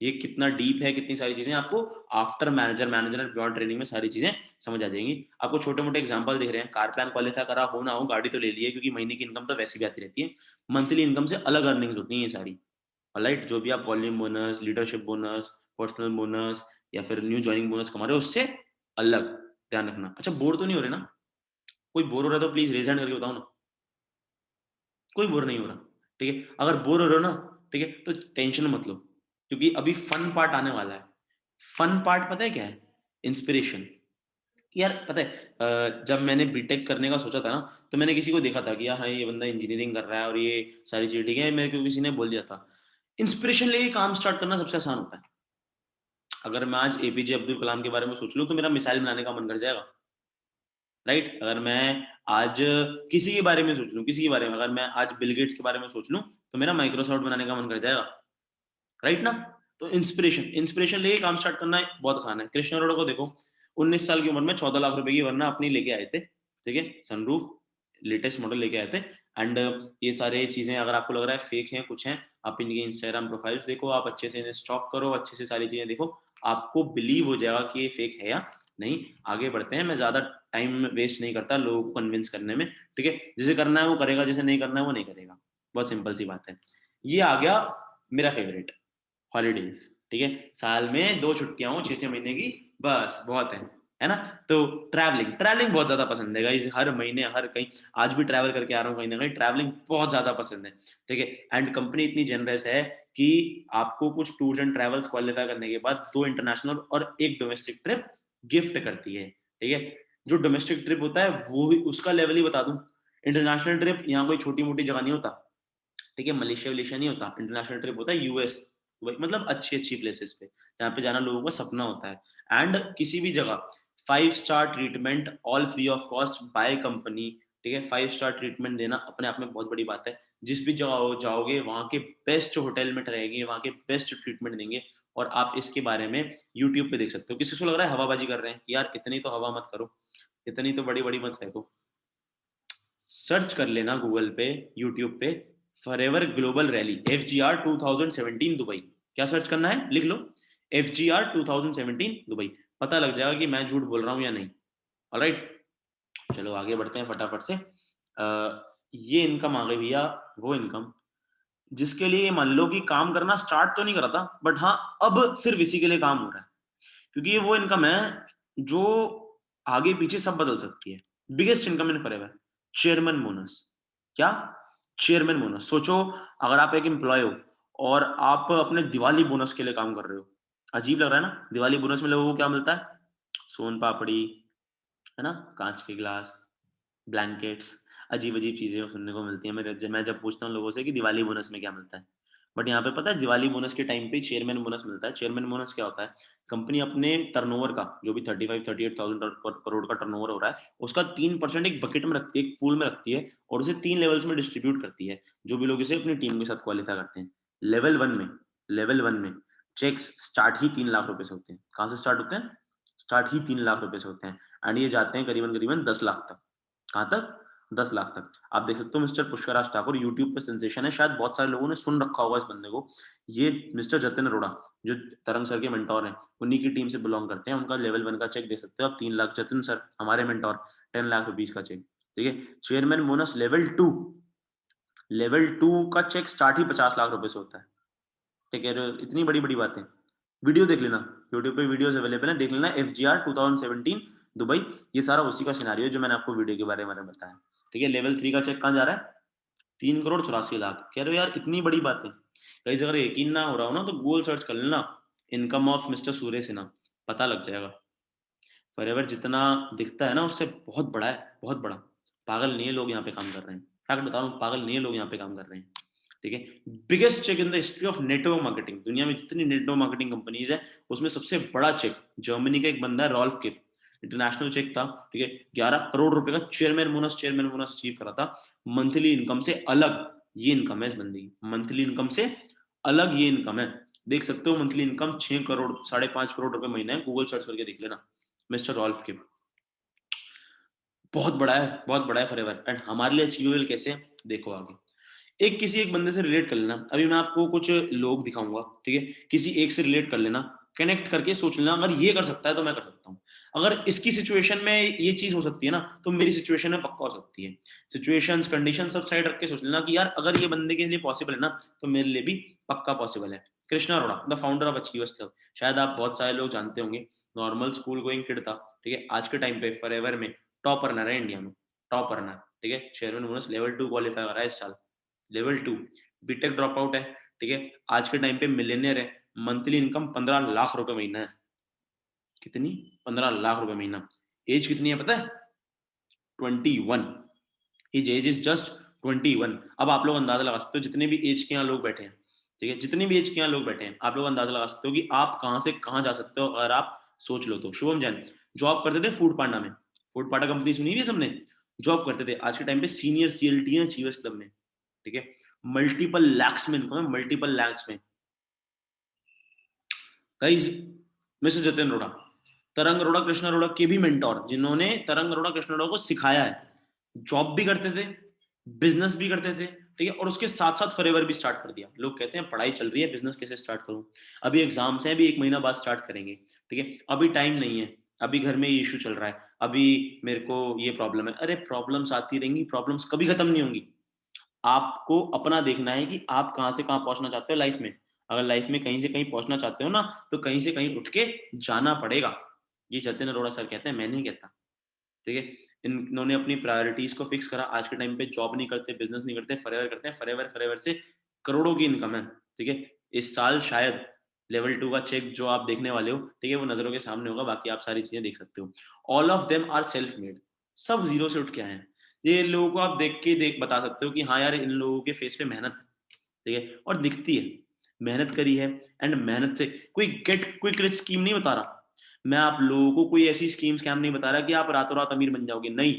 ये कितना डीप है, कितनी सारी चीजें आपको after manager, manager and beyond training में सारी चीजें समझ आ जाएंगी। आपको छोटे मोटे एग्जांपल दिख रहे हैं, कार प्लान क्वालिफाई करा हो ना हो, गाड़ी तो ले ली है, क्योंकि महीने की इनकम तो वैसी भी आती रहती है। मंथली इनकम से अलग अर्निंग्स होती हैं ये सारी, राइट। जो भी आप volume bonus, leadership bonus, personal bonus या फिर न्यू ज्वाइनिंग बोनस कमा रहे हो, उससे अलग ध्यान रखना। अच्छा, बोर तो नहीं हो रहे ना? कोई बोर हो रहा है तो प्लीज रेज हैंड करके बताओ ना। कोई बोर नहीं हो रहा, ठीक है। अगर बोर हो रहे हो ना, ठीक है, तो टेंशन मत लो, क्योंकि अभी फन पार्ट आने वाला है। फन पार्ट पता है क्या है? इंस्पिरेशन। कि यार पता है, जब मैंने बीटेक करने का सोचा था ना, तो मैंने किसी को देखा था कि यार हाँ ये बंदा इंजीनियरिंग कर रहा है और ये सारी चीजें ठीक है, मेरे को किसी ने बोल दिया था इंस्पिरेशन लेके काम स्टार्ट करना सबसे आसान होता है। अगर मैं आज एपीजे अब्दुल कलाम के बारे में सोच लूं तो मेरा मिसाइल बनाने का मन कर जाएगा, राइट। अगर मैं आज किसी के बारे में सोच लूं, किसी के बारे में, अगर मैं आज बिल गेट्स के बारे में सोच लूं तो मेरा माइक्रोसॉफ्ट बनाने का मन कर जाएगा, राइट ना। तो इंस्पिरेशन, इंस्पिरेशन लेके काम स्टार्ट करना बहुत आसान है। कृष्ण अरोड़ा को देखो, 19 साल की उम्र में 14 लाख रुपए की वरना अपनी लेके आए थे, ठीक है, सनरूफ लेटेस्ट मॉडल लेके आए थे। एंड ये सारे चीजें अगर आपको लग रहा है फेक हैं, कुछ हैं, आप इनकी इंस्टाग्राम प्रोफाइल्स देखो, आप अच्छे से इन्हें स्टॉक करो, अच्छे से सारी चीजें देखो, आपको बिलीव हो जाएगा कि ये फेक है या नहीं। आगे बढ़ते हैं, मैं ज्यादा टाइम वेस्ट नहीं करता लोगों को कन्विंस करने में, ठीक है। जिसे करना है वो करेगा, जिसे नहीं करना है वो नहीं करेगा, बहुत सिंपल सी बात है। ये आ गया मेरा फेवरेट, हॉलीडेज, ठीक है। साल में 2 छुट्टियां हो 6-6 महीने की, बस बहुत है ना। तो ट्रैवलिंग, ट्रैवलिंग बहुत ज्यादा पसंद है गाइस, हर महीने हर कहीं, आज भी ट्रैवल करके आ रहा हूँ कहीं ना कहीं, ट्रैवलिंग बहुत ज्यादा पसंद है, ठीक है। एंड कंपनी इतनी जनरस है कि आपको कुछ टूर्स एंड ट्रैवल्स क्वालिफाई करने के बाद 2 इंटरनेशनल और एक डोमेस्टिक ट्रिप गिफ्ट करती है, ठीक है। जो डोमेस्टिक ट्रिप होता है वो भी उसका लेवल ही बता दूं, इंटरनेशनल ट्रिप यहाँ कोई छोटी मोटी जगह नहीं होता, ठीक है, मलेशिया वलेशिया नहीं होता, इंटरनेशनल ट्रिप होता है यूएस, मतलब अच्छी अच्छी प्लेसेस पे जहाँ पे जाना लोगों का सपना होता है। एंड किसी भी जगह 5 star treatment all free of cost by company, ठीक है। 5 स्टार ट्रीटमेंट देना अपने आप में बहुत बड़ी बात है। जिस भी जगह जाओगे वहाँ के बेस्ट होटल में ठहरेंगे, वहाँ के बेस्ट ट्रीटमेंट देंगे। और आप इसके बारे में यूट्यूब पे देख सकते हो। किसी को लग रहा है हवाबाजी कर रहे हैं, यार इतनी तो हवा मत करो, इतनी तो बड़ी बड़ी मत फेंको। सर्च कर लेना गूगल पे, यूट्यूब पे, forever global rally FGR 2017 Dubai. क्या सर्च करना है, लिख लो FGR 2017 दुबई, पता लग जाएगा कि मैं झूठ बोल रहा हूँ या नहीं। ऑलराइट, चलो आगे बढ़ते हैं फटाफट से। ये इनकम आ गई भैया, वो इनकम जिसके लिए मान लो कि काम करना स्टार्ट तो नहीं करा था, बट हाँ अब सिर्फ इसी के लिए काम हो रहा है, क्योंकि ये वो इनकम है जो आगे पीछे सब बदल सकती है। Biggest income in Forever, chairman bonus. क्या? Chairman bonus. सोचो, अगर आप एक एम्प्लॉय हो और आप अपने दिवाली बोनस के लिए काम कर रहे हो, अजीब लग रहा है ना। दिवाली बोनस में लोगों को क्या मिलता है? सोन पापड़ी, है ना, कांच के ग्लास, ब्लैंकेट्स, अजीब अजीब चीजें सुनने को मिलती है। मैं जब पूछता हूँ लोगों से कि दिवाली बोनस में क्या मिलता है, बट यहाँ पे पता है दिवाली बोनस के टाइम पे चेयरमैन बोनस मिलता है। चेयरमैन बोनस क्या होता है? कंपनी अपने टर्नओवर का जो भी 35-38,000 करोड़ का टर्नओवर हो रहा है, उसका 3% एक बकेट में रखती है, एक पूल में रखती है, और उसे 3 लेवल्स में डिस्ट्रीब्यूट करती है, जो भी लोग इसे अपनी टीम के साथ क्वालिफाई करते हैं। लेवल 1 में चेक्स स्टार्ट ही 3 लाख रुपए से होते हैं। कहाँ से स्टार्ट होते हैं? स्टार्ट ही 3 लाख रुपए से होते हैं, एंड ये जाते हैं करीबन करीबन 10 लाख तक। कहाँ तक? 10 लाख तक। आप देख सकते हो मिस्टर पुष्कर राज ठाकुर यूट्यूब पे सेंसेशन है, शायद बहुत सारे लोगों ने सुन रखा होगा इस बंदे को। ये मिस्टर जतिन अरोड़ा जो तरंग सर के मेंटोर हैं, उन्हीं की टीम से बिलोंग करते हैं। उनका लेवल 1 का चेक देख सकते हो आप, 3 लाख। जतिन सर हमारे मेंटोर, 10 लाख रुपीज का चेक, ठीक है। चेयरमैन बोनस लेवल 2 का चेक स्टार्ट ही 50 लाख रुपए से होता है, ठीक है। इतनी बड़ी बड़ी बातें, वीडियो देख लेना, यूट्यूब पे वीडियोस अवेलेबल है, देख लेना। FGR 2017 दुबई, ये सारा उसी का सिनारियो जो मैंने आपको वीडियो के बारे में बताया, ठीक है। लेवल 3 का चेक कहाँ जा रहा है? 3 करोड़ 84 लाख। कह रहे हो यार इतनी बड़ी बातें, कहीं से अगर यकीन ना हो रहा हो ना तो गूगल सर्च कर लेना, इनकम ऑफ मिस्टर सूर्य सिन्हा, पता लग जाएगा। फॉरएवर जितना दिखता है ना उससे बहुत बड़ा है, बहुत बड़ा। पागल नहीं है लोग यहाँ पे काम कर रहे हैं, फैक्ट बता रहा हूँ, पागल नहीं है लोग यहाँ पे काम कर रहे हैं। ठीक है। Biggest check in the history of network marketing, दुनिया में जितनी नेटवर्क मार्केटिंग कंपनीज है उसमें सबसे बड़ा चेक जर्मनी का एक बंदा है रॉल्फ किर, इंटरनेशनल चेक था, ठीक है। 11 करोड़ रुपए का चेयरमैन बोनस अचीव करा था। मंथली इनकम से अलग ये इनकम है इस बंदे की, मंथली इनकम से अलग ये इनकम है। देख सकते हो मंथली इनकम 6 करोड़ 5.5 करोड़ रुपए महीना है, गूगल सर्च करके देख लेना, मिस्टर रॉल्फ किर। बहुत बड़ा है, बहुत बड़ा है फॉरएवर। एंड हमारे लिए अचीवेबल कैसे है देखो आगे। किसी एक बंदे से रिलेट कर लेना, अभी मैं आपको कुछ लोग दिखाऊंगा, ठीक है। किसी एक से रिलेट कर लेना, कनेक्ट करके सोच लेना अगर ये कर सकता है तो मैं कर सकता हूँ। अगर इसकी सिचुएशन में ये चीज हो सकती है ना तो मेरी सिचुएशन में पक्का हो सकती है। सिचुएशंस कंडीशन सब साइड रख के सोच लेना कि यार अगर ये बंदे के लिए पॉसिबल है ना तो मेरे लिए भी पक्का पॉसिबल है। Krishna Arora the founder of achievers club, शायद आप बहुत सारे लोग जानते होंगे, नॉर्मल स्कूल गोइंग किड था, ठीक है। आज के टाइम पे फॉरएवर में टॉप रनर है इंडिया में, टॉप रनर, ठीक है। चेयरमैन बोनस लेवल 2 क्वालिफाई करा है इस साल, लेवल 2। बीटेक ड्रॉप आउट है, ठीक है। आज के टाइम पे मिलियनियर है, मंथली इनकम 15 लाख रुपए महीना है। कितनी? 15 लाख रुपए महीना। एज कितनी है पता है? 21। His age is just 21। अब आप लोग अंदाजा लगा सकते हो जितने भी एज के यहाँ लोग बैठे हैं, ठीक है, जितने भी एज के यहाँ लोग बैठे हैं, आप लोग अंदाजा लगा सकते हो कि आप कहाँ से कहाँ जा सकते हो अगर आप सोच लो तो। शुभम जैन जॉब करते थे फूड पांडा में, फूड पांडा कंपनी सुनी है सबने, जॉब करते थे, आज के टाइम पे सीनियर सीएलटी है अचीवर्स क्लब में, ठीक है। मल्टीपल लैक्स में इनकम है, मल्टीपल लैक्स में। गाइस मिस्टर जतिन अरोड़ा, तरंग अरोड़ा, कृष्ण अरोड़ा के भी मेंटोर, जिन्होंने तरंग अरोड़ा कृष्ण अरोड़ा को सिखाया है, जॉब भी करते थे, बिजनेस भी करते थे, ठीक है। और उसके साथ साथ फॉरएवर भी स्टार्ट कर दिया। लोग कहते हैं पढ़ाई चल रही है, बिजनेस कैसे स्टार्ट करूं, अभी एग्जाम्स हैं, अभी 1 महीना बाद स्टार्ट करेंगे, ठीक है। अभी टाइम नहीं है, अभी घर में ये इशू चल रहा है, अभी मेरे को ये प्रॉब्लम है। अरे प्रॉब्लम्स आती रहेंगी, प्रॉब्लम्स कभी खत्म नहीं होंगी। आपको अपना देखना है कि आप कहाँ से कहाँ पहुंचना चाहते हो लाइफ में। अगर लाइफ में कहीं से कहीं पहुंचना चाहते हो ना तो कहीं से कहीं उठ के जाना पड़ेगा। ये जतिन अरोड़ा सर कहते हैं, मैं नहीं कहता, ठीक है। इन्होंने अपनी प्रायोरिटीज को फिक्स करा, आज के टाइम पे जॉब नहीं करते, बिजनेस नहीं करते, फॉरएवर करते हैं। फॉरएवर से करोड़ों की इनकम है, ठीक है। इस साल शायद लेवल 2 का चेक जो आप देखने वाले हो, ठीक है, वो नजरों के सामने होगा, बाकी आप सारी चीजें देख सकते हो। All of them are self made, सब जीरो से उठ के आए हैं। ये लोगों को आप देख के बता सकते हो कि हाँ यार इन लोगों के फेस पे मेहनत है, ठीक है, और दिखती है, मेहनत करी है। एंड मेहनत से कोई गेट क्विक रिच स्कीम नहीं बता रहा मैं आप लोगों को, कोई ऐसी स्कीम स्कैम नहीं बता रहा कि आप रातों रात अमीर बन जाओगे, नहीं।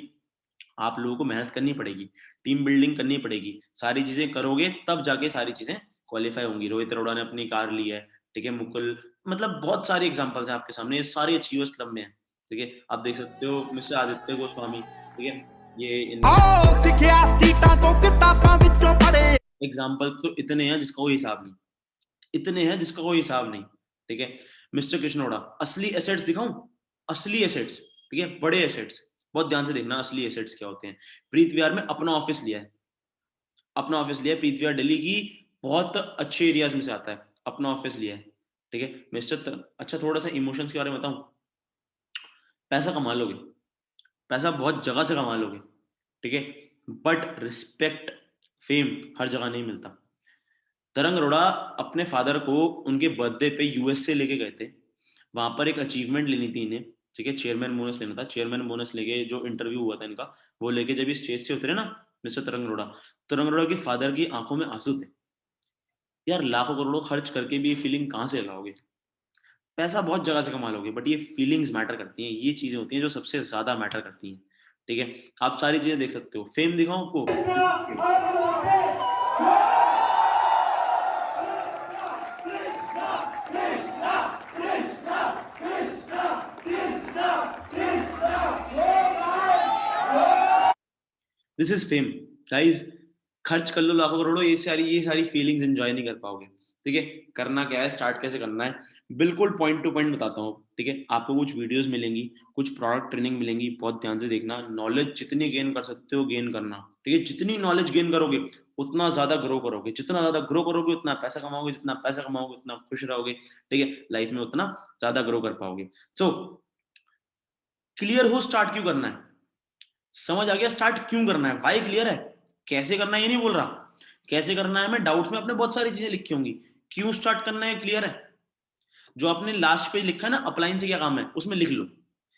आप लोगों को मेहनत करनी पड़ेगी, टीम बिल्डिंग करनी पड़ेगी, सारी चीजें करोगे तब जाके सारी चीजें क्वालिफाई होंगी। रोहित अरोड़ा ने अपनी कार ली है, ठीक है, मुकुल, मतलब बहुत सारी एग्जांपल्स हैं आपके सामने, ये सारे अचीवर्स क्लब में है, ठीक है। आप देख सकते हो मिस्टर आदित्य गोस्वामी, ठीक है, ये एग्जाम्पल तो इतने हैं जिसका कोई हिसाब नहीं, इतने हैं जिसका कोई हिसाब नहीं, ठीक है। मिस्टर कृष्णोड़ा, असली एसेट्स दिखाऊं, असली एसेट्स, ठीक है, बड़े एसेट्स, बहुत ध्यान से देखना असली एसेट्स क्या होते हैं। प्रीत विहार में अपना ऑफिस लिया है, अपना ऑफिस लिया है, प्रीत विहार दिल्ली की बहुत अच्छे एरियाज में से आता है, अपना ऑफिस लिया है, ठीक है। मिस्टर अच्छा थोड़ा सा इमोशंस के बारे में बताऊं, पैसा कमा लोगे, पैसा बहुत जगह से कमा लोगे, ठीक है, बट रिस्पेक्ट फेम हर जगह नहीं मिलता। तरंग अरोड़ा अपने फादर को उनके बर्थडे पे यूएस से लेके गए थे, वहां पर एक अचीवमेंट लेनी थी इन्हें, ठीक है, चेयरमैन बोनस लेना था। चेयरमैन बोनस लेके जो इंटरव्यू हुआ था इनका, वो लेके जब स्टेज से उतरे ना मिस्टर तरंग अरोड़ा, तरंग अरोड़ा के फादर की आंखों में आंसू थे। यार लाखों करोड़ों खर्च करके भी ये फीलिंग कहाँ से लाओगे, पैसा बहुत जगह से कमा लोगे, बट ये फीलिंग्स मैटर करती हैं, ये चीजें होती हैं जो सबसे ज्यादा मैटर करती हैं, ठीक है। आप सारी चीजें देख सकते हो, फेम दिखाऊं आपको, दिस इज फेम गाइस। खर्च कर लो लाखों करोड़ों, ये सारी फीलिंग्स एंजॉय नहीं कर पाओगे, ठीक है। करना क्या है, स्टार्ट कैसे करना है, बिल्कुल पॉइंट टू पॉइंट बताता हूँ, ठीक है। आपको कुछ वीडियोस मिलेंगी, कुछ प्रोडक्ट ट्रेनिंग मिलेंगी, बहुत ध्यान से देखना। नॉलेज जितनी गेन कर सकते हो गेन करना, ठीक है। जितनी नॉलेज गेन करोगे उतना ज्यादा ग्रो करोगे, जितना ज्यादा ग्रो करोगे उतना पैसा कमाओगे, जितना पैसा कमाओगे उतना खुश रहोगे, ठीक है, लाइफ में उतना ज्यादा ग्रो कर पाओगे। सो क्लियर हो स्टार्ट क्यों करना है, समझ आ गया स्टार्ट क्यों करना है, वाई क्लियर है। कैसे करना है ये नहीं बोल रहा, कैसे करना है मैं डाउट्स में अपने बहुत सारी चीजें लिखी होंगी, क्यों स्टार्ट करना है क्लियर है। जो आपने लास्ट पेज लिखा है ना अपलाइन से क्या काम है, उसमें लिख लो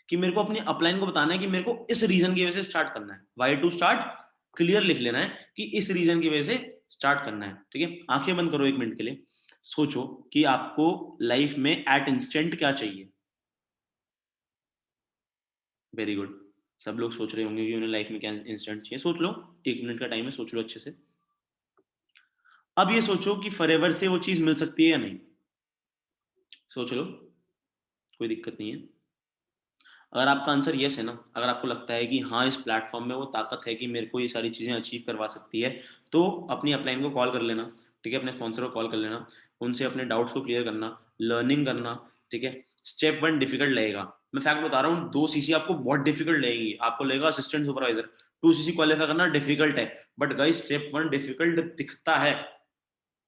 कि मेरे को अपनी अपलाइन को बताना है कि मेरे को इस रीजन की वजह से स्टार्ट करना है, वाई टू स्टार्ट, क्लियर लिख लेना है कि इस रीजन की वजह से स्टार्ट करना है, ठीक है। आंखें बंद करो 1 मिनट के लिए, सोचो कि आपको लाइफ में एट इंस्टेंट क्या चाहिए। वेरी गुड, सब लोग सोच रहे होंगे कि उन्हें लाइफ में क्या इंस्टेंट चाहिए। सोच लो, 1 मिनट का टाइम है, सोच लो अच्छे से। अब ये सोचो कि फॉरएवर से वो चीज मिल सकती है या नहीं, सोच लो, कोई दिक्कत नहीं है। अगर आपका आंसर यस है ना, अगर आपको लगता है कि हाँ इस प्लेटफॉर्म में वो ताकत है कि मेरे को ये सारी चीज़ें अचीव करवा सकती है, तो अपनी अपलाइन को कॉल कर लेना, ठीक है, अपने स्पॉन्सर को कॉल कर लेना, उनसे अपने डाउट्स को क्लियर करना, लर्निंग करना, ठीक है। स्टेप 1 डिफिकल्ट लगेगा, मैं फैक्ट बता रहा हूँ, 2 सीसी आपको बहुत डिफिकल्ट लगेगी, आपको लगेगा असिस्टेंट सुपरवाइजर, 2 सीसी क्वालिफाई करना डिफिकल्ट है, बट गाइस स्टेप 1 डिफिकल्ट दिखता है,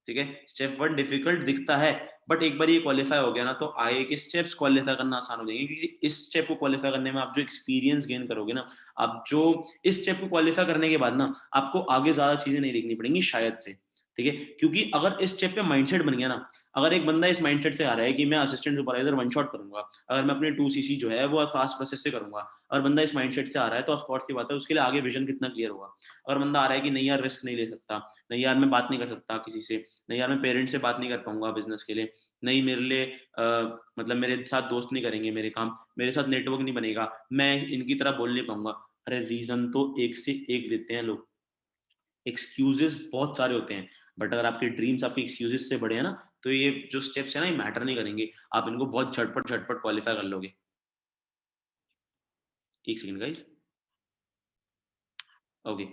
ठीक है। स्टेप 1 डिफिकल्ट दिखता है, बट एक बार ये क्वालिफाई हो गया ना, तो आगे के स्टेप्स क्वालिफाई करना आसान हो जाएंगे, क्योंकि इस स्टेप को क्वालिफाई करने में आप जो एक्सपीरियंस गेन करोगे ना, आप जो इस स्टेप को क्वालिफाई करने के बाद ना, आपको आगे ज्यादा चीजें नहीं देखनी पड़ेंगी शायद से, ठीक है। क्योंकि अगर इस स्टेप पे माइंडसेट बन गया ना, अगर एक बंदा इस माइंडसेट से आ रहा है कि मैं असिस्टेंट सुपरवाइजर वन शॉट करूंगा, अगर मैं अपने 2 सीसी जो है वो फास्ट प्रोसेस से करूंगा, अगर बंदा इस माइंडसेट से आ रहा है, तो ऑफ कोर्स की बात है उसके लिए आगे विजन कितना क्लियर होगा। अगर बंदा आ रहा है कि नहीं यार रिस्क नहीं ले सकता, नहीं यार मैं बात नहीं कर सकता किसी से, नहीं यार मैं पेरेंट्स से बात नहीं कर पाऊंगा बिजनेस के लिए, नहीं मेरे लिए मतलब मेरे साथ दोस्त नहीं करेंगे मेरे काम, मेरे साथ नेटवर्क नहीं बनेगा, मैं इनकी तरह बोल नहीं पाऊंगा, अरे रीजन तो एक से एक देते हैं लोग, एक्सक्यूजेस बहुत सारे होते हैं, बट अगर आपके ड्रीम्स आपके एक्सक्यूजेस से बड़े हैं ना, तो ये जो स्टेप्स है ना ये मैटर नहीं करेंगे, आप इनको बहुत झटपट झटपट क्वालिफाई कर लोगे। 1 second guys, okay,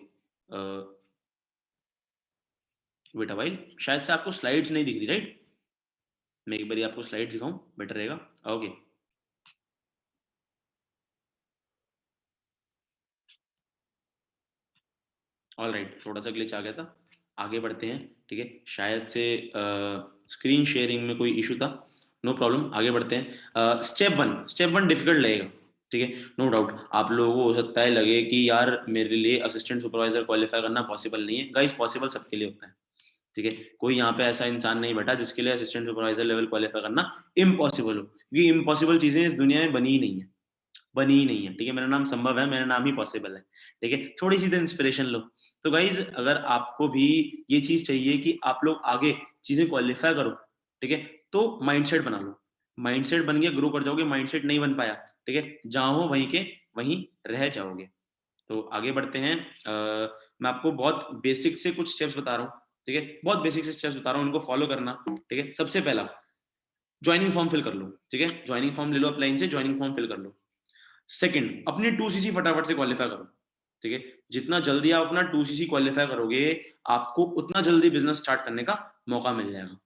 wait a while, शायद से आपको स्लाइड्स नहीं दिख रही, राइट? मैं एक बार आपको स्लाइड दिखाऊं, बेटर रहेगा। ओके, ऑल राइट, थोड़ा सा ग्लिच आ गया था, आगे बढ़ते हैं, ठीक है। शायद से स्क्रीन शेयरिंग में कोई इशू था, नो प्रॉब्लम, आगे बढ़ते हैं। स्टेप 1 डिफिकल्ट लगेगा, ठीक है, नो डाउट। आप लोगों को हो सकता है लगे कि यार मेरे लिए असिस्टेंट सुपरवाइजर क्वालिफाई करना पॉसिबल नहीं है, गाइस पॉसिबल सबके लिए होता है, ठीक है। कोई यहाँ पे ऐसा इंसान नहीं बैठा जिसके लिए असिस्टेंट सुपरवाइजर लेवल क्वालिफाई करना इम्पॉसिबल हो, क्योंकि इम्पॉसिबल चीजें इस दुनिया में बनी ही नहीं है, बनी ही नहीं है, ठीक है। मेरा नाम संभव है, मेरा नाम ही पॉसिबल है, ठीक है। थोड़ी सी तो इंस्पिरेशन लो। तो गाइज अगर आपको भी ये चीज चाहिए कि आप लोग आगे चीजें क्वालिफाई करो, ठीक है, तो माइंडसेट बना लो, माइंडसेट बन गया ग्रो कर जाओगे, माइंडसेट नहीं बन पाया, ठीक है, जहां हो वहीं के वहीं रह जाओगे। तो आगे बढ़ते हैं। मैं आपको बहुत बेसिक से कुछ स्टेप्स बता रहा हूँ, ठीक है, बहुत बेसिक से स्टेप्स बता रहा हूँ, इनको फॉलो करना, ठीक है। सबसे पहला, ज्वाइनिंग फॉर्म फिल कर लो, ठीक है, ज्वाइनिंग फॉर्म ले लो अपलाइन से, ज्वाइनिंग फॉर्म फिल कर लो। सेकंड, अपनी 2 सीसी फटाफट से क्वालिफाई करो, ठीक है। जितना जल्दी आप अपना 2 सीसी क्वालिफाई करोगे, आपको उतना जल्दी बिजनेस स्टार्ट करने का मौका मिल जाएगा।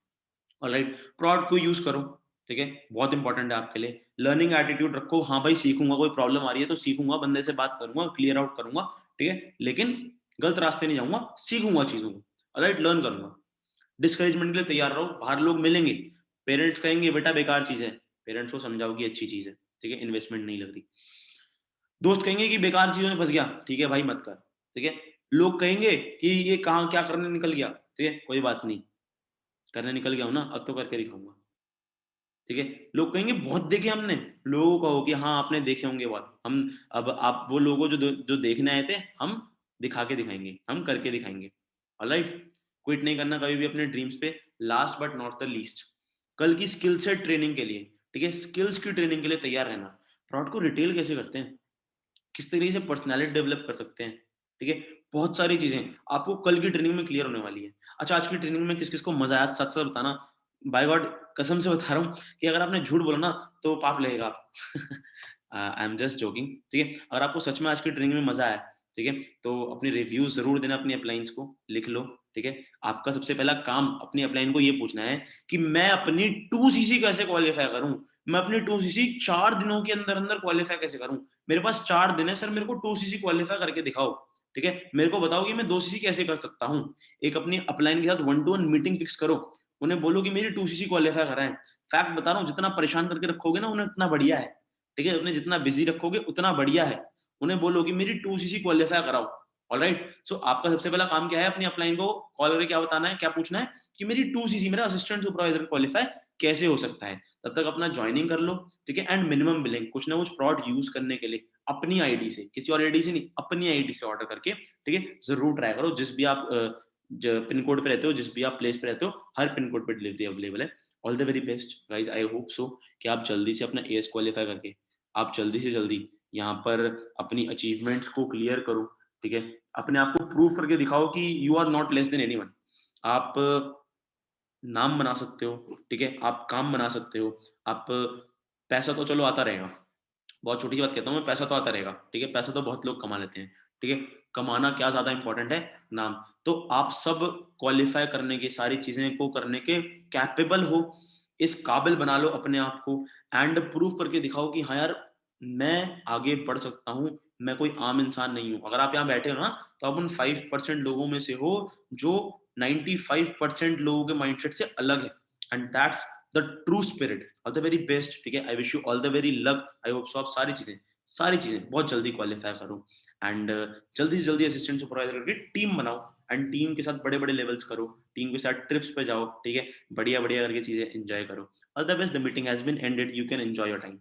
ऑलराइट, प्रॉड को यूज करो, ठीक है, बहुत इंपॉर्टेंट है आपके लिए। लर्निंग एटीट्यूड रखो, हाँ भाई सीखूंगा, कोई प्रॉब्लम आ रही है तो सीखूंगा, बंदे से बात करूंगा, क्लियर आउट करूंगा, ठीक है, लेकिन गलत रास्ते नहीं जाऊंगा, सीखूंगा चीजों को, ऑलराइट, लर्न करूंगा। डिस्करेजमेंट के लिए तैयार रहो, बाहर लोग मिलेंगे, पेरेंट्स कहेंगे बेटा बेकार चीज है, पेरेंट्स को समझाओ कि अच्छी चीज है, ठीक है, इन्वेस्टमेंट नहीं लग रही। दोस्त कहेंगे कि बेकार चीजों में फंस गया, ठीक है भाई मत कर, ठीक है। लोग कहेंगे कि ये कहाँ क्या करने निकल गया, ठीक है, कोई बात नहीं, करने निकल गया हूं ना, अब तो करके दिखाऊंगा, ठीक है। लोग कहेंगे बहुत देखे हमने, लोगों कहो कि हाँ आपने देखे होंगे बहुत, हम अब आप वो लोगों जो देखने आए थे, हम दिखा के दिखाएंगे, हम करके दिखाएंगे, ऑलराइट। क्विट नहीं करना कभी भी अपने ड्रीम्स पे। Last but not the least, कल की स्किल सेट ट्रेनिंग के लिए, ठीक है, स्किल्स की ट्रेनिंग के लिए तैयार रहना। फ्रॉड को रिटेल कैसे करते हैं, किस तरीके से पर्सनैलिटी डेवलप कर सकते हैं, ठीक है, बहुत सारी चीजें आपको कल की ट्रेनिंग में क्लियर होने वाली है। अच्छा, आज की ट्रेनिंग में किस किस को मजा आया, सच सच बताना, बाय गॉड कसम से बता रहा हूँ कि अगर आपने झूठ बोला ना तो पाप लगेगा आप। आई एम जस्ट जोकिंग, ठीक है। अगर आपको सच में आज की ट्रेनिंग में मजा आया, ठीक है, तो अपनी रिव्यू जरूर देना, अपनी अपलाइंस को लिख लो, ठीक है। आपका सबसे पहला काम अपनी अपलाइन को ये पूछना है कि मैं अपनी 2 सीसी कैसे क्वालिफाई करूं, मैं अपनी 2 सीसी 4 दिनों के अंदर अंदर क्वालिफाई कैसे करूं। मेरे पास 4 दिन है सर, मेरे को 2 सीसी क्वालिफाई करके दिखाओ, ठीक है, मेरे को बताओ कि मैं 2 सीसी कैसे कर सकता हूँ। एक अपनी अपलाइन के साथ 1-to-1 मीटिंग फिक्स करो, उन्हें बोलो कि मेरी 2 सीसी क्वालिफाई कराएं। फैक्ट बता रहा हूँ, जितना परेशान करके रखोगे ना उन्हें उतना बढ़िया है, ठीक है, उन्हें जितना बिजी रखोगे उतना बढ़िया है। उन्हें बोलो कि मेरी 2 सीसी क्वालिफाई कराओ, ऑलराइट। सो आपका सबसे पहला काम क्या है, अपनी अपलाइन को कॉल करके क्या बताना है, क्या पूछना है कि मेरी 2 सीसी, मेरा असिस्टेंट सुपरवाइजर क्वालिफाई कैसे हो सकता है। तब तक अपना ज्वाइनिंग कर लो, ठीक है, एंड मिनिमम बिलिंग, कुछ ना कुछ प्रॉड यूज करने के लिए अपनी आईडी से, किसी और आईडी से नहीं, अपनी आईडी से ऑर्डर करके, ठीक है, जरूर ट्राई करो। जिस भी आप पिन कोड पे रहते हो, जिस भी आप प्लेस पे रहते हो, हर पिन कोड पे डिलीवरी अवेलेबल है। All the very best guys, I hope so कि आप जल्दी से अपना एएस क्वालिफाई करके आप जल्दी से जल्दी यहाँ पर अपनी अचीवमेंट्स को क्लियर करो, ठीक है। अपने आप को प्रूव करके दिखाओ कि you are not less than anyone. आप नाम बना सकते हो, ठीक है, आप काम बना सकते हो, आप पैसा तो चलो आता रहेगा, बहुत छोटी सी बात कहता हूँ मैं, पैसा तो आता रहेगा, ठीक है, पैसा तो बहुत लोग कमा लेते हैं, ठीक है। कमाना क्या ज्यादा इंपॉर्टेंट है, नाम। तो आप सब क्वालिफाई करने की, सारी चीजें को करने के कैपेबल हो, इस काबिल बना लो अपने आप को, एंड प्रूव करके दिखाओ कि हाँ यार मैं आगे बढ़ सकता हूँ, मैं कोई आम इंसान नहीं हूँ। अगर आप यहाँ बैठे हो ना, तो आप उन 5% लोगों में से हो जो 95% लोगों के माइंडसेट से अलग है, and that's the true spirit. All the very best, ठीक है, I wish you all the very luck. I hope so आप सारी चीजें बहुत जल्दी क्वालिफाई करो, एंड जल्दी से जल्दी असिस्टेंट सुपरवाइजर करके टीम बनाओ, एंड टीम के साथ बड़े बड़े लेवल्स करो, टीम के साथ ट्रिप्स पे जाओ, ठीक है, बढ़िया बढ़िया करके चीजें एंजॉय करो। All the best, the meeting has been ended, you can enjoy your time.